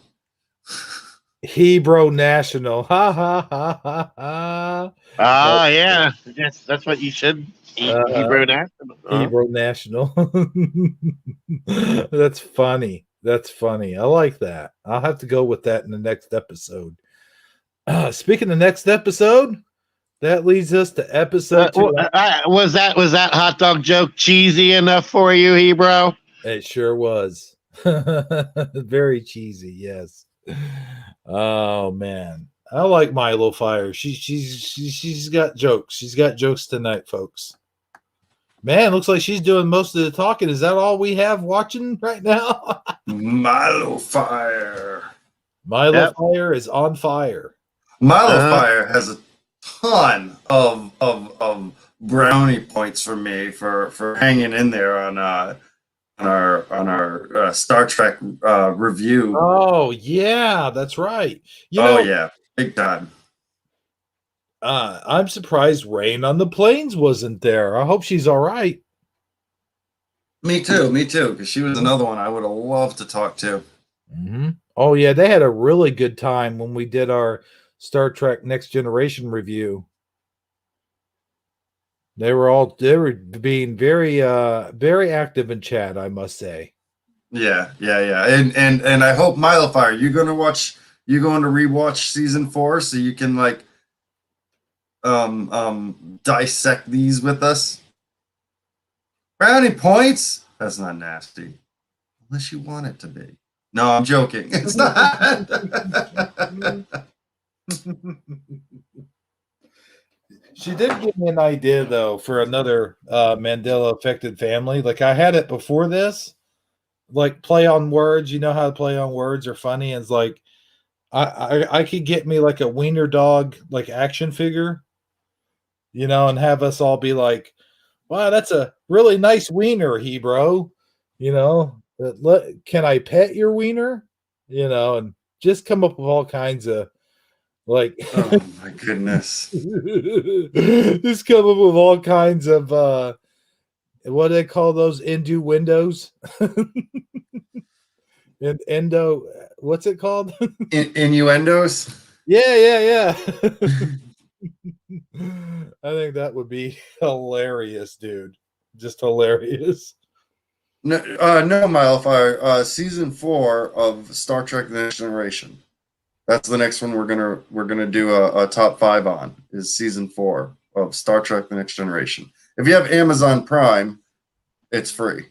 Hebrew National. Ha ha ha ha ha. Ah, yeah. Yes, that's what you should eat. Hebrew National. Hebrew National. That's funny. That's funny. I like that. I'll have to go with that in the next episode. Speaking of next episode, that leads us to episode 2. Was that hot dog joke cheesy enough for you, Hebrew? It sure was. Very cheesy, yes. Oh man, I like Milo Fire. She's got jokes. She's got jokes tonight, folks. Man, looks like she's doing most of the talking. Is that all we have watching right now? Milo Fire. Milo Fire is on fire. Milo Fire has a ton of brownie points for me for hanging in there on our Star Trek review. Oh yeah, that's right. Yeah, big time. I'm surprised Rain on the Plains wasn't there. I hope she's all right. Me too, because she was another one I would have loved to talk to. Mm-hmm. Oh yeah, they had a really good time when we did our Star Trek Next Generation review. They were being very active in chat, I must say. Yeah. And I hope, Milo Fire, you're going to rewatch season 4 so you can dissect these with us. Brownie points? That's not nasty. Unless you want it to be. No, I'm joking. It's not. She did give me an idea though for another Mandela affected family. Like I had it before this, like play on words. You know how to play on words are funny. And it's like I could get me like a wiener dog like action figure, you know, and have us all be like, "Wow, that's a really nice wiener, bro." You know, can I pet your wiener? You know, and just come up with all kinds of like. Oh my goodness. Just come up with all kinds of what do they call those innuendos? And endo, what's it called? Innuendos? Yeah. I think that would be hilarious, dude. Just hilarious. No, Mildfire. Season 4 of Star Trek: The Next Generation. That's the next one we're gonna do a top 5 on. Is season 4 of Star Trek: The Next Generation. If you have Amazon Prime, it's free.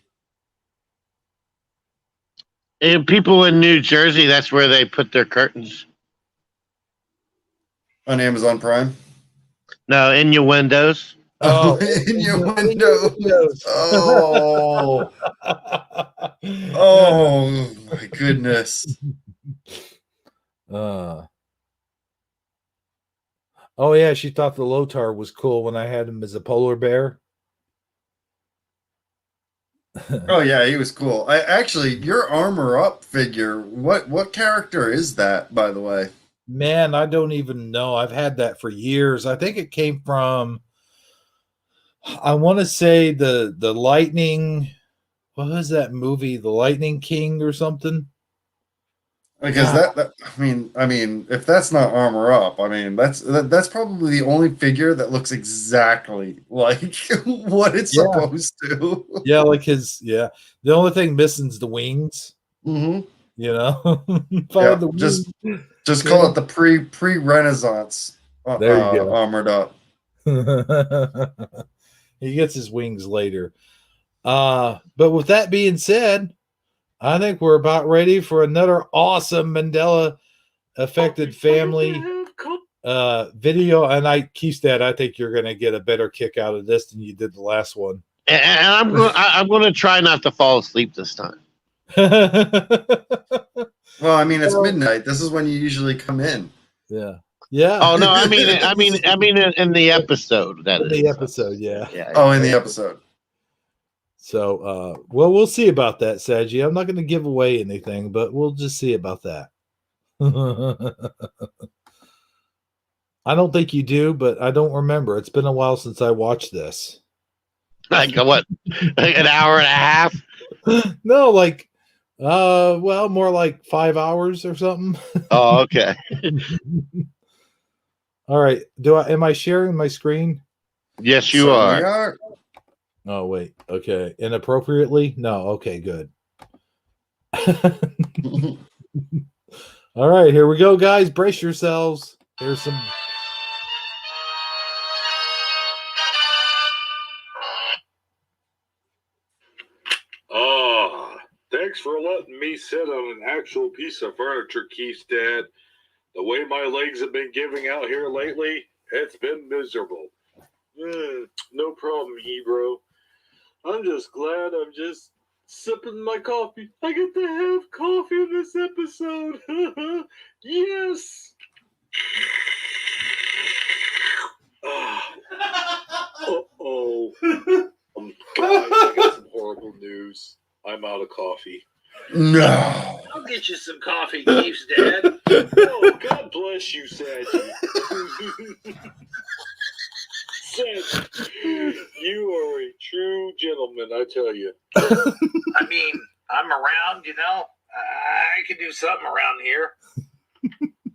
And people in New Jersey, that's where they put their curtains. On Amazon Prime. No, innuendos. Oh, innuendos. Oh. Oh my goodness. Oh yeah, she thought the Lotar was cool when I had him as a polar bear. Oh yeah, he was cool. Your Armor Up figure. What character is that, by the way? Man, I don't even know. I've had that for years. I think it came from. I want to say the Lightning. What was that movie? The Lightning King or something? Because that I mean, if that's not Armor Up, I mean that's probably the only figure that looks exactly like what it's supposed to. Yeah, like his The only thing missing is the wings. Mm-hmm. You know, just call it the pre-Renaissance. There you go. Armored Up. He gets his wings later. But with that being said, I think we're about ready for another awesome Mandela affected family video. And Keystad, I think you're going to get a better kick out of this than you did the last one. And I'm going to try not to fall asleep this time. Well, I mean, it's midnight. This is when you usually come in. Yeah. Oh no, I mean in the episode. The episode, yeah. Oh, in the episode. So, well, we'll see about that, Sagi. I'm not going to give away anything, but we'll just see about that. I don't think you do, but I don't remember. It's been a while since I watched this. Like what? Like an hour and a half? No, like, well, more like 5 hours or something. Oh, okay. All right. Am I sharing my screen? Yes, you are. Oh, wait. Okay. Inappropriately? No. Okay, good. All right, here we go, guys. Brace yourselves. Here's some. Thanks for letting me sit on an actual piece of furniture, Keith's dad. The way my legs have been giving out here lately, it's been miserable. No problem, Hebrew. I'm just glad I'm just sipping my coffee. I get to have coffee in this episode. Yes. Uh-oh. Guys, I got some horrible news. I'm out of coffee. No. I'll get you some coffee, Keith's dad. Oh, God bless you, Sagi. You are a true gentleman, I tell you. I mean, I'm around, you know. I can do something around here.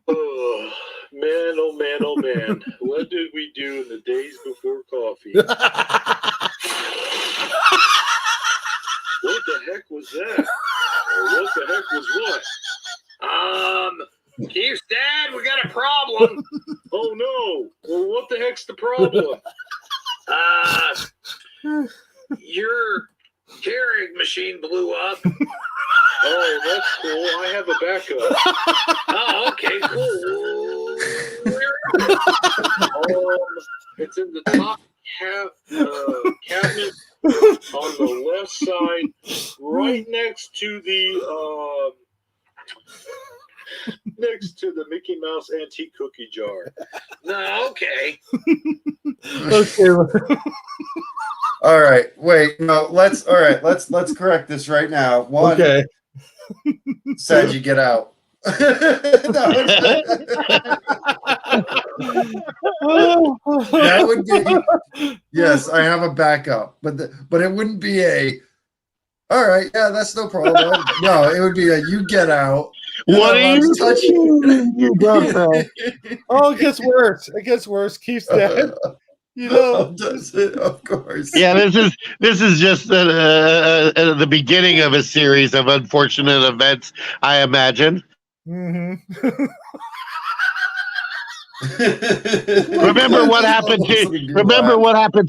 Oh, man, oh, man, oh, man. What did we do in the days before coffee? What the heck was that? Or what the heck was what? Keith's dad, we got a problem. Oh, no. Well, what the heck's the problem? Your Keurig machine blew up. Oh, that's cool. I have a backup. Oh, okay, cool. It's in the top cabinet on the left side, right next to the Mickey Mouse antique cookie jar. No, okay. Okay. All right, wait, no, let's correct this right now. One, Okay. Sagi, get out. That would be, yes, I have a backup, but it wouldn't be a, all right, yeah, that's no problem. No, it would be a, you get out. What are you touch you don't Oh, it gets worse. It gets worse. Keith's dead. You know. Does it? Of course. Yeah, this is just the beginning of a series of unfortunate events, I imagine. Mm-hmm. Remember what happened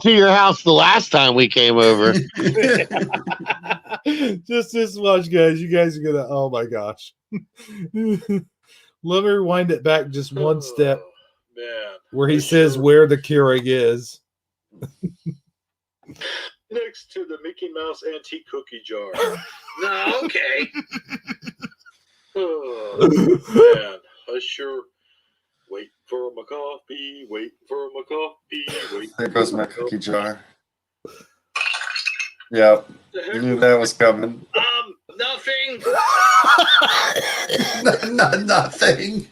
to your house the last time we came over? Just this much, guys. You guys are gonna. Oh my gosh. Let me rewind it back just one step, Man. where he says where the Keurig is. Next to the Mickey Mouse antique cookie jar. No, okay. Oh, man. I sure wait for my coffee, wait for my coffee, wait. There goes my cookie jar. Yep, knew that was coming. Nothing. Nothing.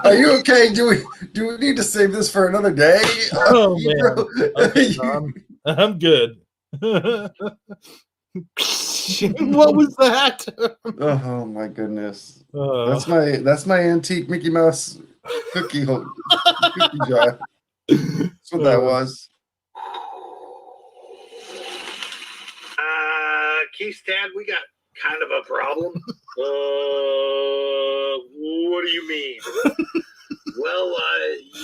Are you okay? Do we need to save this for another day? Oh man, I'm good. What was that? Oh my goodness. That's my antique Mickey Mouse cookie jar. That's what that was. Keith's dad, we got kind of a problem. What do you mean? Well,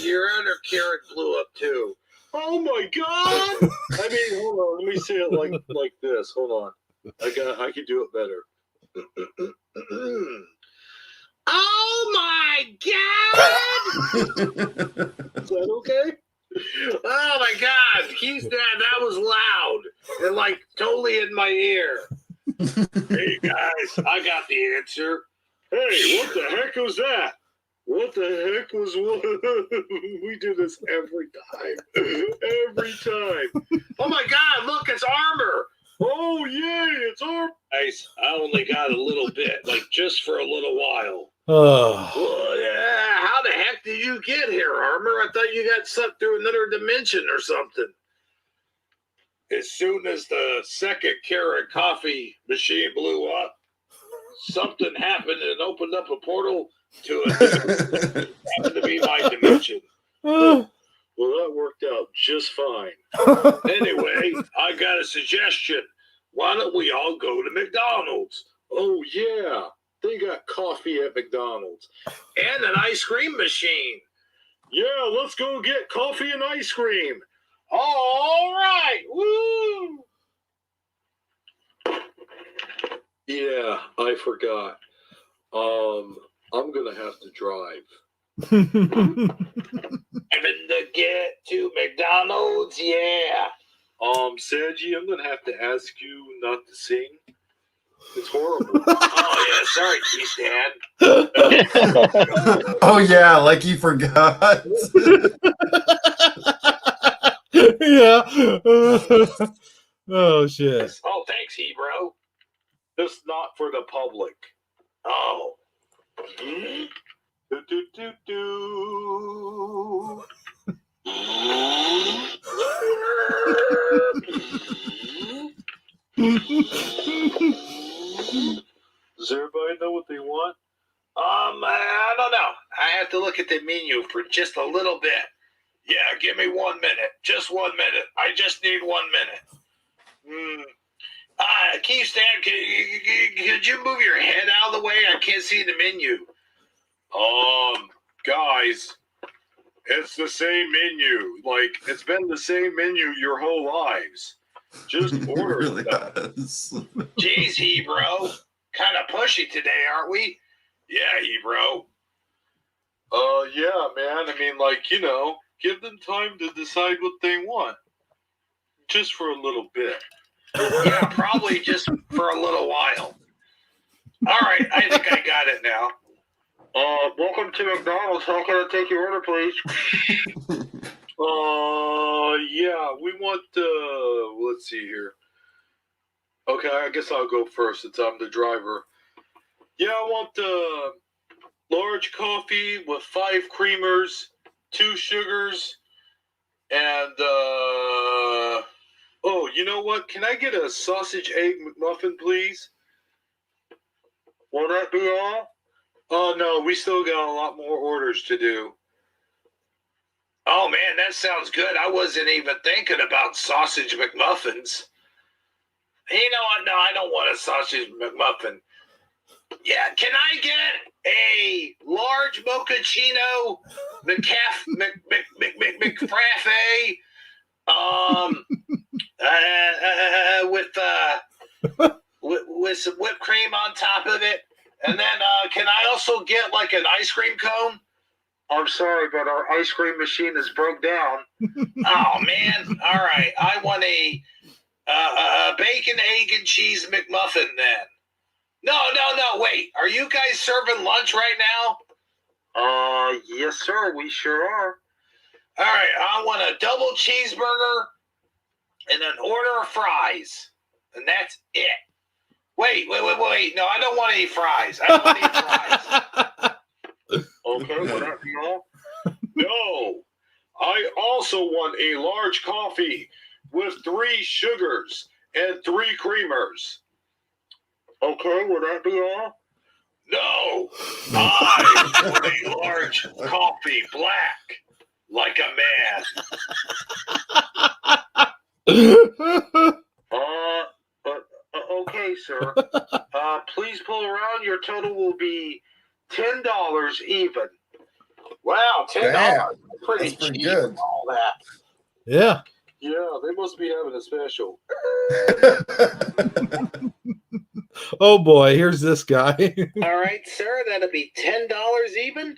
your other Keurig blew up too. Oh my god! I mean, hold on. Let me say it like this. Hold on. I can do it better. Oh my god! Is that okay? Oh my god, Keith's dad, that was loud. And like totally in my ear. Hey guys, I got the answer. Hey, what the heck was that? What the heck was we do this every time. Every time. Oh my god, look, it's armor. Oh yay, it's our Guys, I only got a little bit, like just for a little while. Oh, Well, yeah, how the heck did you get here, Armor? I thought you got sucked through another dimension or something. As soon as the second Keurig coffee machine blew up, something happened and opened up a portal to a happened to be my dimension. Well, that worked out just fine. Anyway, I got a suggestion. Why don't we all go to McDonald's? Oh yeah. They got coffee at McDonald's. And an ice cream machine. Yeah, let's go get coffee and ice cream. All right. Woo! Yeah, I forgot. I'm going to have to drive. Having to get to McDonald's, yeah. Sagi, I'm going to have to ask you not to sing. It's horrible. Oh, yeah, sorry, Keith, Dad. Oh yeah, like you forgot. yeah. Oh shit. Oh, thanks, Hebro. Just not for the public. Oh. Do, do, do, do. Does everybody know what they want? I don't know. I have to look at the menu for just a little bit. Yeah, give me 1 minute. Just 1 minute. I just need 1 minute. Keith's dad, Could you move your head out of the way? I can't see the menu. Guys, it's the same menu. Like, it's been the same menu your whole lives. Just It order really stuff. has. Jeez, Hebro. Kind of pushy today, aren't we? Yeah, Hebro. Yeah, man. I mean, like, give them time to decide what they want. Just for a little bit. Yeah, probably just for a little while. All right, I think I got it now. Welcome to McDonald's. How can I take your order, please? Yeah, we want, let's see here. Okay, I guess I'll go first since I'm the driver. Yeah, I want large coffee with 5 creamers, 2 sugars, and, oh, you know what? Can I get a sausage egg McMuffin, please? Will that be all? Oh, no, we still got a lot more orders to do. Oh, man, that sounds good. I wasn't even thinking about sausage McMuffins. You know what? No, I don't want a sausage McMuffin. Yeah, can I get a large mochaccino McFrappe with some whipped cream on top of it? And then can I also get like an ice cream cone? I'm sorry, but our ice cream machine is broke down. Oh, man. All right. I want a bacon, egg, and cheese McMuffin then. No, wait. Are you guys serving lunch right now? Yes, sir. We sure are. All right. I want a double cheeseburger and an order of fries. And that's it. Wait. No, I don't want any fries. I don't want any fries. Okay, will that be all? No. I also want a large coffee with 3 sugars and 3 creamers. Okay, will that be all? No. I want a large coffee black like a man. Okay, sir. Please pull around. Your total will be $10 even. Wow, $10. Damn, Pretty that's pretty cheap. good. All that. Yeah. Yeah, they must be having a special. Oh boy, here's this guy. All right, sir, that'll be $10 even.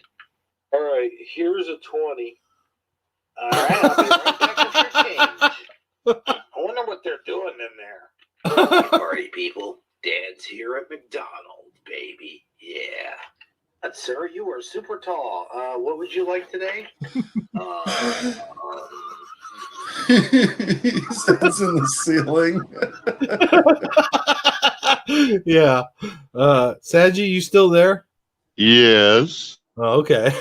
All right, here's a 20. All right, I'll be right back with your change. I wonder what they're doing in there. Party people, Dad's here at McDonald's, baby. Yeah. Sir, you are super tall. What would you like today? He stands in the ceiling. Yeah. Sagi, you still there? Yes. Oh, okay.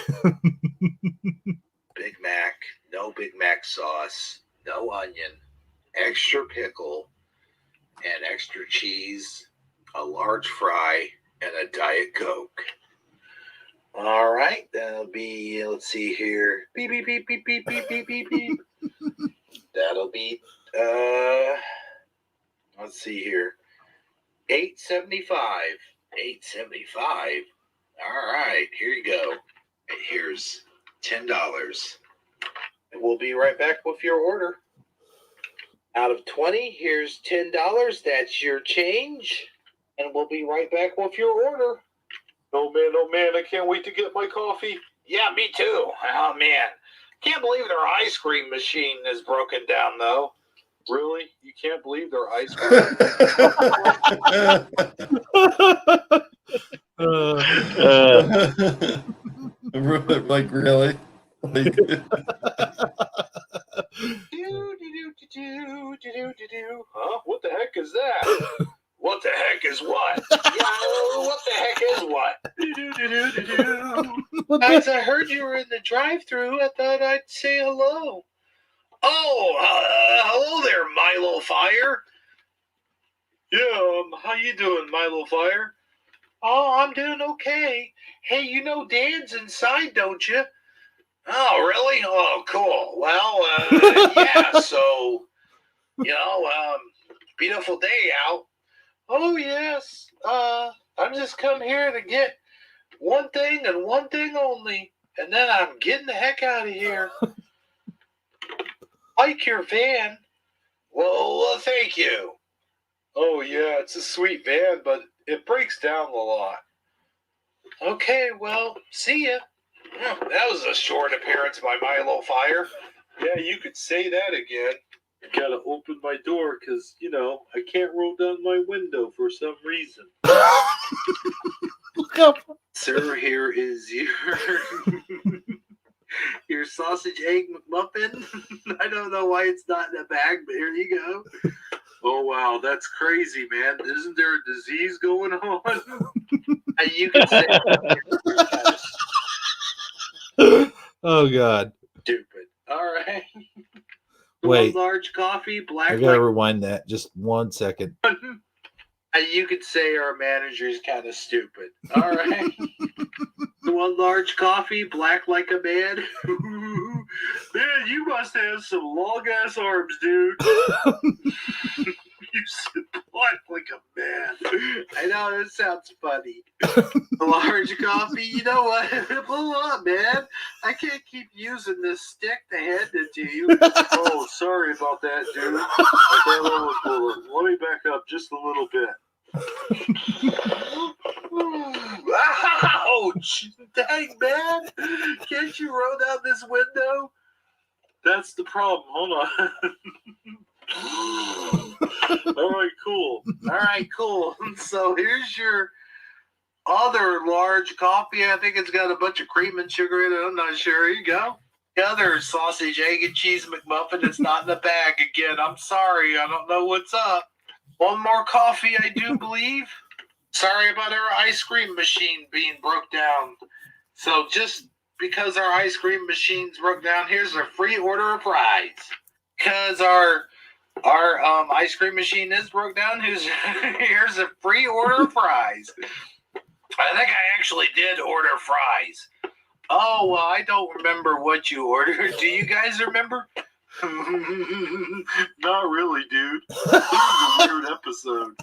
Big Mac, no Big Mac sauce, no onion, extra pickle, and extra cheese, a large fry, and a Diet Coke. All right, that'll be, let's see here. Beep, beep, beep, beep, beep, beep, beep, beep, beep. That'll be, let's see here. $8.75. $8.75. All right, here you go. Here's $10. And we'll be right back with your order. Out of 20, here's $10. That's your change. And we'll be right back with your order. Oh man, I can't wait to get my coffee. Yeah, me too. Oh, man. Can't believe their ice cream machine is broken down, though. Really? You can't believe their ice cream? Like, really? Like, Huh? What the heck is that? What the heck is what? Yeah, what the heck is what? As I heard you were in the drive-thru, I thought I'd say hello. Oh, hello there, Milo Fire. Yeah, how you doing, Milo Fire? Oh, I'm doing okay. Hey, you know Dan's inside, don't you? Oh, really? Oh, cool. Well, yeah, so, beautiful day out. Oh, yes. I'm just come here to get one thing and one thing only, and then I'm getting the heck out of here. Like your van. Well, thank you. Oh, yeah, it's a sweet van, but it breaks down a lot. Okay, well, see ya. That was a short appearance by Milo Fire. Yeah, you could say that again. Gotta open my door because, I can't roll down my window for some reason. Look up. Sir, here is your sausage egg McMuffin. I don't know why it's not in a bag, but here you go. Oh, wow, that's crazy, man. Isn't there a disease going on? You can say Oh, God. stupid. All right. Wait. One large coffee, black I gotta rewind that. Just 1 second. You could say our manager is kind of stupid. All right. One large coffee, black like a man. Man, you must have some long ass arms, dude. You said black like a man. I know, it sounds funny. Large coffee, you know what? Pull up, man. I can't keep using this stick to hand it to you. Oh, sorry about that, dude. Okay, let me back up just a little bit. Ouch! Dang, man! Can't you roll down this window? That's the problem. Hold on. All right, cool. So here's your other large coffee. I think it's got a bunch of cream and sugar in it. I'm not sure. Here you go. The other sausage, egg, and cheese McMuffin. It's not in the bag again. I'm sorry. I don't know what's up. One more coffee, I do believe. Sorry about our ice cream machine being broke down. So just because our ice cream machine's broke down, here's a free order of fries. Because our ice cream machine is broke down, here's a free order of fries. I think I actually did order fries. Oh, well, I don't remember what you ordered. Do you guys remember? Not really, dude. This is a weird episode.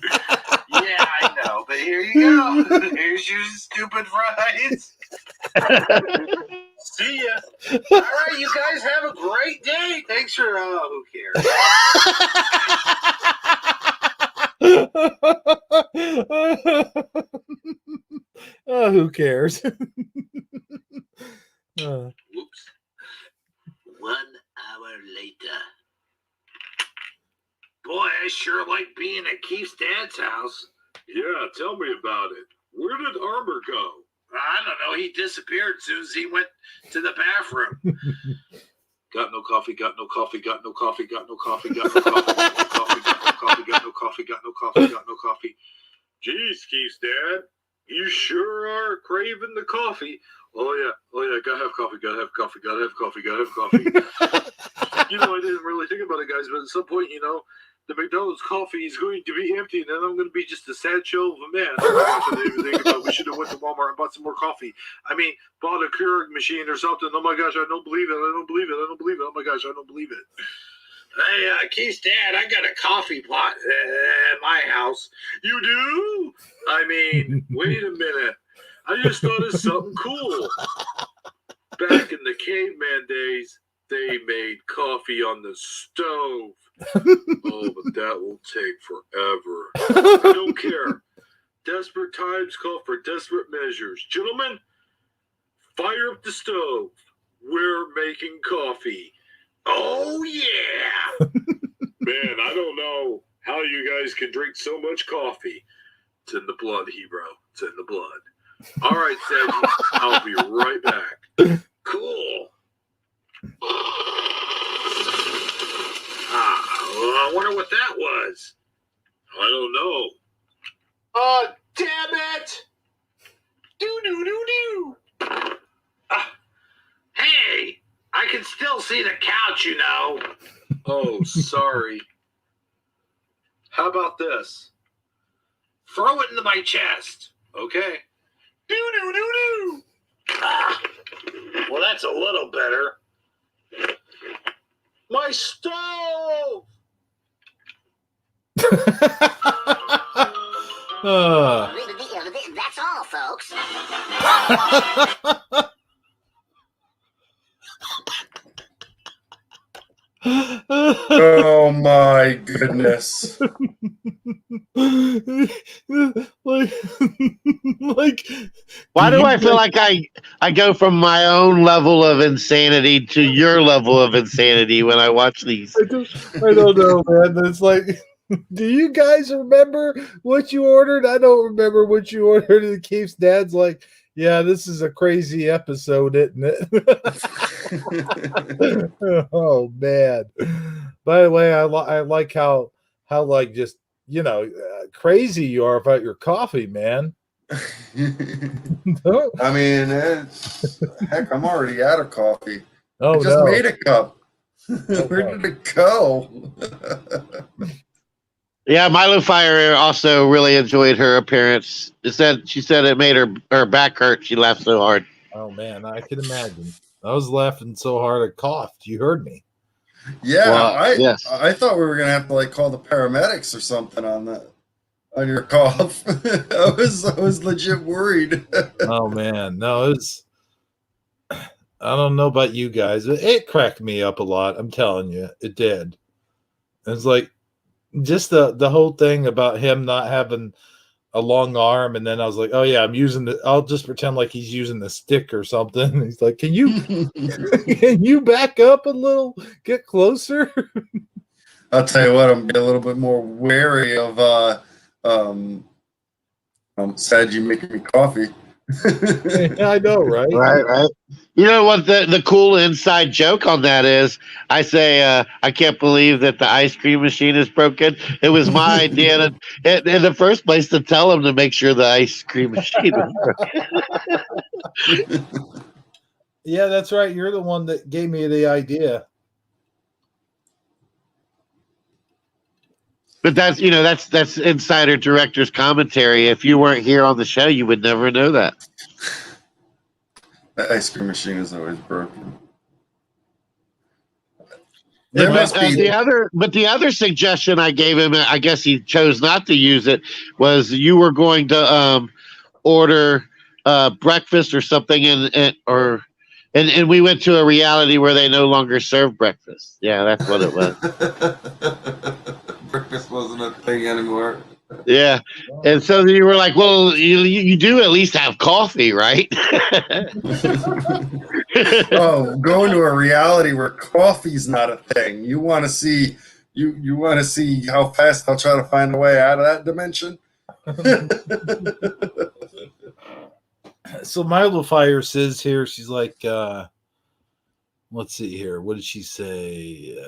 Yeah, I know, but here you go. Here's your stupid fries. See ya. All right, you guys have a great day. Thanks for, who cares? Oh, who cares? Whoops. 1 hour later. Boy, I sure like being at Keith's dad's house. Yeah, tell me about it. Where did Armor go? I don't know. He disappeared as soon as he went to the bathroom. Got no coffee, got no coffee, got no coffee, got no coffee, got no coffee, got no coffee, got no coffee, got no coffee, got no coffee, got no coffee. Geez, Keith's dad, you sure are craving the coffee. Oh yeah, gotta have coffee, gotta have coffee, gotta have coffee, gotta have coffee. I didn't really think about it, guys, but at some point, the McDonald's coffee is going to be empty, and then I'm going to be just a sad shell of a man. Oh my gosh, I didn't even think about it. We should have went to Walmart and bought some more coffee. I mean, bought a Keurig machine or something. Oh my gosh, I don't believe it. I don't believe it. I don't believe it. Oh my gosh, I don't believe it. Hey, Keith's dad, I got a coffee pot at my house. You do? I mean, wait a minute. I just thought of something cool. Back in the caveman days, they made coffee on the stove. Oh, but that will take forever. I don't care. Desperate times call for desperate measures. Gentlemen, fire up the stove. We're making coffee. Oh, yeah. Man, I don't know how you guys can drink so much coffee. It's in the blood, Hebrew. It's in the blood. All right, Sagi. I'll be right back. Cool. I wonder what that was. I don't know. Oh, damn it! Do. Hey, I can still see the couch, Oh, sorry. How about this? Throw it into my chest. Okay. Do. Ah, well, that's a little better. My stove! That's all, folks. Oh my goodness. like, like, Why do you I feel like I go from my own level of insanity to your level of insanity when I watch these? I don't know, man. It's like, do you guys remember what you ordered? I don't remember what you ordered. And Keith's dad's like, yeah, this is a crazy episode, isn't it? Oh man. By the way, I like how like just crazy you are about your coffee, man. I mean, heck, I'm already out of coffee. Oh, I just no. made a cup. Where did it go? Yeah, Milo Fire also really enjoyed her appearance. She said it made her back hurt. She laughed so hard. Oh man, I can imagine. I was laughing so hard I coughed. You heard me. Yeah, Well, yes. I thought we were gonna have to like call the paramedics or something on your cough. I was legit worried. Oh man, no, it's. I don't know about you guys, but it cracked me up a lot. I'm telling you, it did. It's like just the whole thing about him not having a long arm, and then I was like, oh yeah, I'll just pretend like he's using the stick or something. He's like, can you back up a little, get closer? I'll tell you what, I'm getting a little bit more wary of Sagi making me coffee. Yeah, I know, right? Right. You know what the cool inside joke on that is? I say, I can't believe that the ice cream machine is broken. It was my idea in the first place to tell him to make sure the ice cream machine is broken. Yeah, that's right. You're the one that gave me the idea. But that's insider director's commentary. If you weren't here on the show, you would never know that. The ice cream machine is always broken. The other suggestion I gave him, I guess he chose not to use it, was you were going to order breakfast or something, and we went to a reality where they no longer serve breakfast. Yeah, that's what it was. Breakfast wasn't a thing anymore. Yeah, and so you were like, well, you do at least have coffee, right? Oh, going to a reality where coffee's not a thing. You want to see you want to see how fast I'll try to find a way out of that dimension. So Milo Fire says here, she's like, let's see here. What did she say?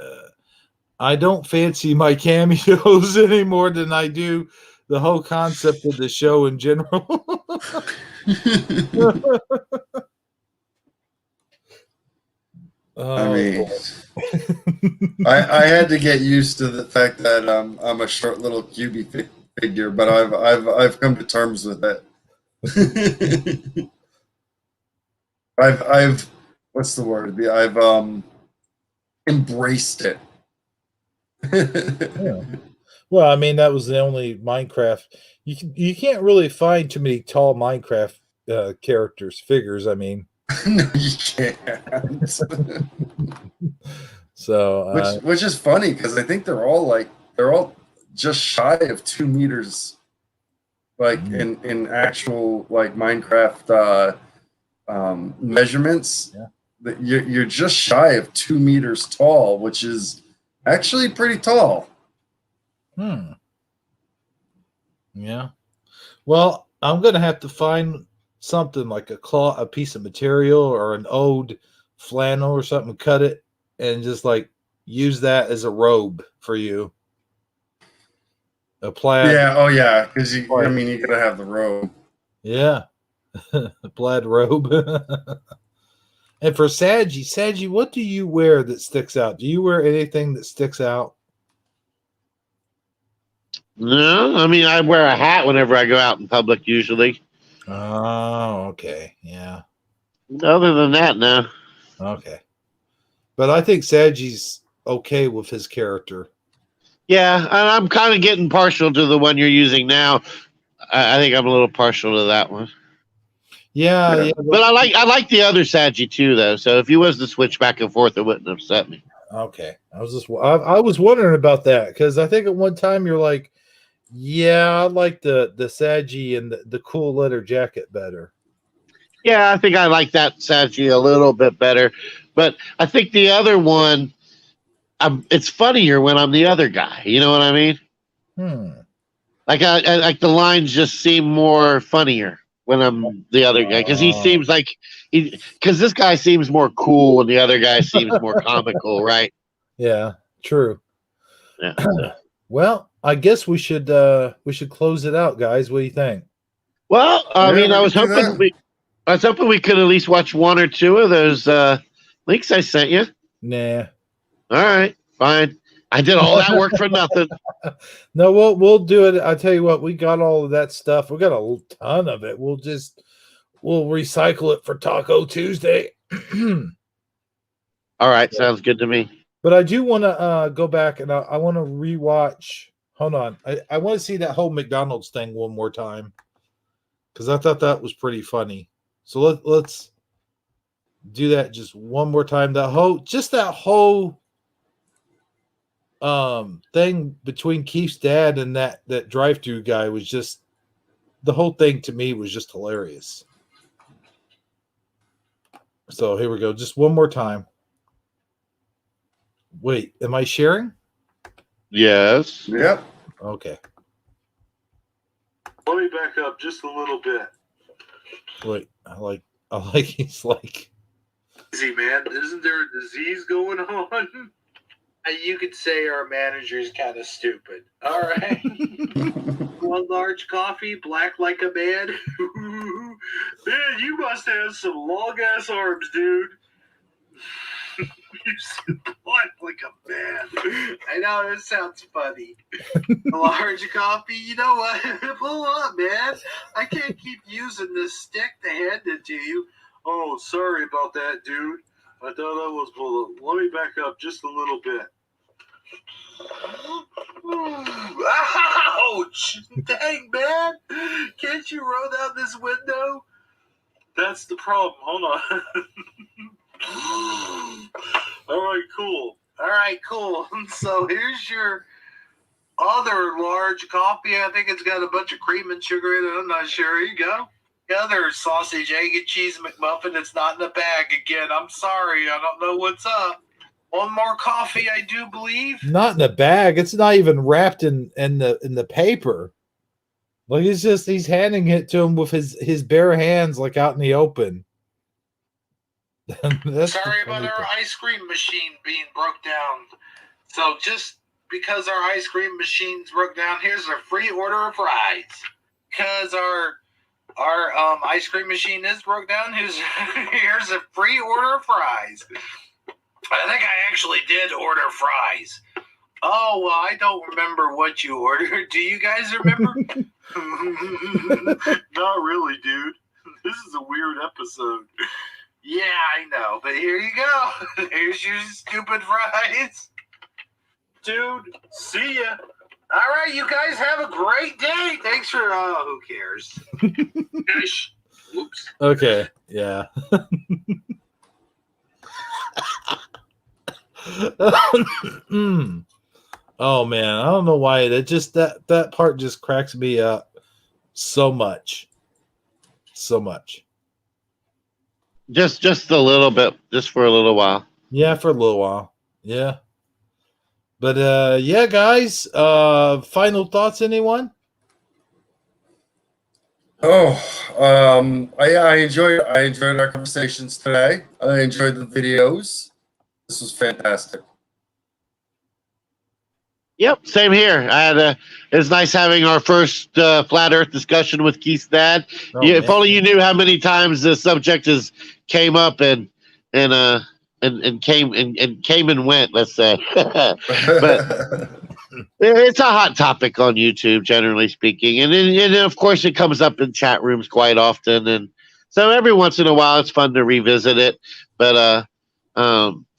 I don't fancy my cameos any more than I do the whole concept of the show in general. I mean, I had to get used to the fact that I'm a short little QB figure, but I've come to terms with it. I've what's the word? I've embraced it. Yeah. Well, I mean, that was the only Minecraft. You can't really find too many tall Minecraft figures. I mean, No, you can't. So, which is funny because I think they're all just shy of 2 meters, like in actual like Minecraft measurements. Yeah. You're just shy of 2 meters tall, which is actually pretty tall. Yeah. Well, I'm gonna have to find something like a piece of material or an old flannel or something, cut it and just like use that as a robe for you. A plaid. Yeah. Oh yeah. Because you gotta have the robe. Yeah. A plaid robe. And for Sagi, what do you wear that sticks out? Do you wear anything that sticks out? No, I mean, I wear a hat whenever I go out in public usually. Oh, okay. Yeah. Other than that, no. Okay. But I think Sagi's okay with his character. Yeah, and I'm kind of getting partial to the one you're using now. I think I'm a little partial to that one. Yeah. But I like the other Sagi too, though. So if he was to switch back and forth, it wouldn't upset me. Okay. I was wondering about that because I think at one time you're like, yeah, I like the Sagi and the cool leather jacket better. Yeah, I think I like that Sagi a little bit better, but I think the other one, it's funnier when I'm the other guy. You know what I mean? Like I like the lines just seem more funnier when I'm the other guy because he seems like because this guy seems more cool and the other guy seems more comical, right? Yeah, true. Yeah. Well, I guess we should close it out, guys. What do you think? Well, I mean, I was we can do hoping we could at least watch one or two of those links I sent you. Nah. All right, fine. I did all that work for nothing. No, we'll do it. I tell you what, we got all of that stuff. We got a ton of it. We'll recycle it for Taco Tuesday. All right, sounds good to me. But I do want to go back and I want to rewatch. Hold on, I want to see that whole McDonald's thing one more time because I thought that was pretty funny. So let's do that just one more time. That whole thing between Keith's dad and that drive-through guy was just the whole thing to me was just hilarious. So here we go. Just one more time. Wait, am I sharing? Yes. Yep. Okay. Let me back up just a little bit. Wait, I like he's like Easy, man. Isn't there a disease going on? You could say our manager's kind of stupid. All right. One large coffee, black like a man. Man, you must have some long ass arms, dude. You said black like a man. I know, it sounds funny. Large coffee, you know what? Pull up, man. I can't keep using this stick to hand it to you. Oh, sorry about that, dude. I thought I was full of. Let me back up just a little bit. Ouch! Dang, man! Can't you roll down this window? That's the problem. Hold on. All right, cool. So here's your other large coffee. I think it's got a bunch of cream and sugar in it. I'm not sure. Here you go. The other sausage, egg, and cheese McMuffin. It's not in the bag again. I'm sorry. I don't know what's up. One more coffee, I do believe. not in a bag. It's not even wrapped in the paper. Like he's handing it to him with his bare hands, like out in the open. Sorry about our ice cream machine being broke down. So just because our ice cream machine's broke down, here's a free order of fries. Because our ice cream machine is broke down, here's a free order of fries. I think I actually did order fries. Oh, well, I don't remember what you ordered. Do you guys remember? Not really, dude. This is a weird episode. Yeah, I know. But here you go. Here's your stupid fries. Dude, see ya. All right, you guys have a great day. Thanks for, who cares? Gosh. Oops. Okay, yeah. Oh man, I don't know why that part just cracks me up so much. Just a little bit, just for a little while. Yeah, for a little while. Yeah. But yeah, guys, final thoughts, anyone? I enjoyed our conversations today. I enjoyed the videos. This was fantastic. Yep, same here. It's nice having our first flat Earth discussion with Keith's dad. If only you knew how many times the subject came up and came and went. Let's say, but it's a hot topic on YouTube, generally speaking, and of course it comes up in chat rooms quite often, and so every once in a while it's fun to revisit it. But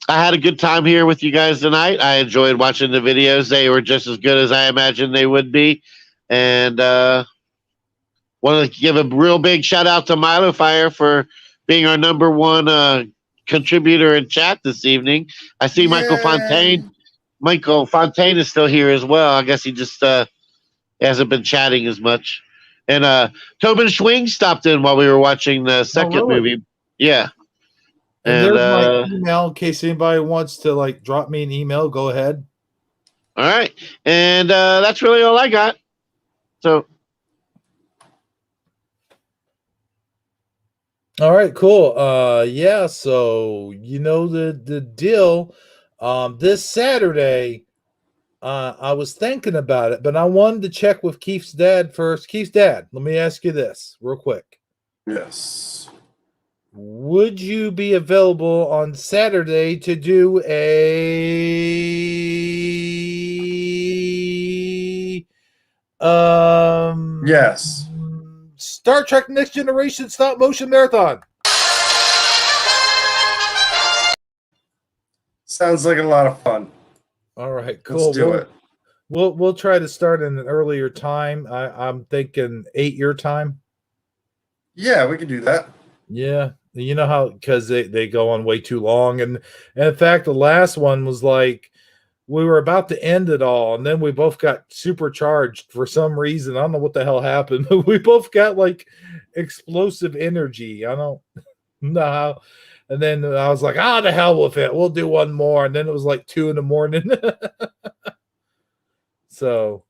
I had a good time here with you guys tonight. I enjoyed watching the videos. They were just as good as I imagined they would be. And Want to give a real big shout out to Milo Fire for being our number one contributor in chat this evening. I see Michael Fontaine. Michael Fontaine is still here as well. I guess he just hasn't been chatting as much. And Tobin Schwing stopped in while we were watching the second movie. Yeah. And there's my email in case anybody wants to like drop me an email. Go ahead. All right. And that's really all I got. So. All right, cool. Yeah, so you know the deal. This Saturday, I was thinking about it, but I wanted to check with Keith's dad first. Keith's dad, let me ask you this real quick. Yes. Would you be available on Saturday to do a Yes. Star Trek Next Generation stop motion marathon? Sounds like a lot of fun. All right, cool. Let's do it. We'll try to start in an earlier time. I'm thinking 8 your time. Yeah, we can do that. Yeah, you know how because they go on way too long, and in fact, the last one was like we were about to end it all, and then we both got supercharged for some reason. I don't know what the hell happened, but we both got like explosive energy. I don't know how. And then I was like, the hell with it. We'll do one more. And then it was like 2 a.m. So,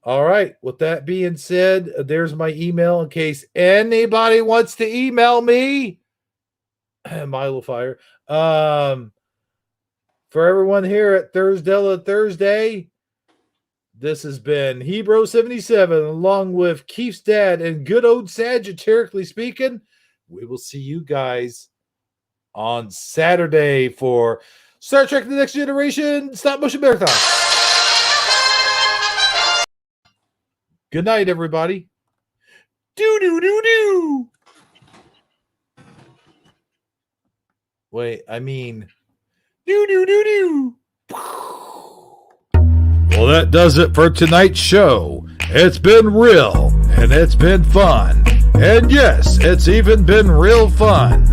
all right. With that being said, there's my email in case anybody wants to email me. Milo Fire. For everyone here at Thursdela Thursday, this has been Hebro77 along with Keith's dad and good old Sagittarically speaking. We will see you guys on Saturday for Star Trek The Next Generation Stop Motion Marathon. Good night, everybody. Do. Wait, I mean, do. Well, that does it for tonight's show. It's been real, and it's been fun. And yes, it's even been real fun.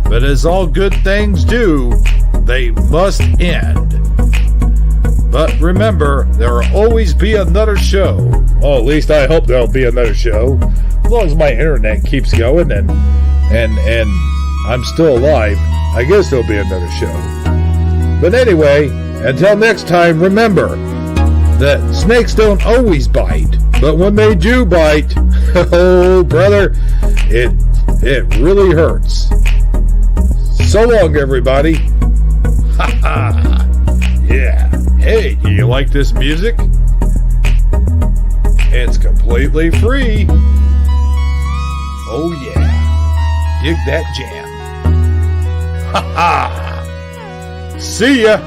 But as all good things do, they must end. But remember, there will always be another show. Oh, at least I hope there'll be another show. As long as my internet keeps going and I'm still alive, I guess there'll be another show. But anyway, until next time, remember that snakes don't always bite. But when they do bite, oh, brother, it really hurts. So long, everybody. Ha ha. Yeah. Hey, do you like this music? It's completely free. Oh, yeah. Dig that jam. Ha ha. See ya.